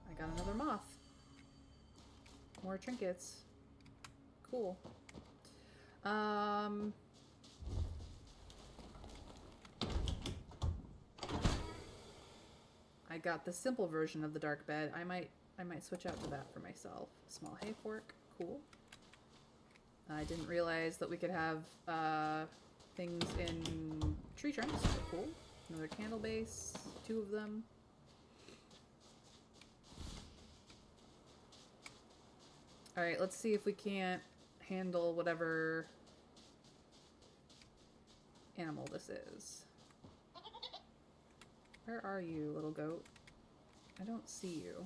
I got another moth. More trinkets. Cool. I got the simple version of the dark bed. I might switch out to that for myself. Small hay fork. Cool. I didn't realize that we could have things in tree trunks. Cool. Another candle base, 2 of them. Alright, let's see if we can't handle whatever animal this is. Where are you, little goat? I don't see you.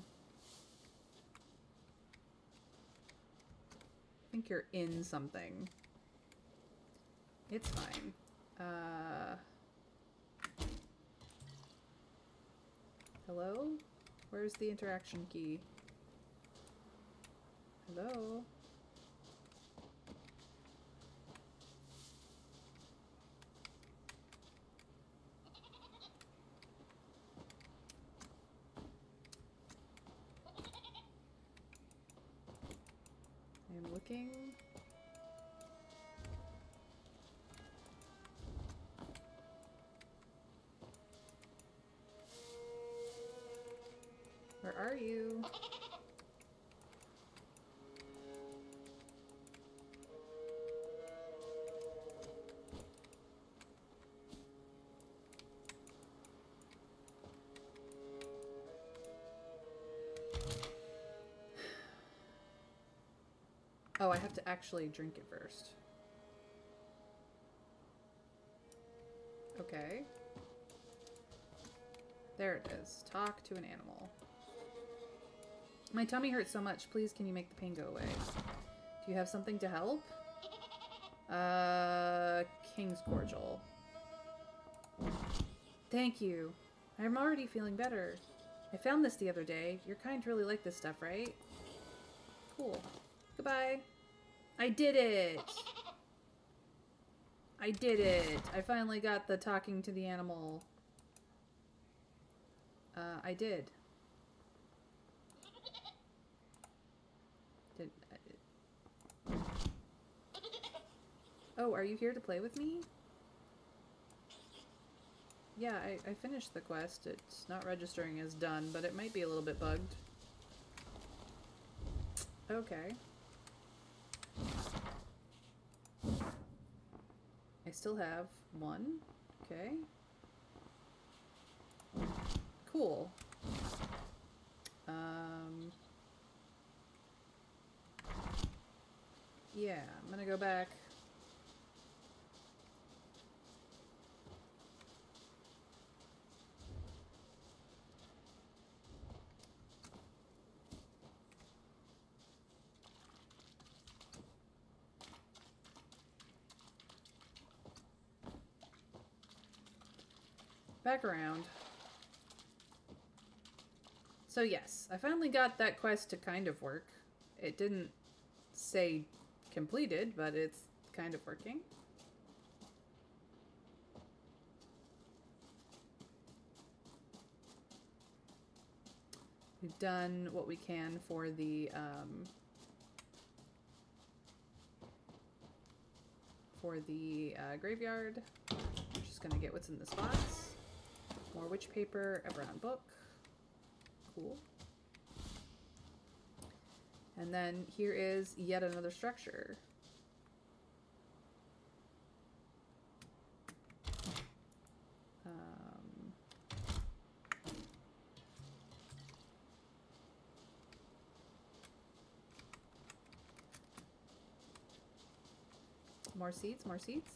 I think you're in something. It's fine. Hello? Where's the interaction key? Hello? thinking. Where are you? Oh, I have to actually drink it first. Okay. There it is. Talk to an animal. My tummy hurts so much. Please, can you make the pain go away? Do you have something to help? King's Cordial. Thank you. I'm already feeling better. I found this the other day. Your kind really like this stuff, right? Cool. Goodbye. I did it! I did it! I finally got the talking to the animal. I did. Oh, are you here to play with me? Yeah, I finished the quest. It's not registering as done, but it might be a little bit bugged. Okay. I still have one. Okay. Cool. Yeah, I'm gonna go back. Back around. So yes, I finally got that quest to kind of work. It didn't say completed, but it's kind of working. We've done what we can for the graveyard. Just gonna get what's in this box. More witch paper, a brown book. Cool. And then here is yet another structure. More seeds, more seeds.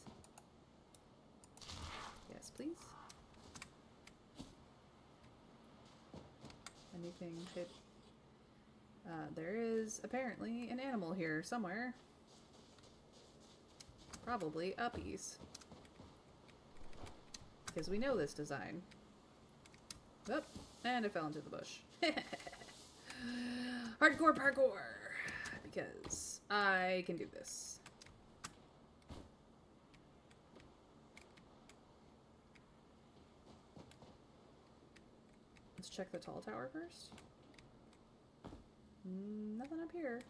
Yes, please. Anything hit? There is apparently an animal here somewhere. Probably uppies. Because we know this design. Oh, and I fell into the bush. Hardcore parkour! Because I can do this. Let's check the tall tower first. Nothing up here.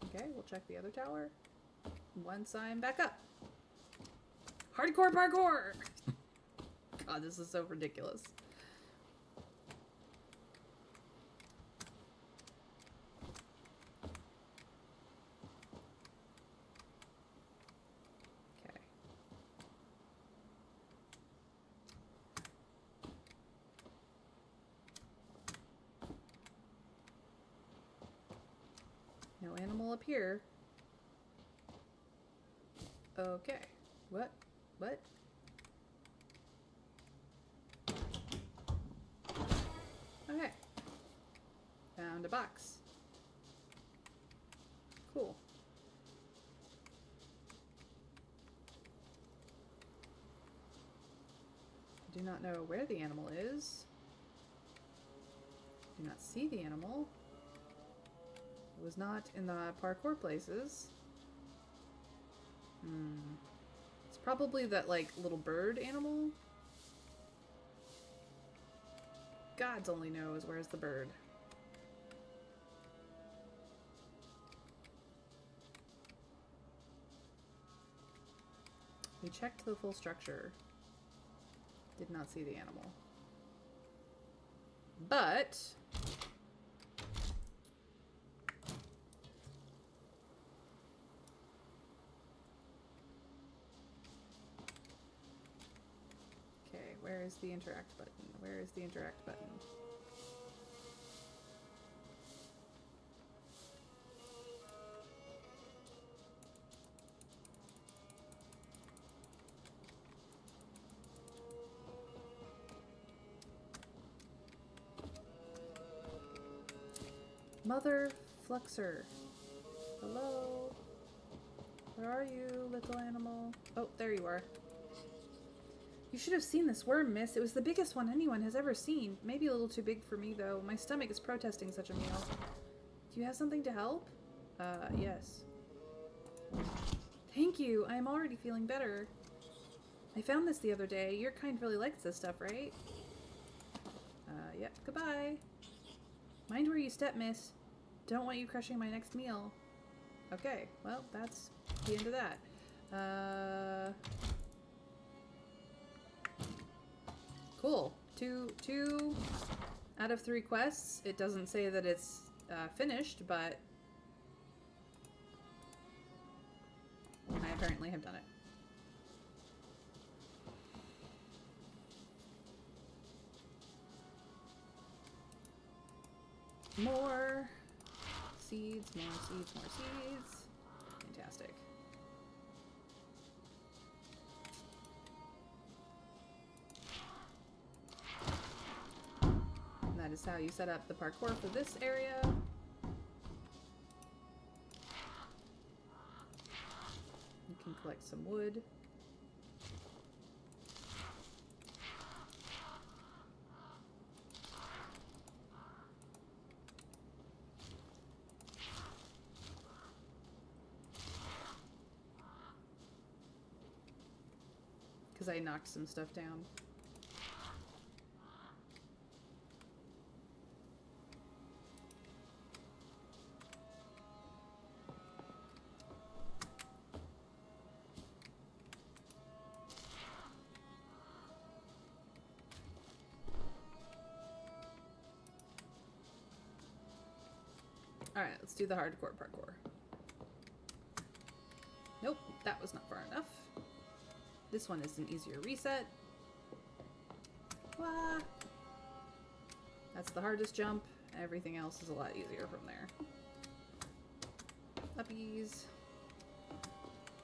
Okay, we'll check the other tower once I'm back up. Hardcore parkour! God, this is so ridiculous. Okay. No animal up here. Okay. What? What? Okay. Found a box. Cool. I do not know where the animal is. Do not see the animal. It was not in the parkour places. It's probably that, like, little bird animal. Gods only knows where's the bird. We checked the full structure. Did not see the animal. But... okay, where is the interact button? Where is the interact button? Mother Fluxer. Hello? Where are you, little animal? Oh, there you are. You should have seen this worm, miss. It was the biggest one anyone has ever seen. Maybe a little too big for me, though. My stomach is protesting such a meal. Do you have something to help? Yes. Thank you. I am already feeling better. I found this the other day. Your kind really likes this stuff, right? Yep. Goodbye. Mind where you step, miss. Don't want you crushing my next meal. Okay, well, that's the end of that. Cool. Two out of 3 quests. It doesn't say that it's finished, but I apparently have done it. More seeds, more seeds, more seeds. Fantastic. And that is how you set up the parkour for this area. You can collect some wood. Because I knocked some stuff down. Alright, let's do the hardcore parkour. Nope, that was not far enough. This one is an easier reset. Wah! That's the hardest jump. Everything else is a lot easier from there. Uppies.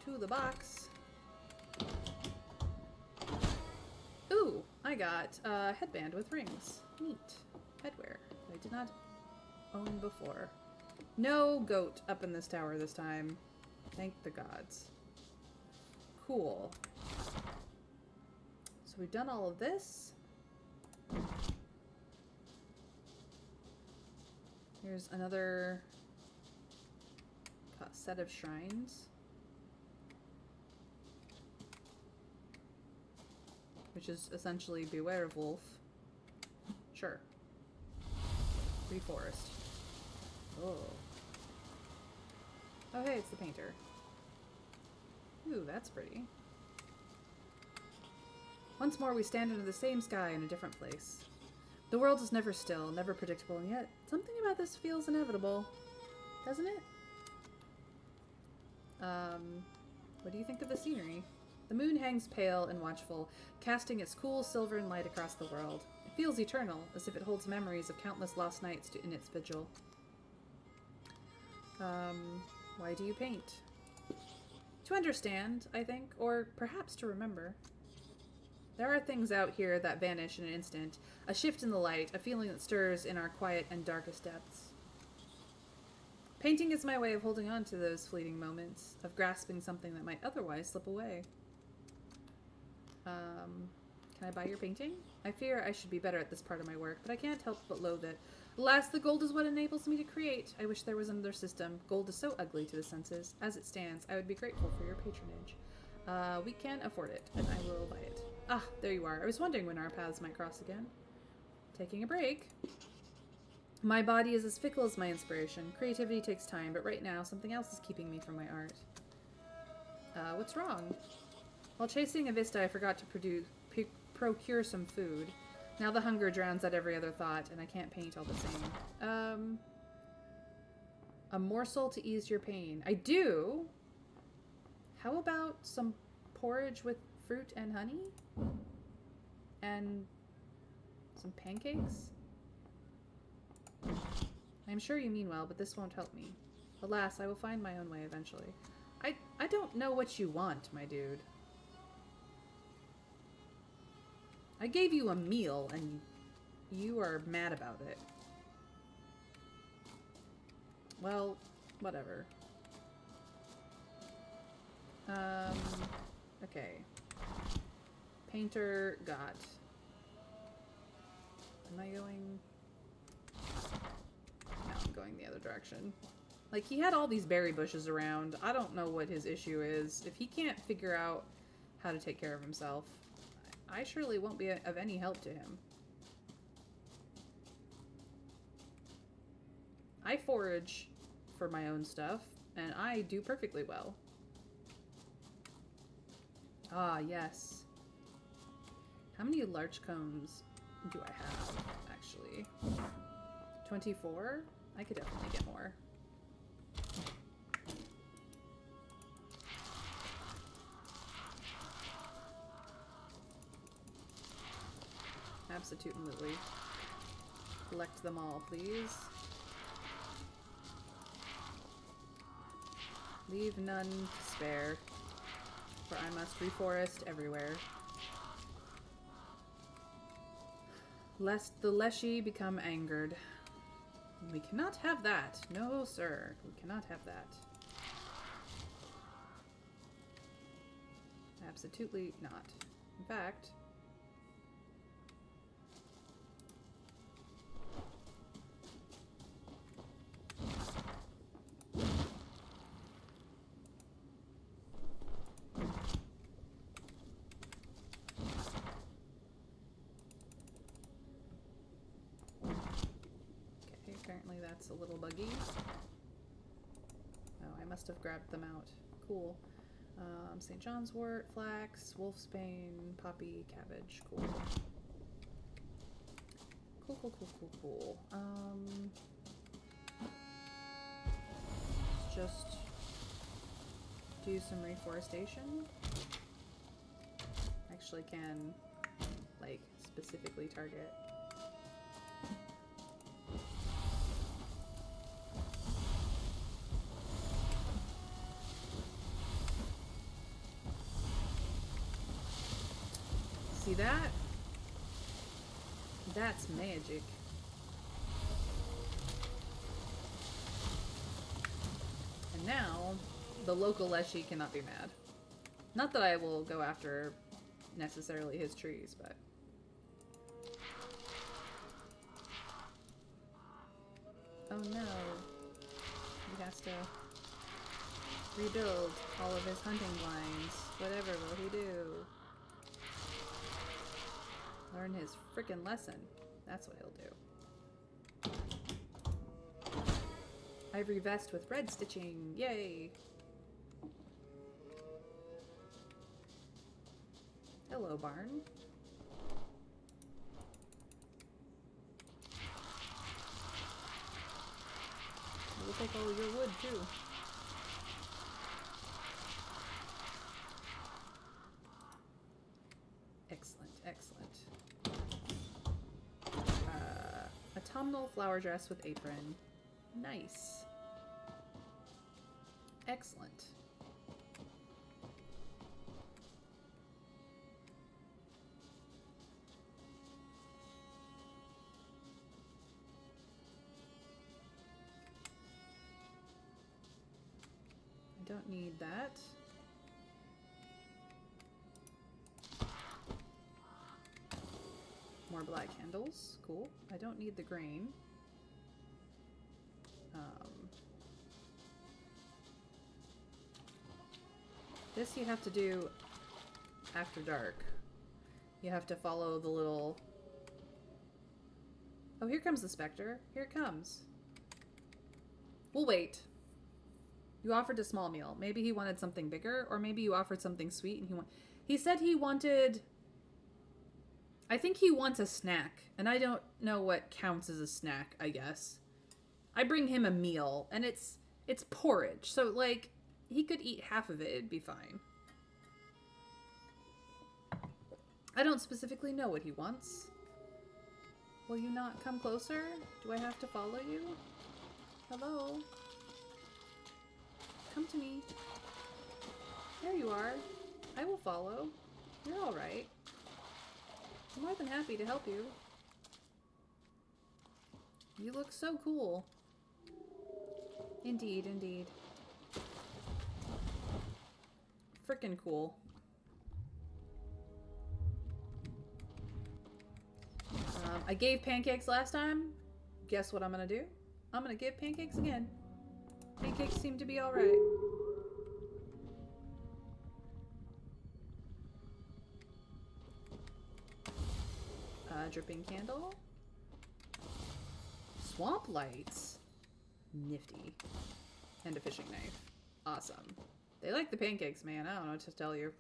To the box. Ooh, I got a headband with rings. Neat. Headwear that I did not own before. No goat up in this tower this time. Thank the gods. Cool. So we've done all of this. Here's another set of shrines. Which is essentially Beware of Wolf. Sure. Reforest. Oh. Oh hey, it's the painter. Ooh, that's pretty. Once more we stand under the same sky in a different place. The world is never still, never predictable, and yet something about this feels inevitable. Doesn't it? What do you think of the scenery? The moon hangs pale and watchful, casting its cool silvern light across the world. It feels eternal, as if it holds memories of countless lost nights in its vigil. Why do you paint? To understand, I think, or perhaps to remember. There are things out here that vanish in an instant, a shift in the light, a feeling that stirs in our quiet and darkest depths. Painting is my way of holding on to those fleeting moments, of grasping something that might otherwise slip away. Can I buy your painting? I fear I should be better at this part of my work, but I can't help but loathe it. Alas, the gold is what enables me to create. I wish there was another system. Gold is so ugly to the senses. As it stands, I would be grateful for your patronage. We can afford it, and I will buy it. Ah, there you are. I was wondering when our paths might cross again. Taking a break. My body is as fickle as my inspiration. Creativity takes time, but right now, something else is keeping me from my art. What's wrong? While chasing a vista, I forgot to procure some food. Now the hunger drowns out every other thought, and I can't paint all the same. A morsel to ease your pain. I do. How about some porridge with fruit and honey? And some pancakes? I'm sure you mean well, but this won't help me. Alas, I will find my own way eventually. I don't know what you want, my dude. I gave you a meal, and you are mad about it. Well, whatever. Okay. Painter got. Am I going? No, I'm going the other direction. Like, he had all these berry bushes around. I don't know what his issue is. If he can't figure out how to take care of himself, I surely won't be of any help to him. I forage for my own stuff, and I do perfectly well. Ah, yes. How many larch combs do I have, actually? 24? I could definitely get more. Absolutely. Collect them all, please. Leave none to spare, for I must reforest everywhere. Lest the Leshy become angered. We cannot have that. No, sir. We cannot have that. Absolutely not. In fact... apparently that's a little buggy. Oh, I must have grabbed them out. Cool. St. John's wort, flax, wolfsbane, poppy, cabbage. Cool. Cool. Let's just do some reforestation. Actually can, like, specifically target. See that? That's magic. And now, the local Leshy cannot be mad. Not that I will go after necessarily his trees, but... Oh no. He has to rebuild all of his hunting blinds. Whatever will he do? Learn his frickin' lesson. That's what he'll do. Ivory vest with red stitching. Yay! Hello, barn. We'll take all your wood, too. Excellent, excellent. Autumnal flower dress with apron. Nice. Excellent. I don't need that. More black handles. Cool. I don't need the grain. This you have to do after dark. You have to follow the little... Oh, here comes the specter. Here it comes. We'll wait. You offered a small meal. Maybe he wanted something bigger, or maybe you offered something sweet and he said he wanted... I think he wants a snack, and I don't know what counts as a snack, I guess. I bring him a meal, and it's porridge, so, like, he could eat half of it, it'd be fine. I don't specifically know what he wants. Will you not come closer? Do I have to follow you? Hello? Come to me. There you are. I will follow. You're alright. I'm more than happy to help you. You look so cool. Indeed, indeed. Frickin' cool. I gave pancakes last time. Guess what I'm gonna do? I'm gonna give pancakes again. Pancakes seem to be alright. Dripping candle. Swamp lights. Nifty. And a fishing knife. Awesome. They like the pancakes, man. I don't know what to tell you.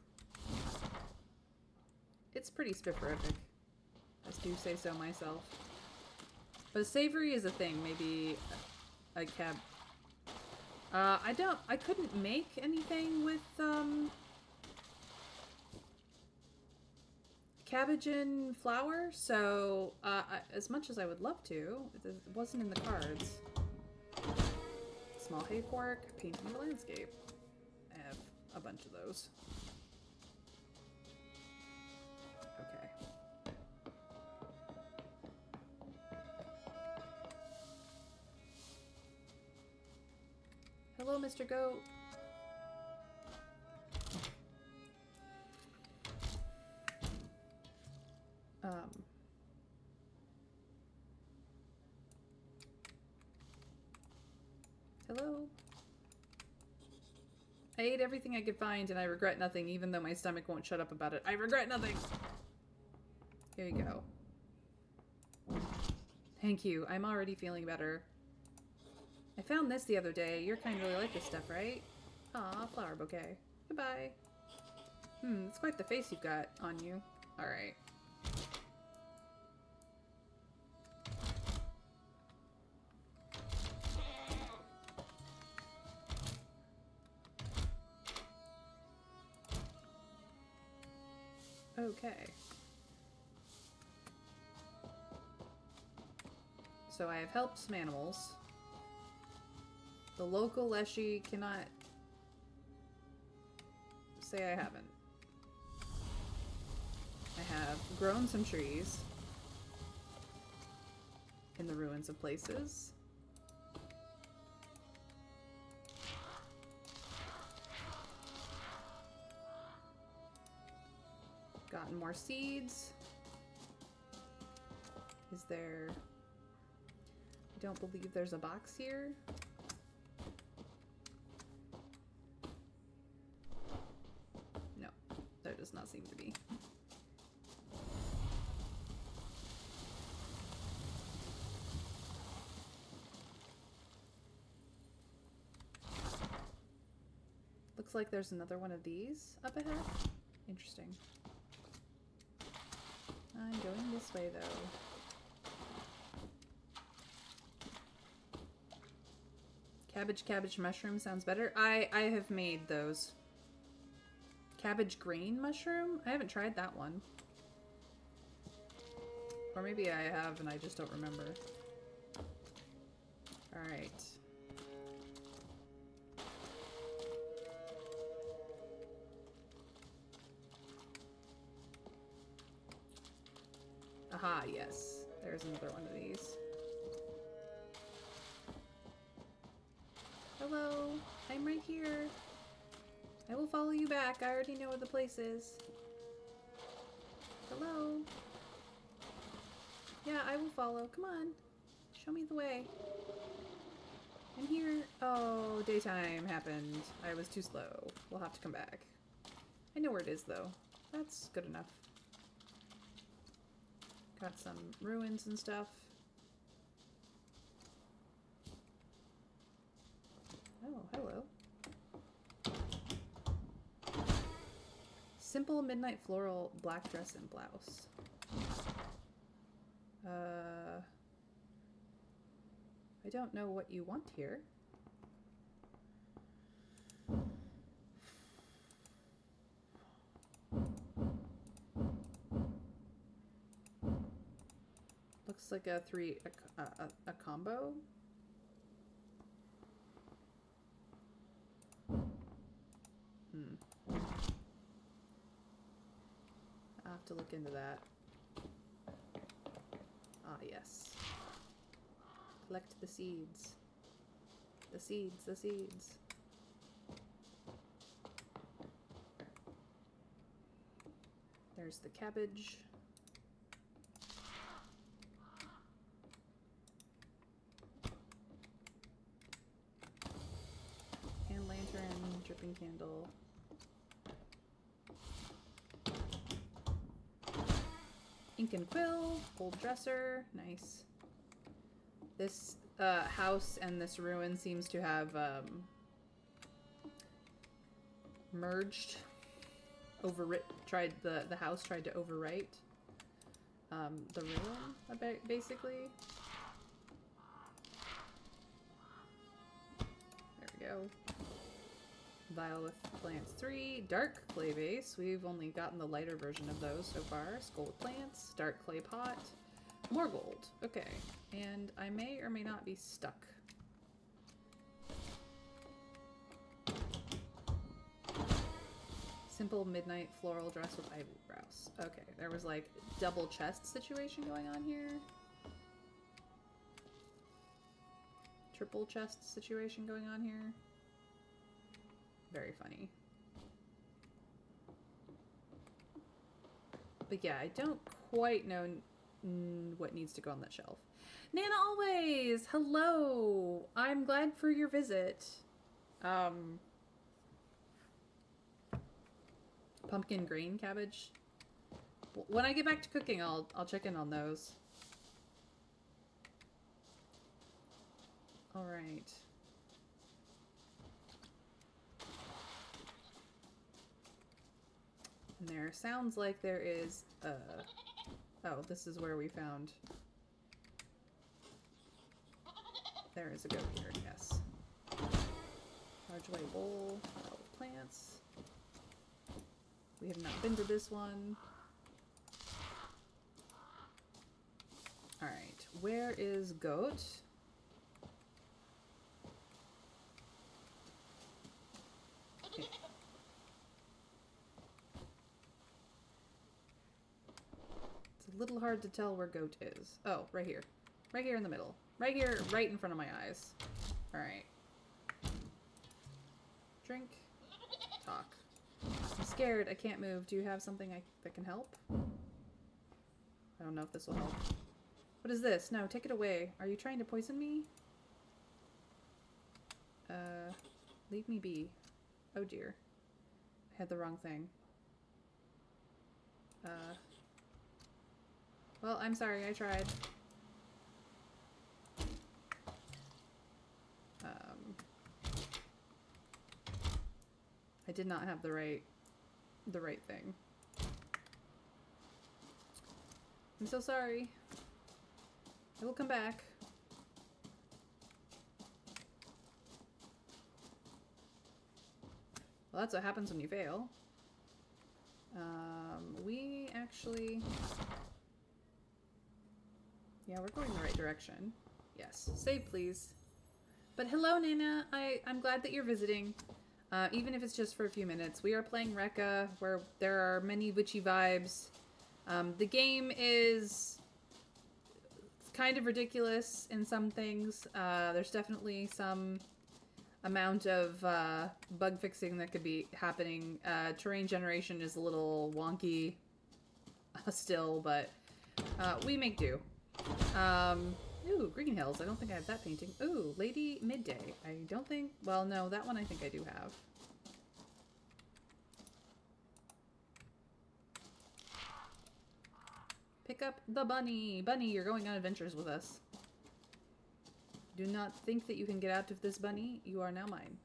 It's pretty spifferific. I do say so myself. But savory is a thing. Maybe a cab... I couldn't make anything with, cabbage and flour, so, as much as I would love to, it wasn't in the cards. Small hay fork, painting the landscape. I have a bunch of those. Okay. Hello, Mr. Goat. Hello? I ate everything I could find and I regret nothing, even though my stomach won't shut up about it. I regret nothing! Here you go. Thank you. I'm already feeling better. I found this the other day. Your kind really like this stuff, right? Aw, flower bouquet. Goodbye. It's quite the face you've got on you. Alright. Okay. So I have helped some animals. The local Leshy cannot say I haven't. I have grown some trees in the ruins of places. Gotten more seeds. Is there... I don't believe there's a box here. No, there does not seem to be. Looks like there's another one of these up ahead. Interesting. I'm going this way, though. Cabbage mushroom sounds better. I have made those. Cabbage grain mushroom? I haven't tried that one. Or maybe I have and I just don't remember. Alright. Aha, yes. There's another one of these. Hello, I'm right here. I will follow you back. I already know where the place is. Hello. Yeah, I will follow. Come on. Show me the way. I'm here. Oh, daytime happened. I was too slow. We'll have to come back. I know where it is, though. That's good enough. Got some ruins and stuff. Oh, hello. Simple midnight floral black dress and blouse. I don't know what you want here. Looks like a combo. I'll have to look into that. Ah, yes. Collect the seeds. The seeds, the seeds. There's the cabbage. Hand lantern, dripping candle. Ink and quill, old dresser, nice. This house and this ruin seems to have merged, the house tried to overwrite the ruin, basically. There we go. Vial with plants 3. Dark clay vase. We've only gotten the lighter version of those so far. Skull with plants. Dark clay pot. More gold. Okay. And I may or may not be stuck. Simple midnight floral dress with ivy brows. Okay. There was like double chest situation going on here. Triple chest situation going on here. Very funny. But yeah, I don't quite know what needs to go on that shelf. Nana Always! Hello! I'm glad for your visit. Pumpkin green cabbage. When I get back to cooking, I'll check in on those. Alright. And there sounds like there is oh, this is where we found. There is a goat here, yes. Large white bowl, with plants. We have not been to this one. Alright, where is goat? Okay. A little hard to tell where goat is. Oh, right here. Right here in the middle. Right here, right in front of my eyes. Alright. Drink. Talk. I'm scared. I can't move. Do you have something that can help? I don't know if this will help. What is this? No, take it away. Are you trying to poison me? Leave me be. Oh dear. I had the wrong thing. Well, I'm sorry, I tried. I did not have the right thing. I'm so sorry. I will come back. Well, that's what happens when you fail. We actually... Yeah, we're going the right direction. Yes. Save, please. But hello, Nana. I'm glad that you're visiting. Even if it's just for a few minutes. We are playing Reka, where there are many witchy vibes. The game is kind of ridiculous in some things. There's definitely some amount of bug fixing that could be happening. Terrain generation is a little wonky still, but we make do. Ooh, Green Hills. I don't think I have that painting. Ooh, Lady Midday. I don't think... Well, no, that one I think I do have. Pick up the bunny. Bunny, you're going on adventures with us. Do not think that you can get out of this, bunny. You are now mine.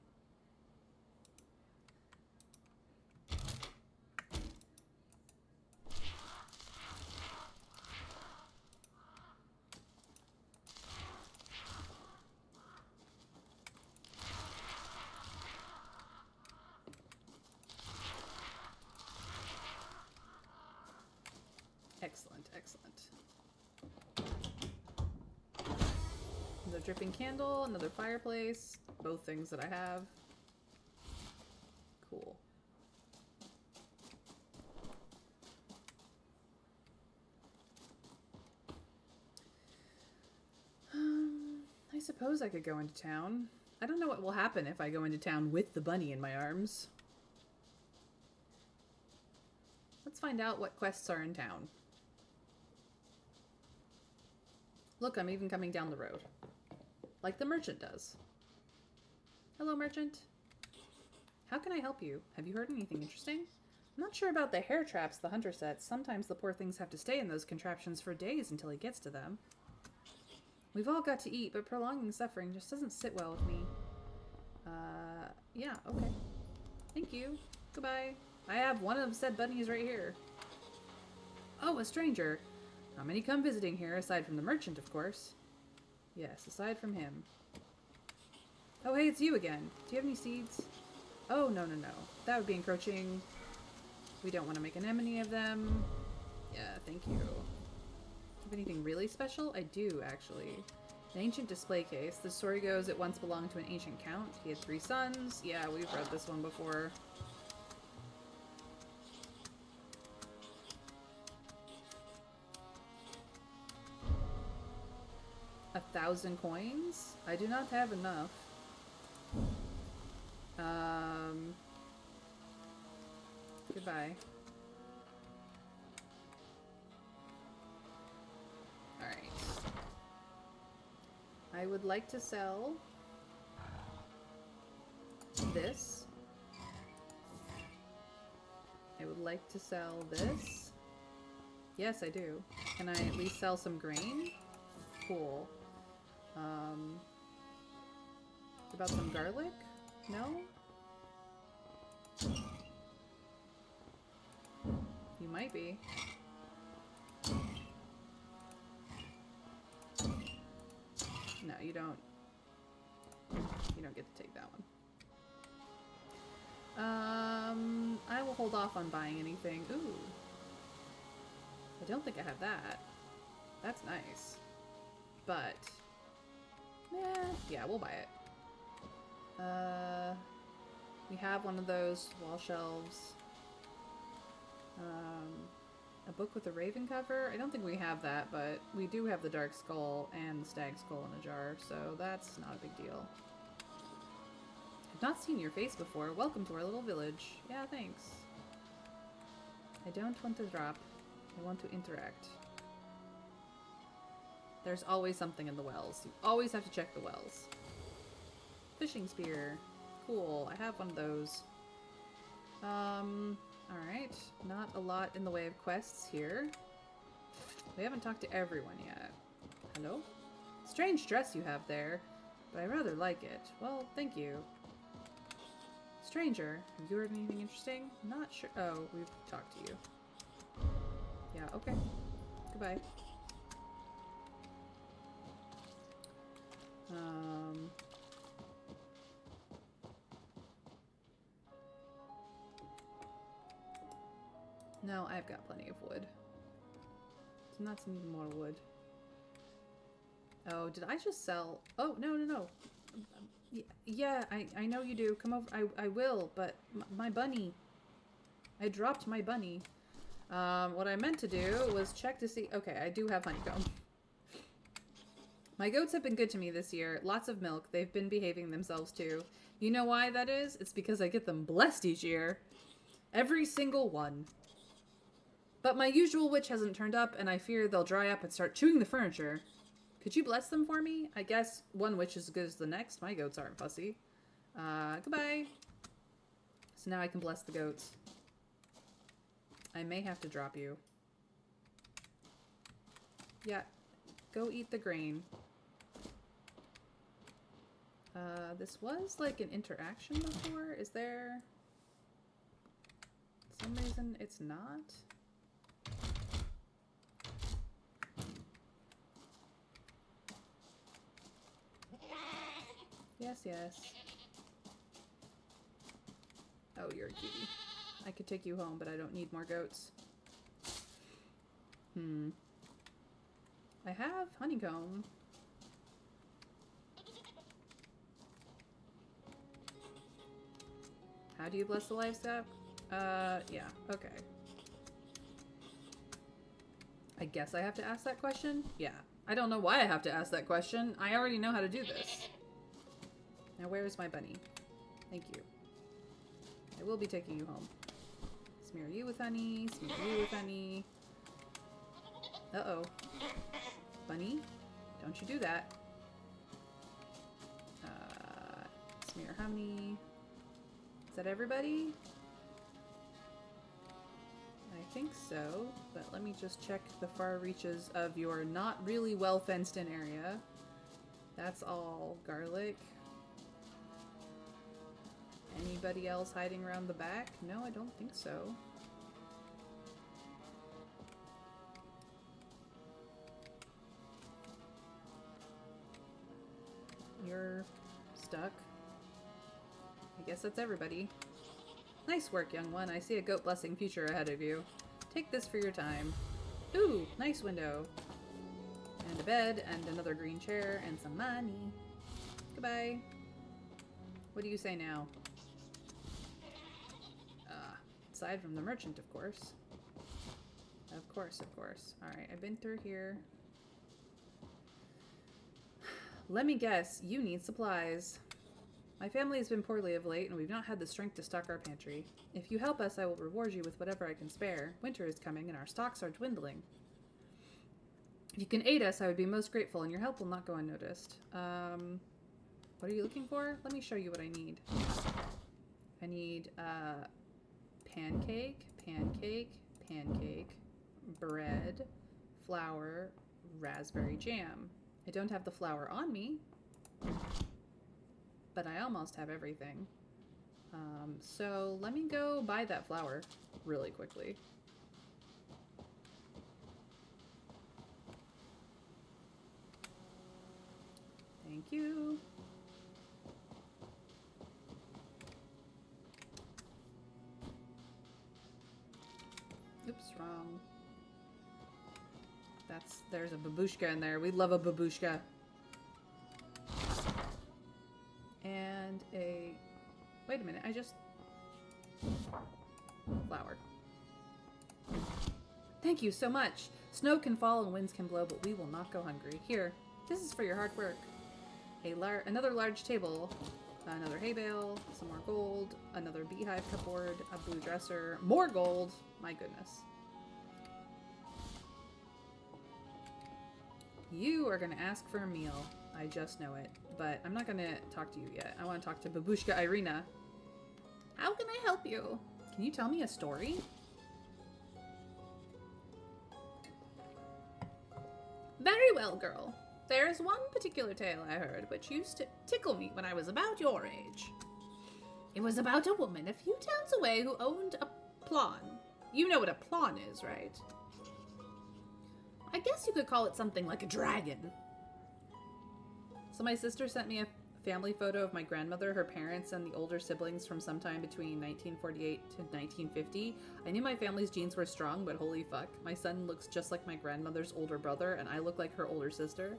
Excellent, excellent. Another dripping candle, another fireplace. Both things that I have. Cool. I suppose I could go into town. I don't know what will happen if I go into town with the bunny in my arms. Let's find out what quests are in town. Look, I'm even coming down the road. Like the merchant does. Hello, merchant. How can I help you? Have you heard anything interesting? I'm not sure about the hair traps the hunter sets. Sometimes the poor things have to stay in those contraptions for days until he gets to them. We've all got to eat, but prolonging suffering just doesn't sit well with me. Yeah, okay. Thank you. Goodbye. I have one of said bunnies right here. Oh, a stranger. How many come visiting here, aside from the merchant, of course? Yes, aside from him. Oh, hey, it's you again. Do you have any seeds? Oh, no, no, no. That would be encroaching. We don't want to make an enemy of them. Yeah, thank you. Have anything really special? I do, actually. An ancient display case. The story goes it once belonged to an ancient count. He had 3 sons. Yeah, we've read this one before. $1,000 coins? I do not have enough. Goodbye. Alright. I would like to sell this. I would like to sell this. Yes, I do. Can I at least sell some grain? Cool. What about some garlic? No? You might be. No, you don't. You don't get to take that one. I will hold off on buying anything. Ooh. I don't think I have that. That's nice. But, yeah, we'll buy it. We have one of those wall shelves. A book with a raven cover. I don't think we have that, but we do have the dark skull and the stag skull in a jar, so that's not a big deal. I've not seen your face before. Welcome to our little village. Yeah, thanks. I don't want to drop. I want to interact. There's always something in the wells. You always have to check the wells. Fishing spear. Cool. I have one of those. Alright. Not a lot in the way of quests here. We haven't talked to everyone yet. Hello? Strange dress you have there, but I rather like it. Well, thank you. Stranger, have you heard anything interesting? Not sure. Oh, we've talked to you. Yeah, okay. Goodbye. No, I've got plenty of wood. So not some more wood. Oh, did I just sell? Oh, no, no, no. Yeah, I know you do. Come over. I will, but my bunny. I dropped my bunny. What I meant to do was check to see. Okay, I do have honeycomb. My goats have been good to me this year. Lots of milk. They've been behaving themselves too. You know why that is? It's because I get them blessed each year. Every single one. But my usual witch hasn't turned up, and I fear they'll dry up and start chewing the furniture. Could you bless them for me? I guess one witch is as good as the next. My goats aren't fussy. Goodbye. So now I can bless the goats. I may have to drop you. Yeah. Go eat the grain. This was like an interaction before. Is there... For some reason it's not? Yes, yes. Oh, you're a cutie. I could take you home, but I don't need more goats. I have honeycomb. How do you bless the livestock? Yeah, okay. I guess I have to ask that question? Yeah. I don't know why I have to ask that question. I already know how to do this. Now where's my bunny? Thank you. I will be taking you home. Smear you with honey, smear you with honey. Uh-oh. Bunny, don't you do that. Smear honey. Is that everybody? I think so, but let me just check the far reaches of your not really well fenced in area. That's all garlic. Anybody else hiding around the back? No, I don't think so. You're stuck. I guess that's everybody. Nice work, young one. I see a goat blessing future ahead of you. Take this for your time. Ooh, nice window. And a bed, and another green chair, and some money. Goodbye. What do you say now? Aside from the merchant, of course. Of course, of course. Alright, I've been through here. Let me guess, you need supplies. My family has been poorly of late, and we've not had the strength to stock our pantry. If you help us, I will reward you with whatever I can spare. Winter is coming, and our stocks are dwindling. If you can aid us, I would be most grateful, and your help will not go unnoticed. What are you looking for? Let me show you what I need. I need, pancake, pancake, pancake, bread, flour, raspberry jam. I don't have the flour on me, but I almost have everything. So let me go buy that flour really quickly. Thank you. Oops, wrong. There's a babushka in there. We love a babushka. And wait a minute, flour. Thank you so much. Snow can fall and winds can blow, but we will not go hungry. Here, this is for your hard work. Another large table, another hay bale, some more gold, another beehive cupboard, a blue dresser, more gold. My goodness. You are going to ask for a meal. I just know it. But I'm not going to talk to you yet. I want to talk to Babushka Irina. How can I help you? Can you tell me a story? Very well, girl. There's one particular tale I heard which used to tickle me when I was about your age. It was about a woman a few towns away who owned a plon. You know what a plon is, right? I guess you could call it something like a dragon. So my sister sent me a family photo of my grandmother, her parents, and the older siblings from sometime between 1948 to 1950. I knew my family's genes were strong, but holy fuck. My son looks just like my grandmother's older brother, and I look like her older sister.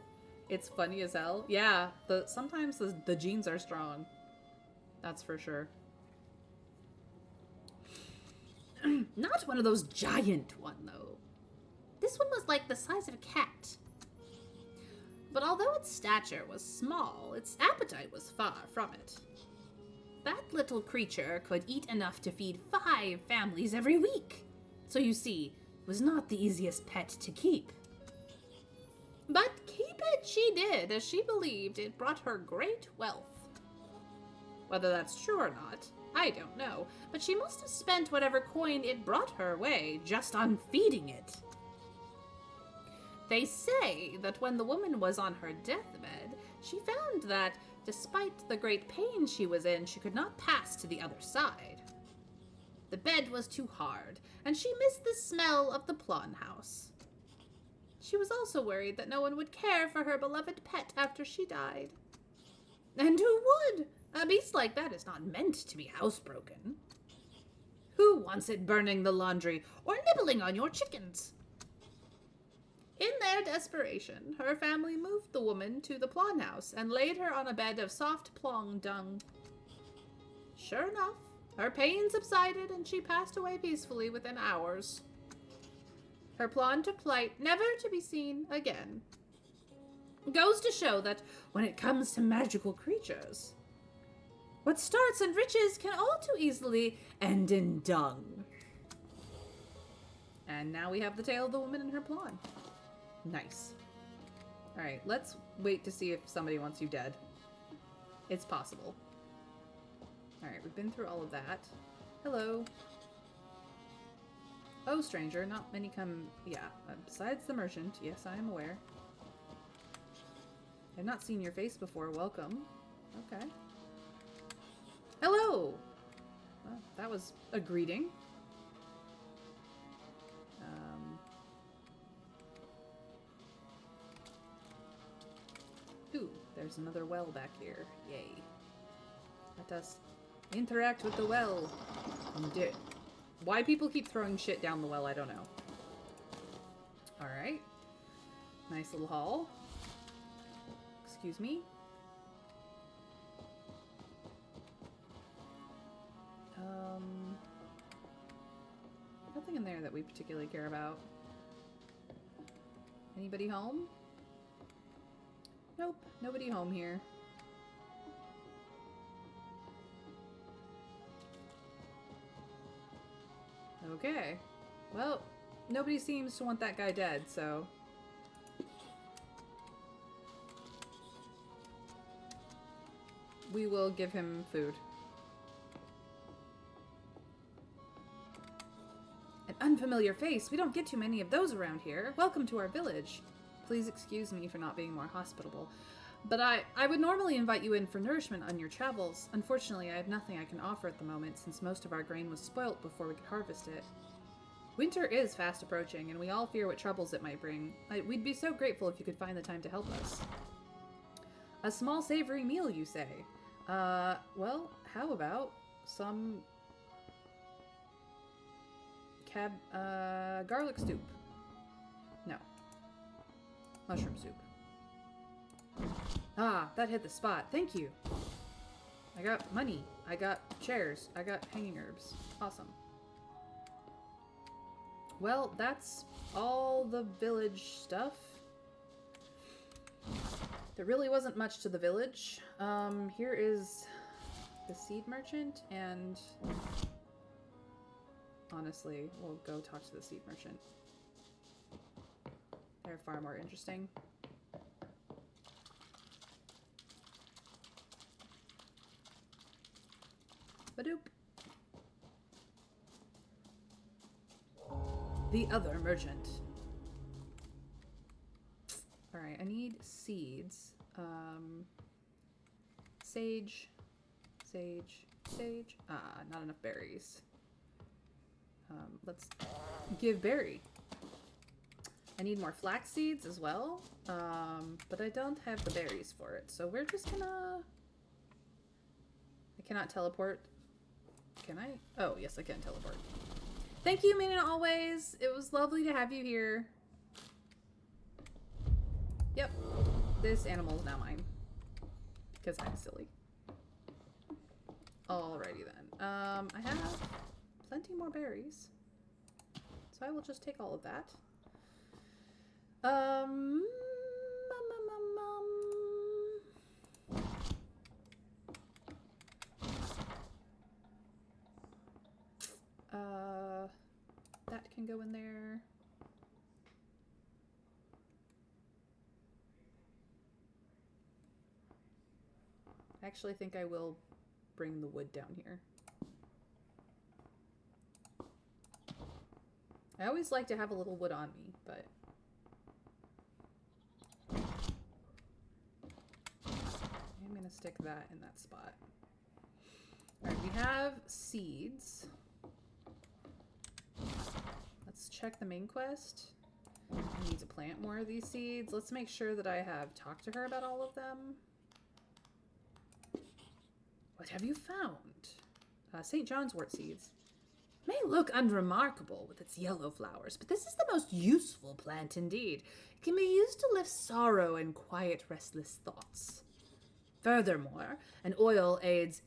It's funny as hell. Yeah, sometimes the genes are strong. That's for sure. Not one of those giant one, though. This one was like the size of a cat. But although its stature was small, its appetite was far from it. That little creature could eat enough to feed 5 families every week. So you see, it was not the easiest pet to keep. But keep it she did, as she believed it brought her great wealth. Whether that's true or not, I don't know, but she must have spent whatever coin it brought her way just on feeding it. They say that when the woman was on her deathbed, she found that, despite the great pain she was in, she could not pass to the other side. The bed was too hard, and she missed the smell of the plon house. She was also worried that no one would care for her beloved pet after she died. And who would? A beast like that is not meant to be housebroken. Who wants it burning the laundry or nibbling on your chickens? In their desperation, her family moved the woman to the Plon house and laid her on a bed of soft plong dung. Sure enough, her pain subsided and she passed away peacefully within hours. Her Plon took flight, never to be seen again. Goes to show that when it comes to magical creatures, what starts in riches can all too easily end in dung. And now we have the tale of the woman and her Plon. Nice. Alright, let's wait to see if somebody wants you dead. It's possible. Alright, we've been through all of that. Hello. Oh, stranger, not many come... Yeah, besides the merchant. Yes, I am aware. I've not seen your face before. Welcome. Okay. Hello! Well, that was a greeting. Ooh, there's another well back here. Yay. Let us interact with the well. Why people keep throwing shit down the well, I don't know. Alright. Nice little hall. Excuse me. Nothing in there that we particularly care about. Anybody home? Nope, nobody home here. Okay. Well, nobody seems to want that guy dead, so... we will give him food. An unfamiliar face. We don't get too many of those around here. Welcome to our village. Please excuse me for not being more hospitable. But I would normally invite you in for nourishment on your travels. Unfortunately, I have nothing I can offer at the moment since most of our grain was spoilt before we could harvest it. Winter is fast approaching, and we all fear what troubles it might bring. We'd be so grateful if you could find the time to help us. A small savory meal, you say? Well, how about some... garlic soup. No. Mushroom soup. Ah, that hit the spot. Thank you. I got money. I got chairs. I got hanging herbs. Awesome. Well, that's all the village stuff. There really wasn't much to the village. Here is the seed merchant, and honestly, we'll go talk to the seed merchant. They're far more interesting. Badoop. The other merchant. Alright, I need seeds. Sage. Sage. Sage. Ah, not enough berries. Let's give berry. I need more flax seeds as well. But I don't have the berries for it. So we're just gonna... I cannot teleport. Can I? Oh, yes, I can teleport. Thank you, Mina, always. It was lovely to have you here. Yep. This animal is now mine. Because I'm silly. Alrighty then. I have plenty more berries. So I will just take all of that. That can go in there. I actually think I will bring the wood down here. I always like to have a little wood on me, but... I'm gonna stick that in that spot. Alright, we have seeds. Let's check the main quest. I need to plant more of these seeds. Let's make sure that I have talked to her about all of them. What have you found? St. John's wort seeds. May look unremarkable with its yellow flowers, but this is the most useful plant indeed. It can be used to lift sorrow and quiet restless thoughts. Furthermore, an oil aids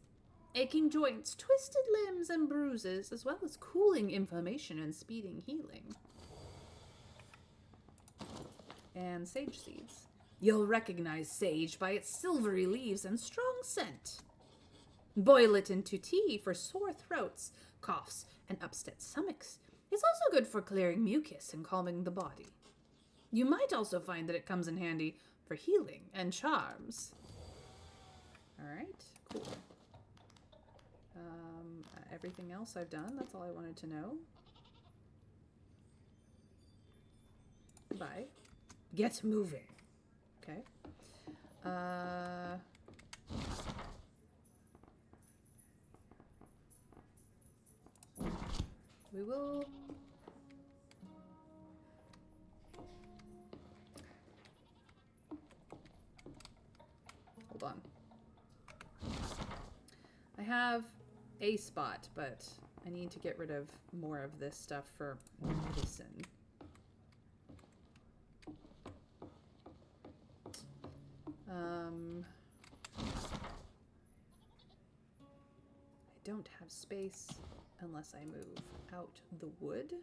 aching joints, twisted limbs, and bruises, as well as cooling inflammation and speeding healing. And sage seeds. You'll recognize sage by its silvery leaves and strong scent. Boil it into tea for sore throats, coughs, and upset stomachs. It's also good for clearing mucus and calming the body. You might also find that it comes in handy for healing and charms. Alright, cool. Everything else I've done, that's all I wanted to know. Goodbye. Get moving. Okay. We will... Hold on. I have a spot, but I need to get rid of more of this stuff for medicine. I don't have space unless I move out the wood.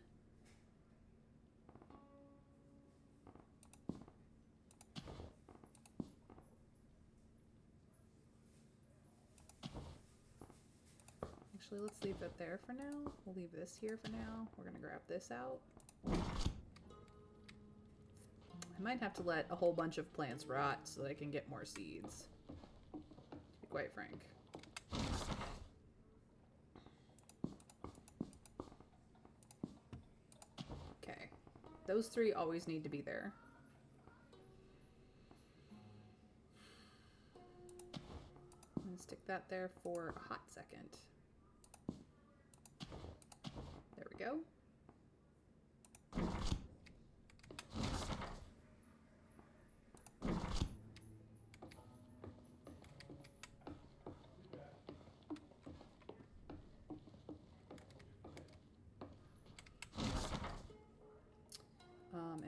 Actually, let's leave it there for now. We'll leave this here for now. We're gonna grab this out. I might have to let a whole bunch of plants rot so that I can get more seeds, to be quite frank. Okay, those three always need to be there. I'm gonna stick that there for a hot second. There we go.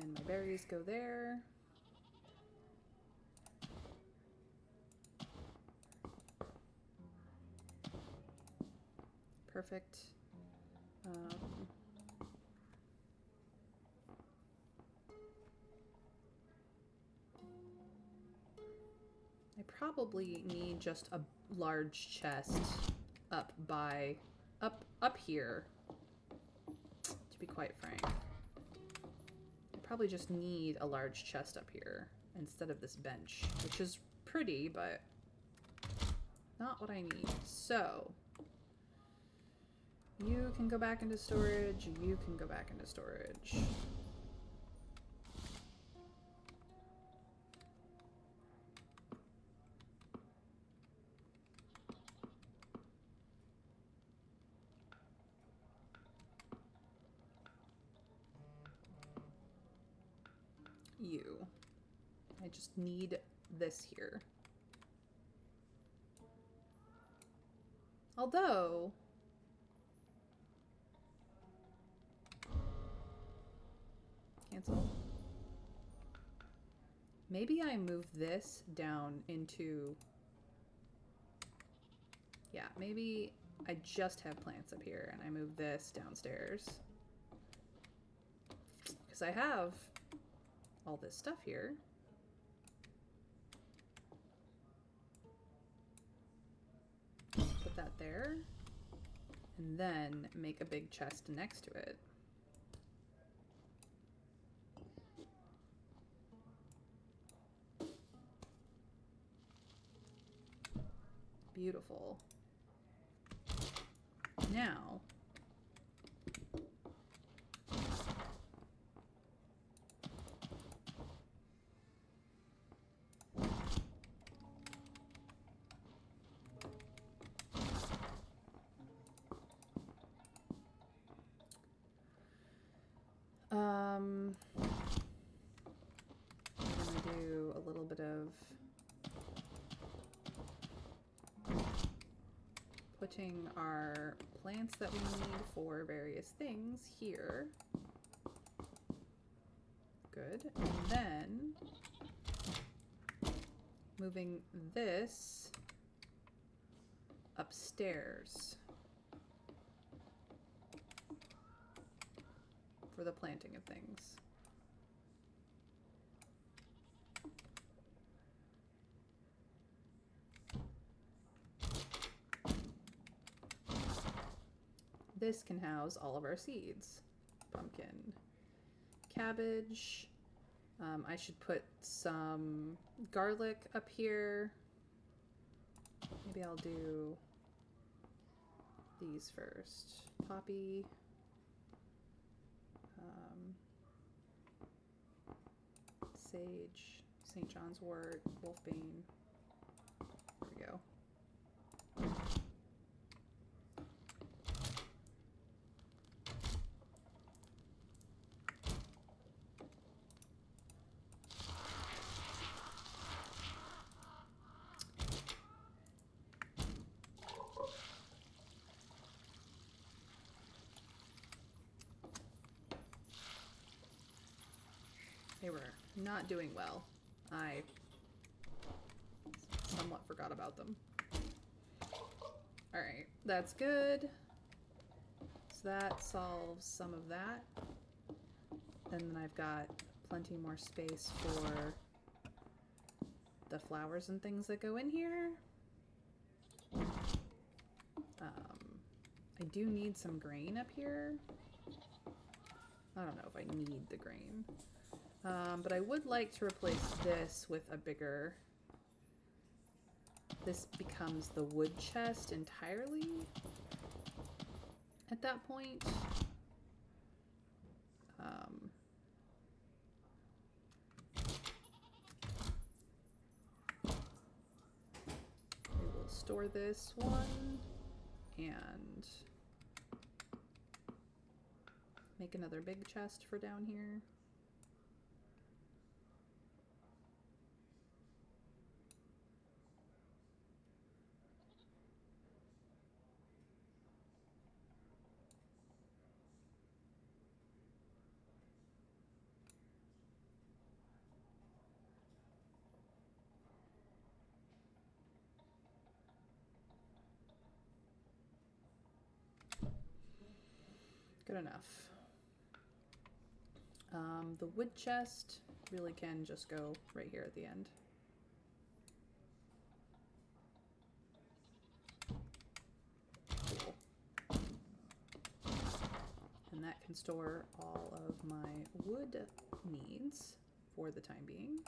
And my berries go there. Perfect. I probably need just a large chest up here, to be quite frank. I probably just need a large chest up here instead of this bench, which is pretty, but not what I need. So you can go back into storage, you can go back into storage. You. I just need this here. Although cancel. Maybe I move this down into, yeah, maybe I just have plants up here and I move this downstairs. Because I have all this stuff here. Put that there. And then make a big chest next to it. Beautiful. Now, I'm gonna do a little bit of putting our plants that we need for various things here. Good. And then moving this upstairs for the planting of things. This can house all of our seeds. Pumpkin, cabbage. I should put some garlic up here. Maybe I'll do these first. Poppy. Sage, St. John's wort, wolfbane. There we go. They were not doing well. I somewhat forgot about them. Alright, that's good. So that solves some of that. And then I've got plenty more space for the flowers and things that go in here. I do need some grain up here. I don't know if I need the grain. But I would like to replace this with a bigger... This becomes the wood chest entirely at that point. We will store this one and make another big chest for down here. Good enough. The wood chest really can just go right here at the end. Cool. And that can store all of my wood needs for the time being.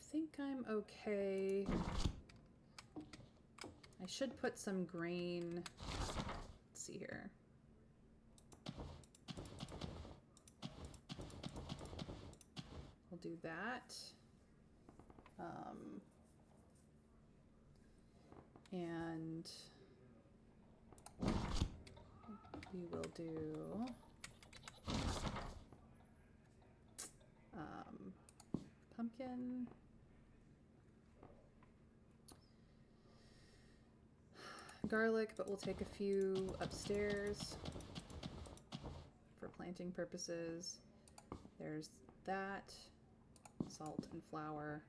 I think I'm okay. I should put some grain. Let's see here. We'll do that. And we will do pumpkin. Garlic, but we'll take a few upstairs for planting purposes. There's that, salt and flour,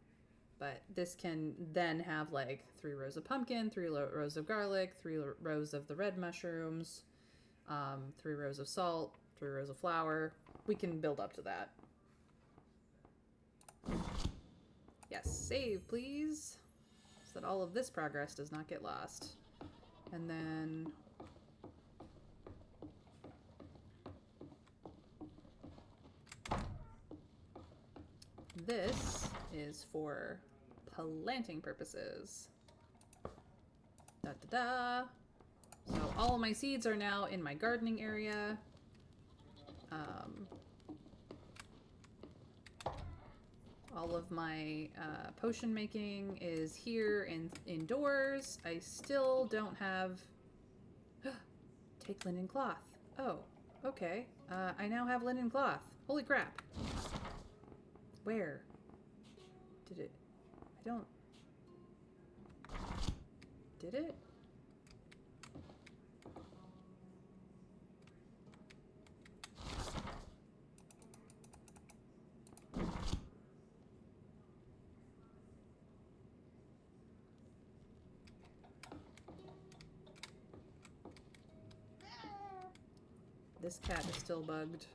but this can then have like 3 rows of pumpkin, 3 rows of garlic, 3 rows of the red mushrooms, 3 rows of salt, 3 rows of flour. We can build up to that. Yes, save please, so that all of this progress does not get lost. And then this is for planting purposes. Da da da. So all of my seeds are now in my gardening area. All of my potion making is here and indoors. I still don't have... Take linen cloth. Oh, okay. I now have linen cloth. Holy crap. Where? Did it? I don't... Did it? This cat is still bugged.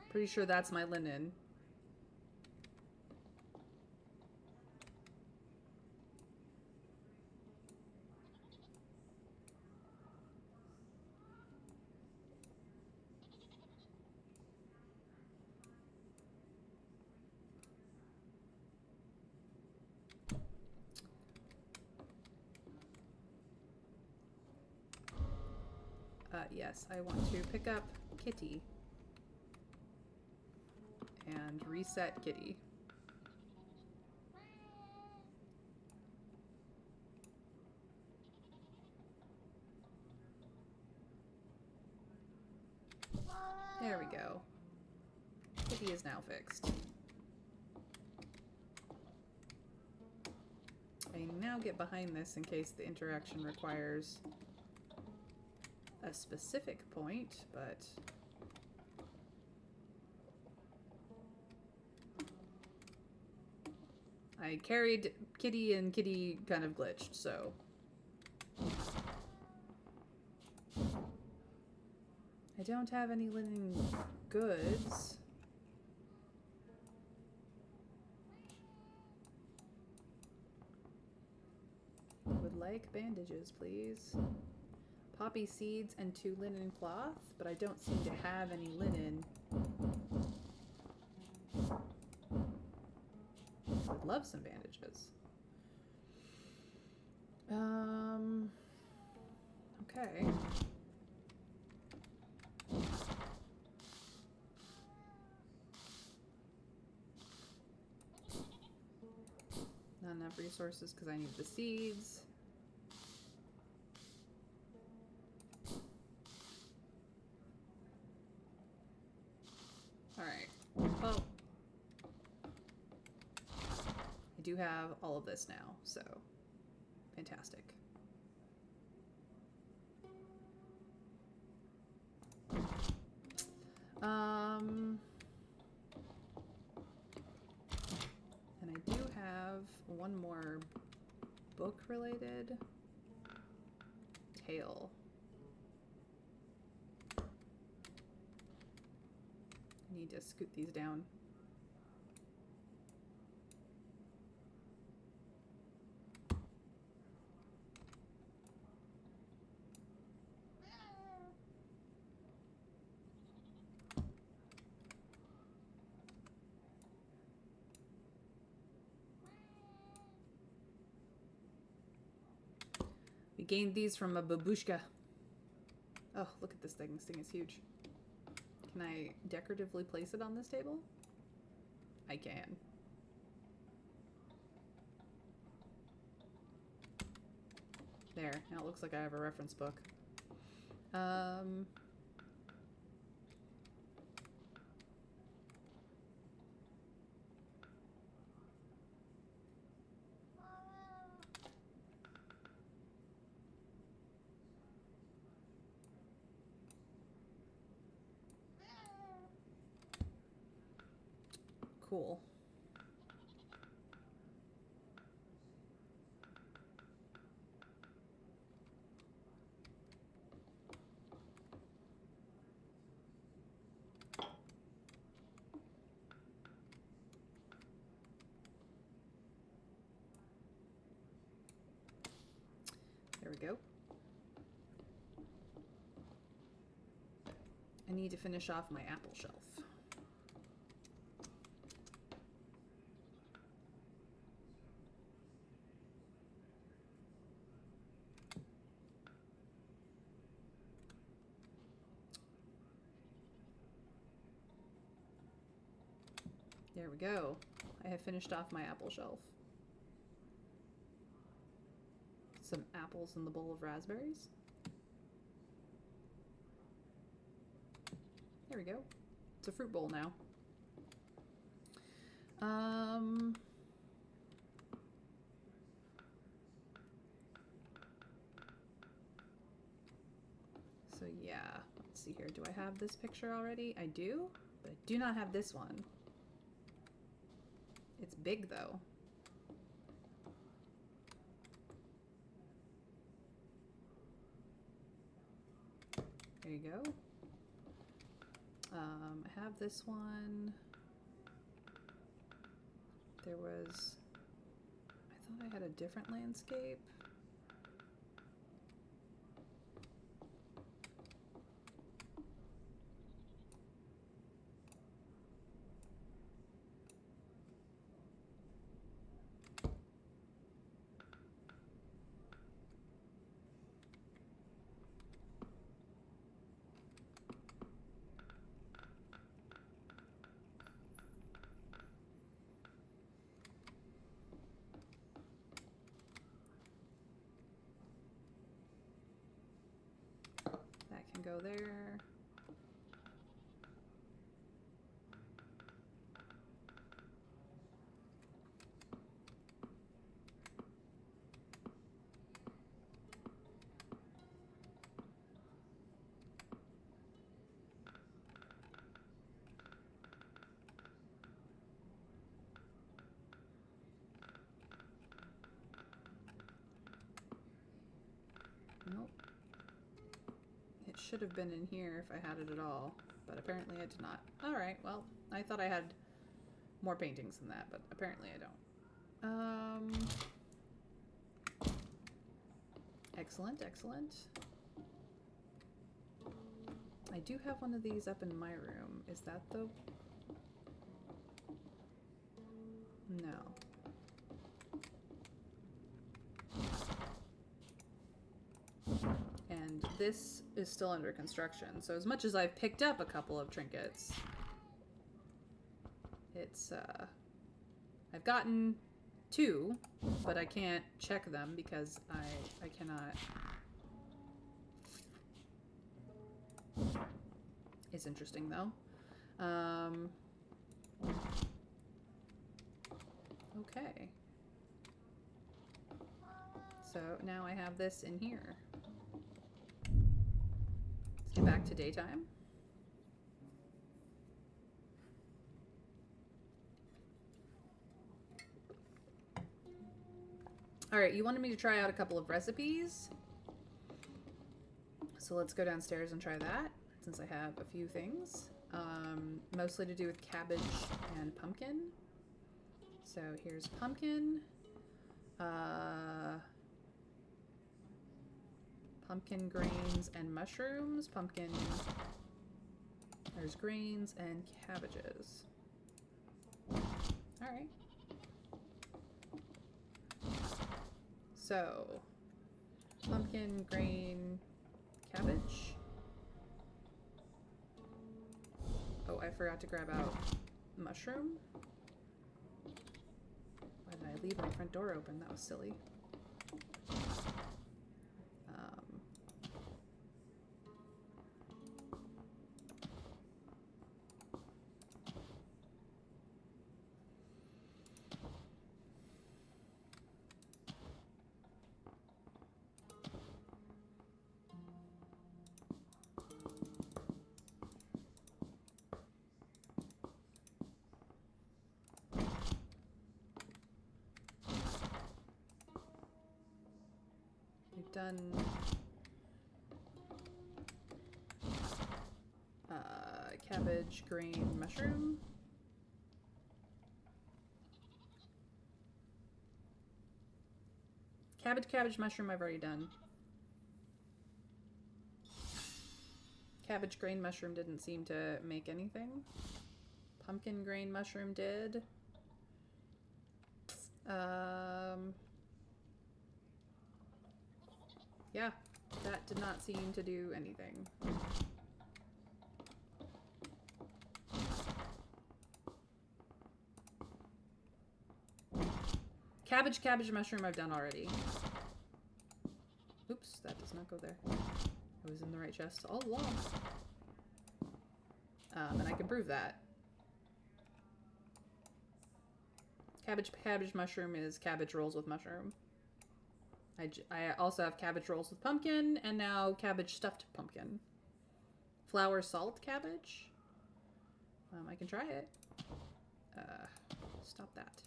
Pretty sure that's my linen. Yes, I want to pick up Kitty and reset Kitty. There we go. Kitty is now fixed. I now get behind this in case the interaction requires a specific point, but I carried Kitty and Kitty kind of glitched, so I don't have any linen goods. Would like bandages, please. Poppy seeds and 2 linen cloth, but I don't seem to have any linen. Would love some bandages. Okay. Not enough resources because I need the seeds. Alright. Well, I do have all of this now, so fantastic. And I do have one more book-related tale. I need to scoot these down. We gained these from a babushka. Oh, look at this thing. This thing is huge. Can I decoratively place it on this table? I can. There. Now it looks like I have a reference book. Cool. There we go. I need to finish off my apple shelf. There we go. I have finished off my apple shelf. Some apples in the bowl of raspberries. There we go. It's a fruit bowl now. So yeah, let's see here. Do I have this picture already? I do, but I do not have this one. It's big though. There you go. I have this one. There was, I thought I had a different landscape. Go there. Nope. It should have been in here if I had it at all, but apparently I did not. Alright, well, I thought I had more paintings than that, but apparently I don't. Excellent, excellent. I do have one of these up in my room. Is that the... No. And this is still under construction. So as much as I've picked up a couple of trinkets, it's, I've gotten 2, but I can't check them because I cannot. It's interesting though. Okay. So now I have this in here. Let's get back to daytime. All right, you wanted me to try out a couple of recipes. So let's go downstairs and try that, since I have a few things. Mostly to do with cabbage and pumpkin. So here's pumpkin. Pumpkin grains and mushrooms. Pumpkin. There's grains and cabbages. All right. So, pumpkin, grain, cabbage. Oh, I forgot to grab out mushroom. Why did I leave my front door open? That was silly. Done cabbage, grain, mushroom. Cabbage, mushroom I've already done. Cabbage, grain, mushroom didn't seem to make anything. Pumpkin, grain, mushroom did. Yeah, that did not seem to do anything. Cabbage, mushroom I've done already. not go there. I was in the right chest all along. And I can prove that. Cabbage mushroom is cabbage rolls with mushroom. I also have cabbage rolls with pumpkin, and now cabbage stuffed pumpkin. Flour salt cabbage. I can try it. Stop that.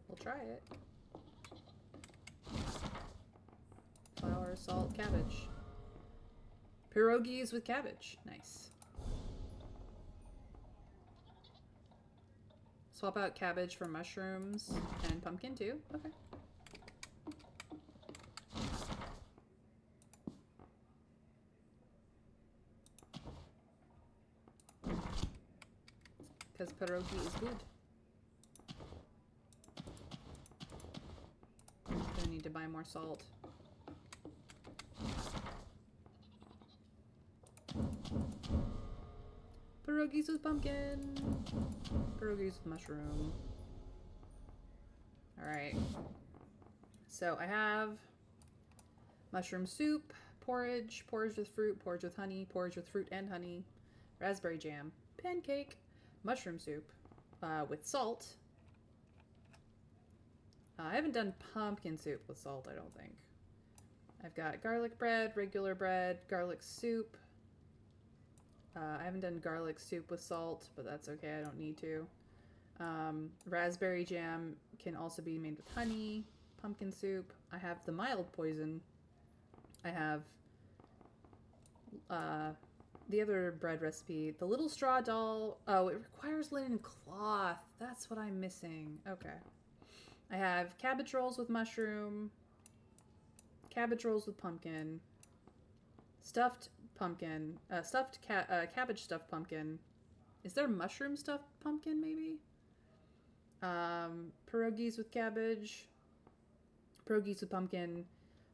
We'll try it. Flour, salt, cabbage. Pierogies with cabbage. Nice. Swap out cabbage for mushrooms and pumpkin too. Okay. Because pierogi is good. Gonna need to buy more salt. Pierogies with pumpkin. Pierogies with mushroom. Alright. So I have mushroom soup, porridge, porridge with fruit, porridge with honey, porridge with fruit and honey, raspberry jam, pancake, mushroom soup with salt. I haven't done pumpkin soup with salt, I don't think. I've got garlic bread, regular bread, garlic soup. I haven't done garlic soup with salt, but that's okay, I don't need to. Raspberry jam can also be made with honey, pumpkin soup. I have the mild poison. I have the other bread recipe, the little straw doll. Oh, it requires linen cloth. That's what I'm missing. Okay. I have cabbage rolls with mushroom, cabbage rolls with pumpkin, stuffed pumpkin, cabbage stuffed pumpkin. Is there mushroom stuffed pumpkin maybe? Pierogies with cabbage, pierogies with pumpkin,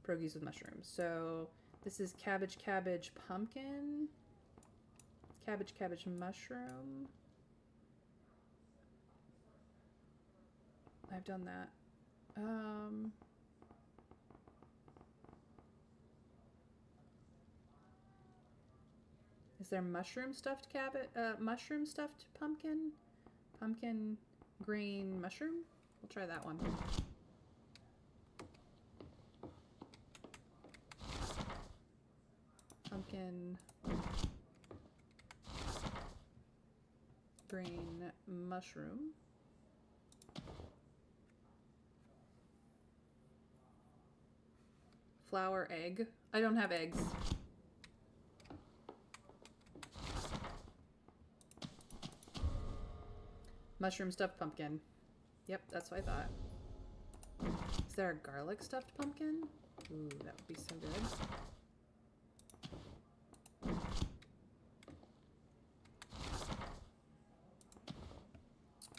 pierogies with mushrooms. So this is cabbage, pumpkin, cabbage, mushroom. I've done that. Is there mushroom stuffed mushroom stuffed pumpkin? Pumpkin green mushroom? We'll try that one. Pumpkin green mushroom. Flour, egg. I don't have eggs. Mushroom stuffed pumpkin. Yep, that's what I thought. Is there a garlic stuffed pumpkin? Ooh, that would be so good.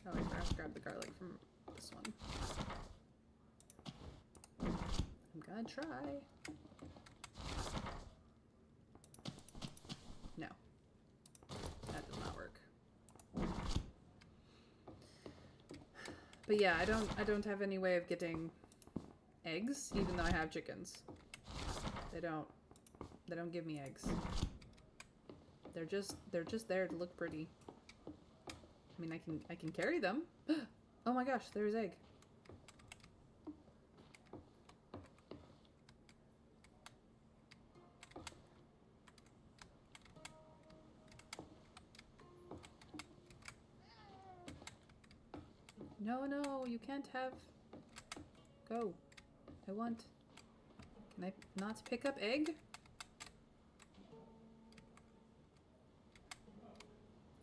Oh, I forgot to grab the garlic from this one. I'm gonna try. No. That does not work. But yeah, I don't have any way of getting eggs, even though I have chickens. They don't give me eggs. They're just there to look pretty. I mean, I can carry them. Oh my gosh, there's egg. No, you can't have... Go. I want... Can I not pick up egg?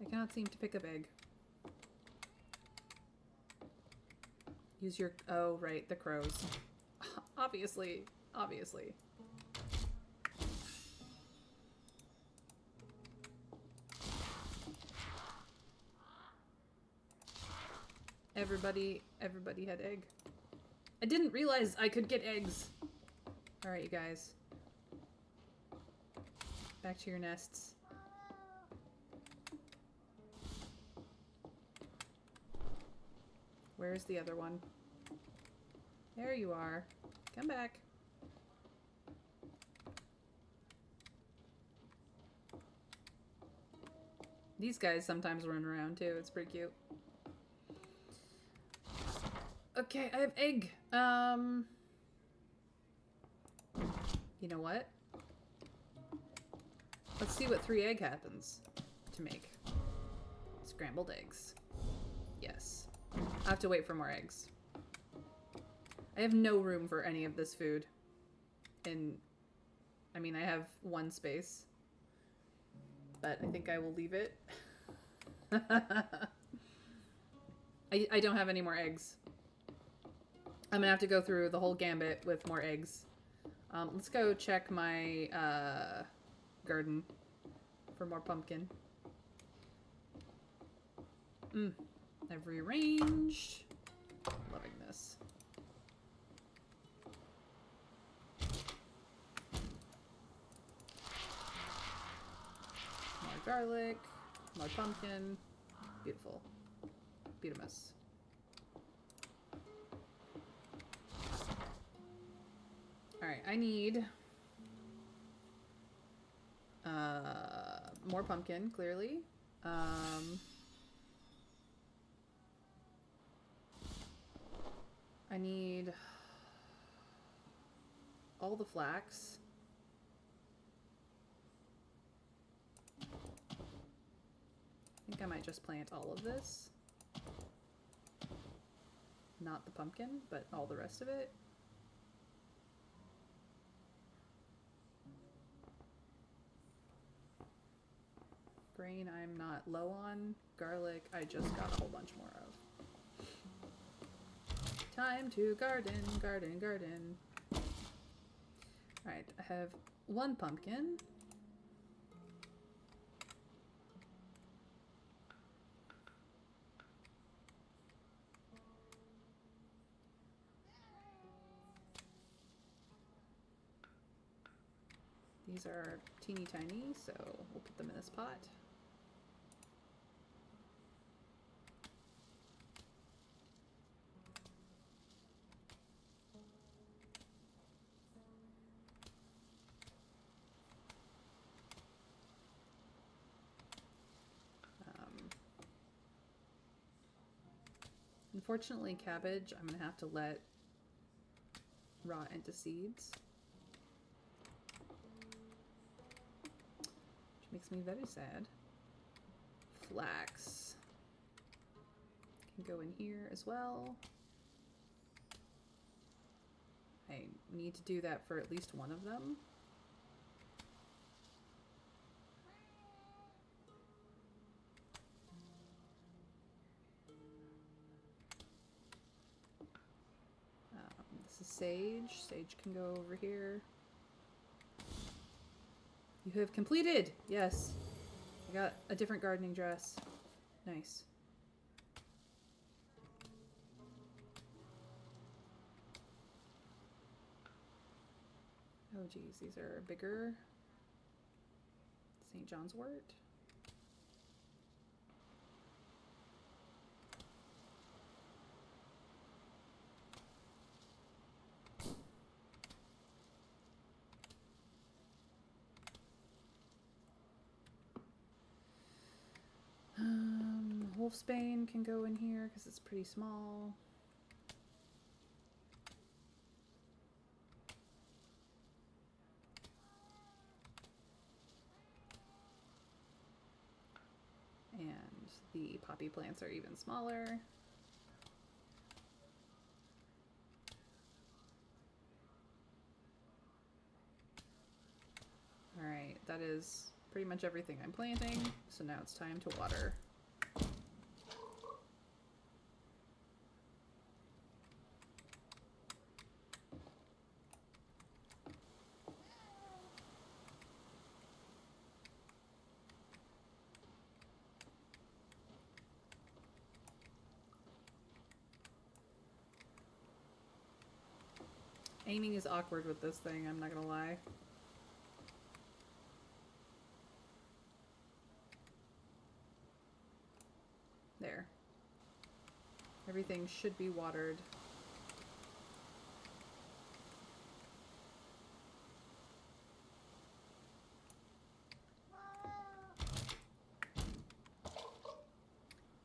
I cannot seem to pick up egg. Use your... Oh, right, the crows. Obviously. Everybody had egg. I didn't realize I could get eggs. Alright, you guys. Back to your nests. Where's the other one? There you are. Come back. These guys sometimes run around too. It's pretty cute. Okay, I have egg. You know what? Let's see what 3 egg happens to make. Scrambled eggs. Yes. I have to wait for more eggs. I have no room for any of this food. And, I mean, I have 1 space. But I think I will leave it. I don't have any more eggs. I'm gonna have to go through the whole gambit with more eggs. Let's go check my garden for more pumpkin. I've rearranged. Loving this. More garlic, more pumpkin. Beautiful. Beautimus. Alright, I need more pumpkin, clearly. I need all the flax. I think I might just plant all of this. Not the pumpkin, but all the rest of it. Grain I'm not low on. Garlic I just got a whole bunch more of. Time to garden, garden, garden. Alright, I have 1 pumpkin. These are teeny tiny, so we'll put them in this pot. Unfortunately, cabbage, I'm gonna have to let rot into seeds. Which makes me very sad. Flax can go in here as well. I need to do that for at least one of them. This is sage. Sage can go over here. You have completed! Yes. I got a different gardening dress. Nice. Oh geez, these are bigger. St. John's wort. Wolfsbane can go in here because it's pretty small. And the poppy plants are even smaller. Alright, that is pretty much everything I'm planting, so now it's time to water. Aiming is awkward with this thing, I'm not gonna lie. There. Everything should be watered.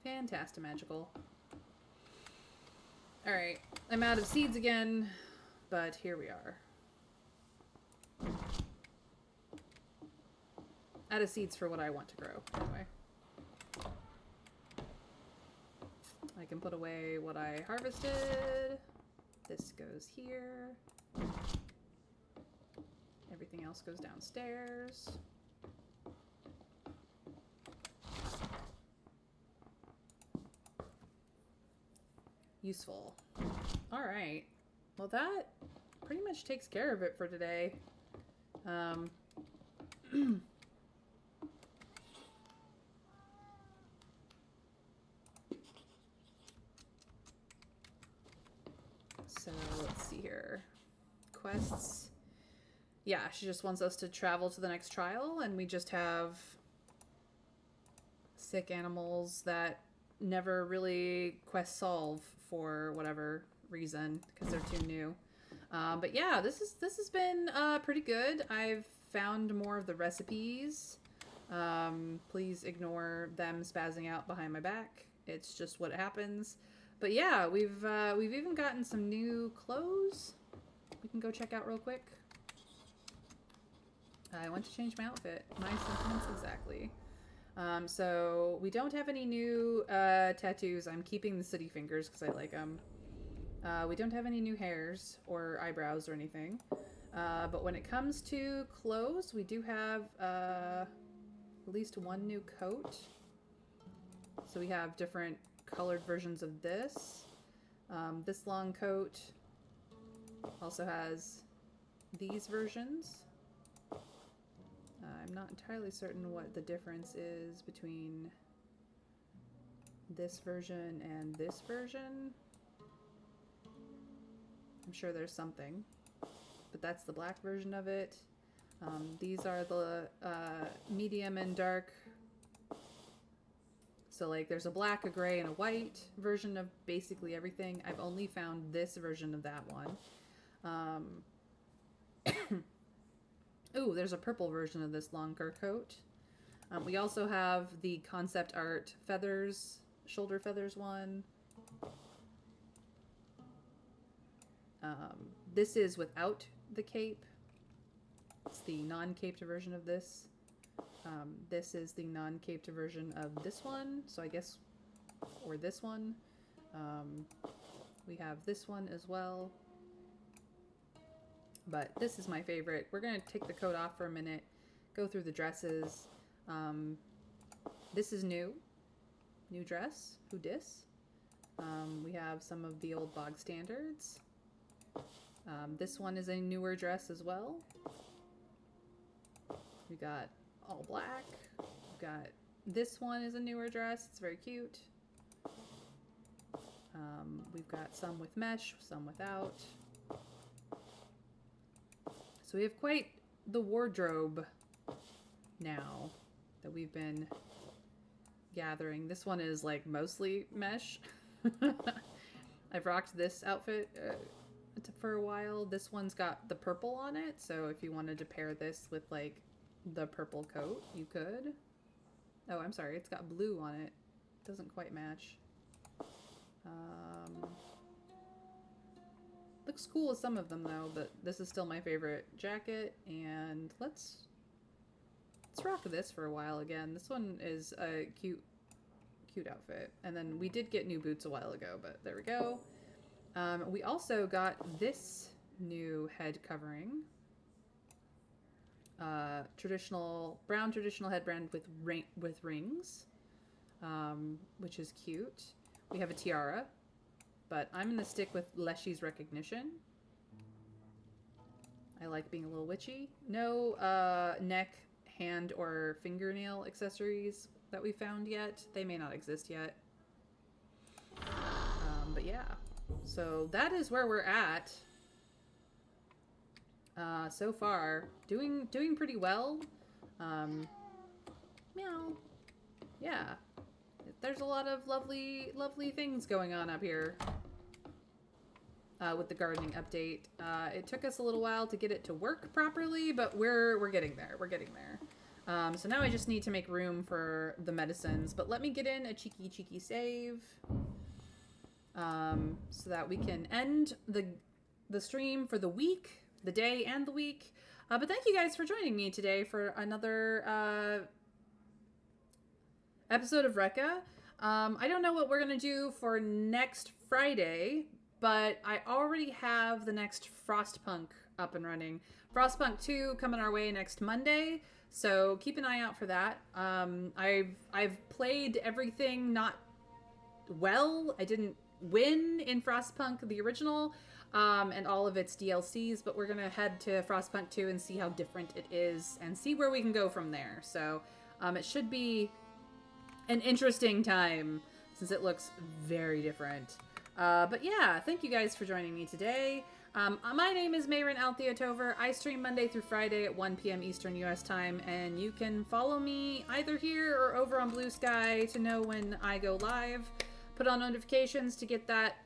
Fantastimagical. Alright, I'm out of seeds again, but here we are. Out of seeds for what I want to grow, anyway. I can put away what I harvested. This goes here. Everything else goes downstairs. Useful. All right. Well, that pretty much takes care of it for today. So let's see here. Quests. Yeah, she just wants us to travel to the next trial, and we just have sick animals that never really quest solve for whatever reason because they're too new. But yeah, this has been pretty good. I've found more of the recipes. Please ignore them spazzing out behind my back. It's just what happens. But yeah, we've even gotten some new clothes. We can go check out real quick. I want to change my outfit. My sentiments exactly. So we don't have any new tattoos. I'm keeping the city fingers because I like them. We don't have any new hairs or eyebrows or anything. But when it comes to clothes, we do have at least one new coat. So we have different colored versions of this. This long coat also has these versions. I'm not entirely certain what the difference is between this version and this version. I'm sure there's something, but that's the black version of it. These are the medium and dark. So like there's a black, a gray, and a white version of basically everything. I've only found this version of that one. Ooh, there's a purple version of this longer coat. We also have the concept art feathers, shoulder feathers one. This is without the cape. It's the non-caped version of this. This is the non-caped version of this one. So I guess, or this one. We have this one as well. But this is my favorite. We're going to take the coat off for a minute, go through the dresses. This is new. New dress. Who dis? We have some of the old bog standards. This one is a newer dress as well. We got all black. We've got this one is a newer dress. It's very cute. We've got some with mesh, some without. So we have quite the wardrobe now that we've been gathering. This one is like mostly mesh. I've rocked this outfit for a while. This one's got the purple on it, so if you wanted to pair this with like the purple coat, you could. Oh, I'm sorry, it's got blue on it. Doesn't quite match. Looks cool with some of them though, but this is still my favorite jacket, and let's rock this for a while again. This one is a cute outfit. And then we did get new boots a while ago, but there we go. We also got this new head covering. Brown traditional headband with rings, which is cute. We have a tiara, but I'm gonna stick with Leshy's recognition. I like being a little witchy. No neck, hand, or fingernail accessories that we found yet. They may not exist yet. But yeah, so that is where we're at. so far. Doing pretty well. Meow. Yeah. There's a lot of lovely things going on up here. With the gardening update. It took us a little while to get it to work properly, but we're getting there. We're getting there. So now I just need to make room for the medicines. But let me get in a cheeky save. So that we can end the stream for the week, the day and the week. But thank you guys for joining me today for another episode of Reka. I don't know what we're going to do for next Friday, but I already have the next Frostpunk up and running. Frostpunk 2 coming our way next Monday, so keep an eye out for that. I've played everything not well. I didn't win in Frostpunk the original, and all of its DLCs, but we're gonna head to Frostpunk 2 and see how different it is and see where we can go from there. So it should be an interesting time since it looks very different. But yeah, thank you guys for joining me today. My name is Mayrin Altheatover. I stream Monday through Friday at 1 p.m. Eastern US time, and you can follow me either here or over on Blue Sky to know when I go live. Put on notifications to get that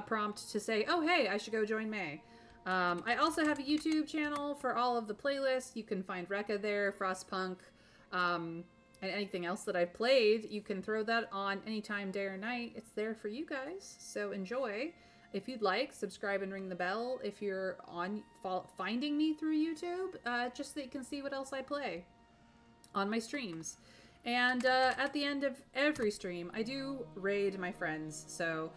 prompt to say, oh hey, I should go join May. I also have a YouTube channel for all of the playlists. You can find Reka there, Frostpunk, and anything else that I've played. You can throw that on anytime, day or night. It's there for you guys, so enjoy. If you'd like, subscribe and ring the bell if you're finding me through YouTube, just so that you can see what else I play on my streams. And at the end of every stream, I do raid my friends. So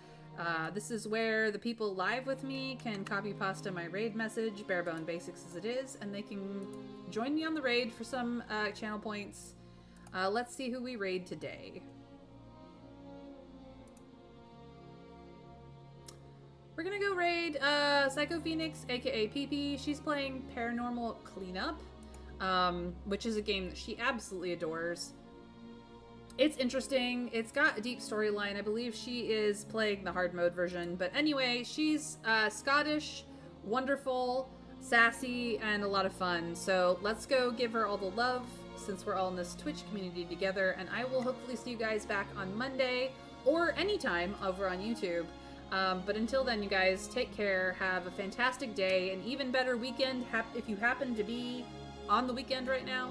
this is where the people live with me can copy pasta my raid message, bare bone basics as it is, and they can join me on the raid for some channel points. Let's see who we raid today. We're gonna go raid Psycho Phoenix, aka PP. She's playing Paranormal Cleanup, which is a game that she absolutely adores. It's interesting. It's got a deep storyline. I believe she is playing the hard mode version. But anyway, she's Scottish, wonderful, sassy, and a lot of fun. So let's go give her all the love since we're all in this Twitch community together. And I will hopefully see you guys back on Monday or anytime over on YouTube. But until then, you guys, take care. Have a fantastic day. An even better weekend if you happen to be on the weekend right now.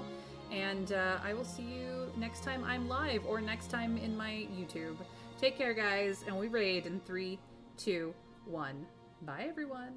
And I will see you next time I'm live or next time in my YouTube. Take care, guys, and we raid in 3, 2, 1. Bye, everyone.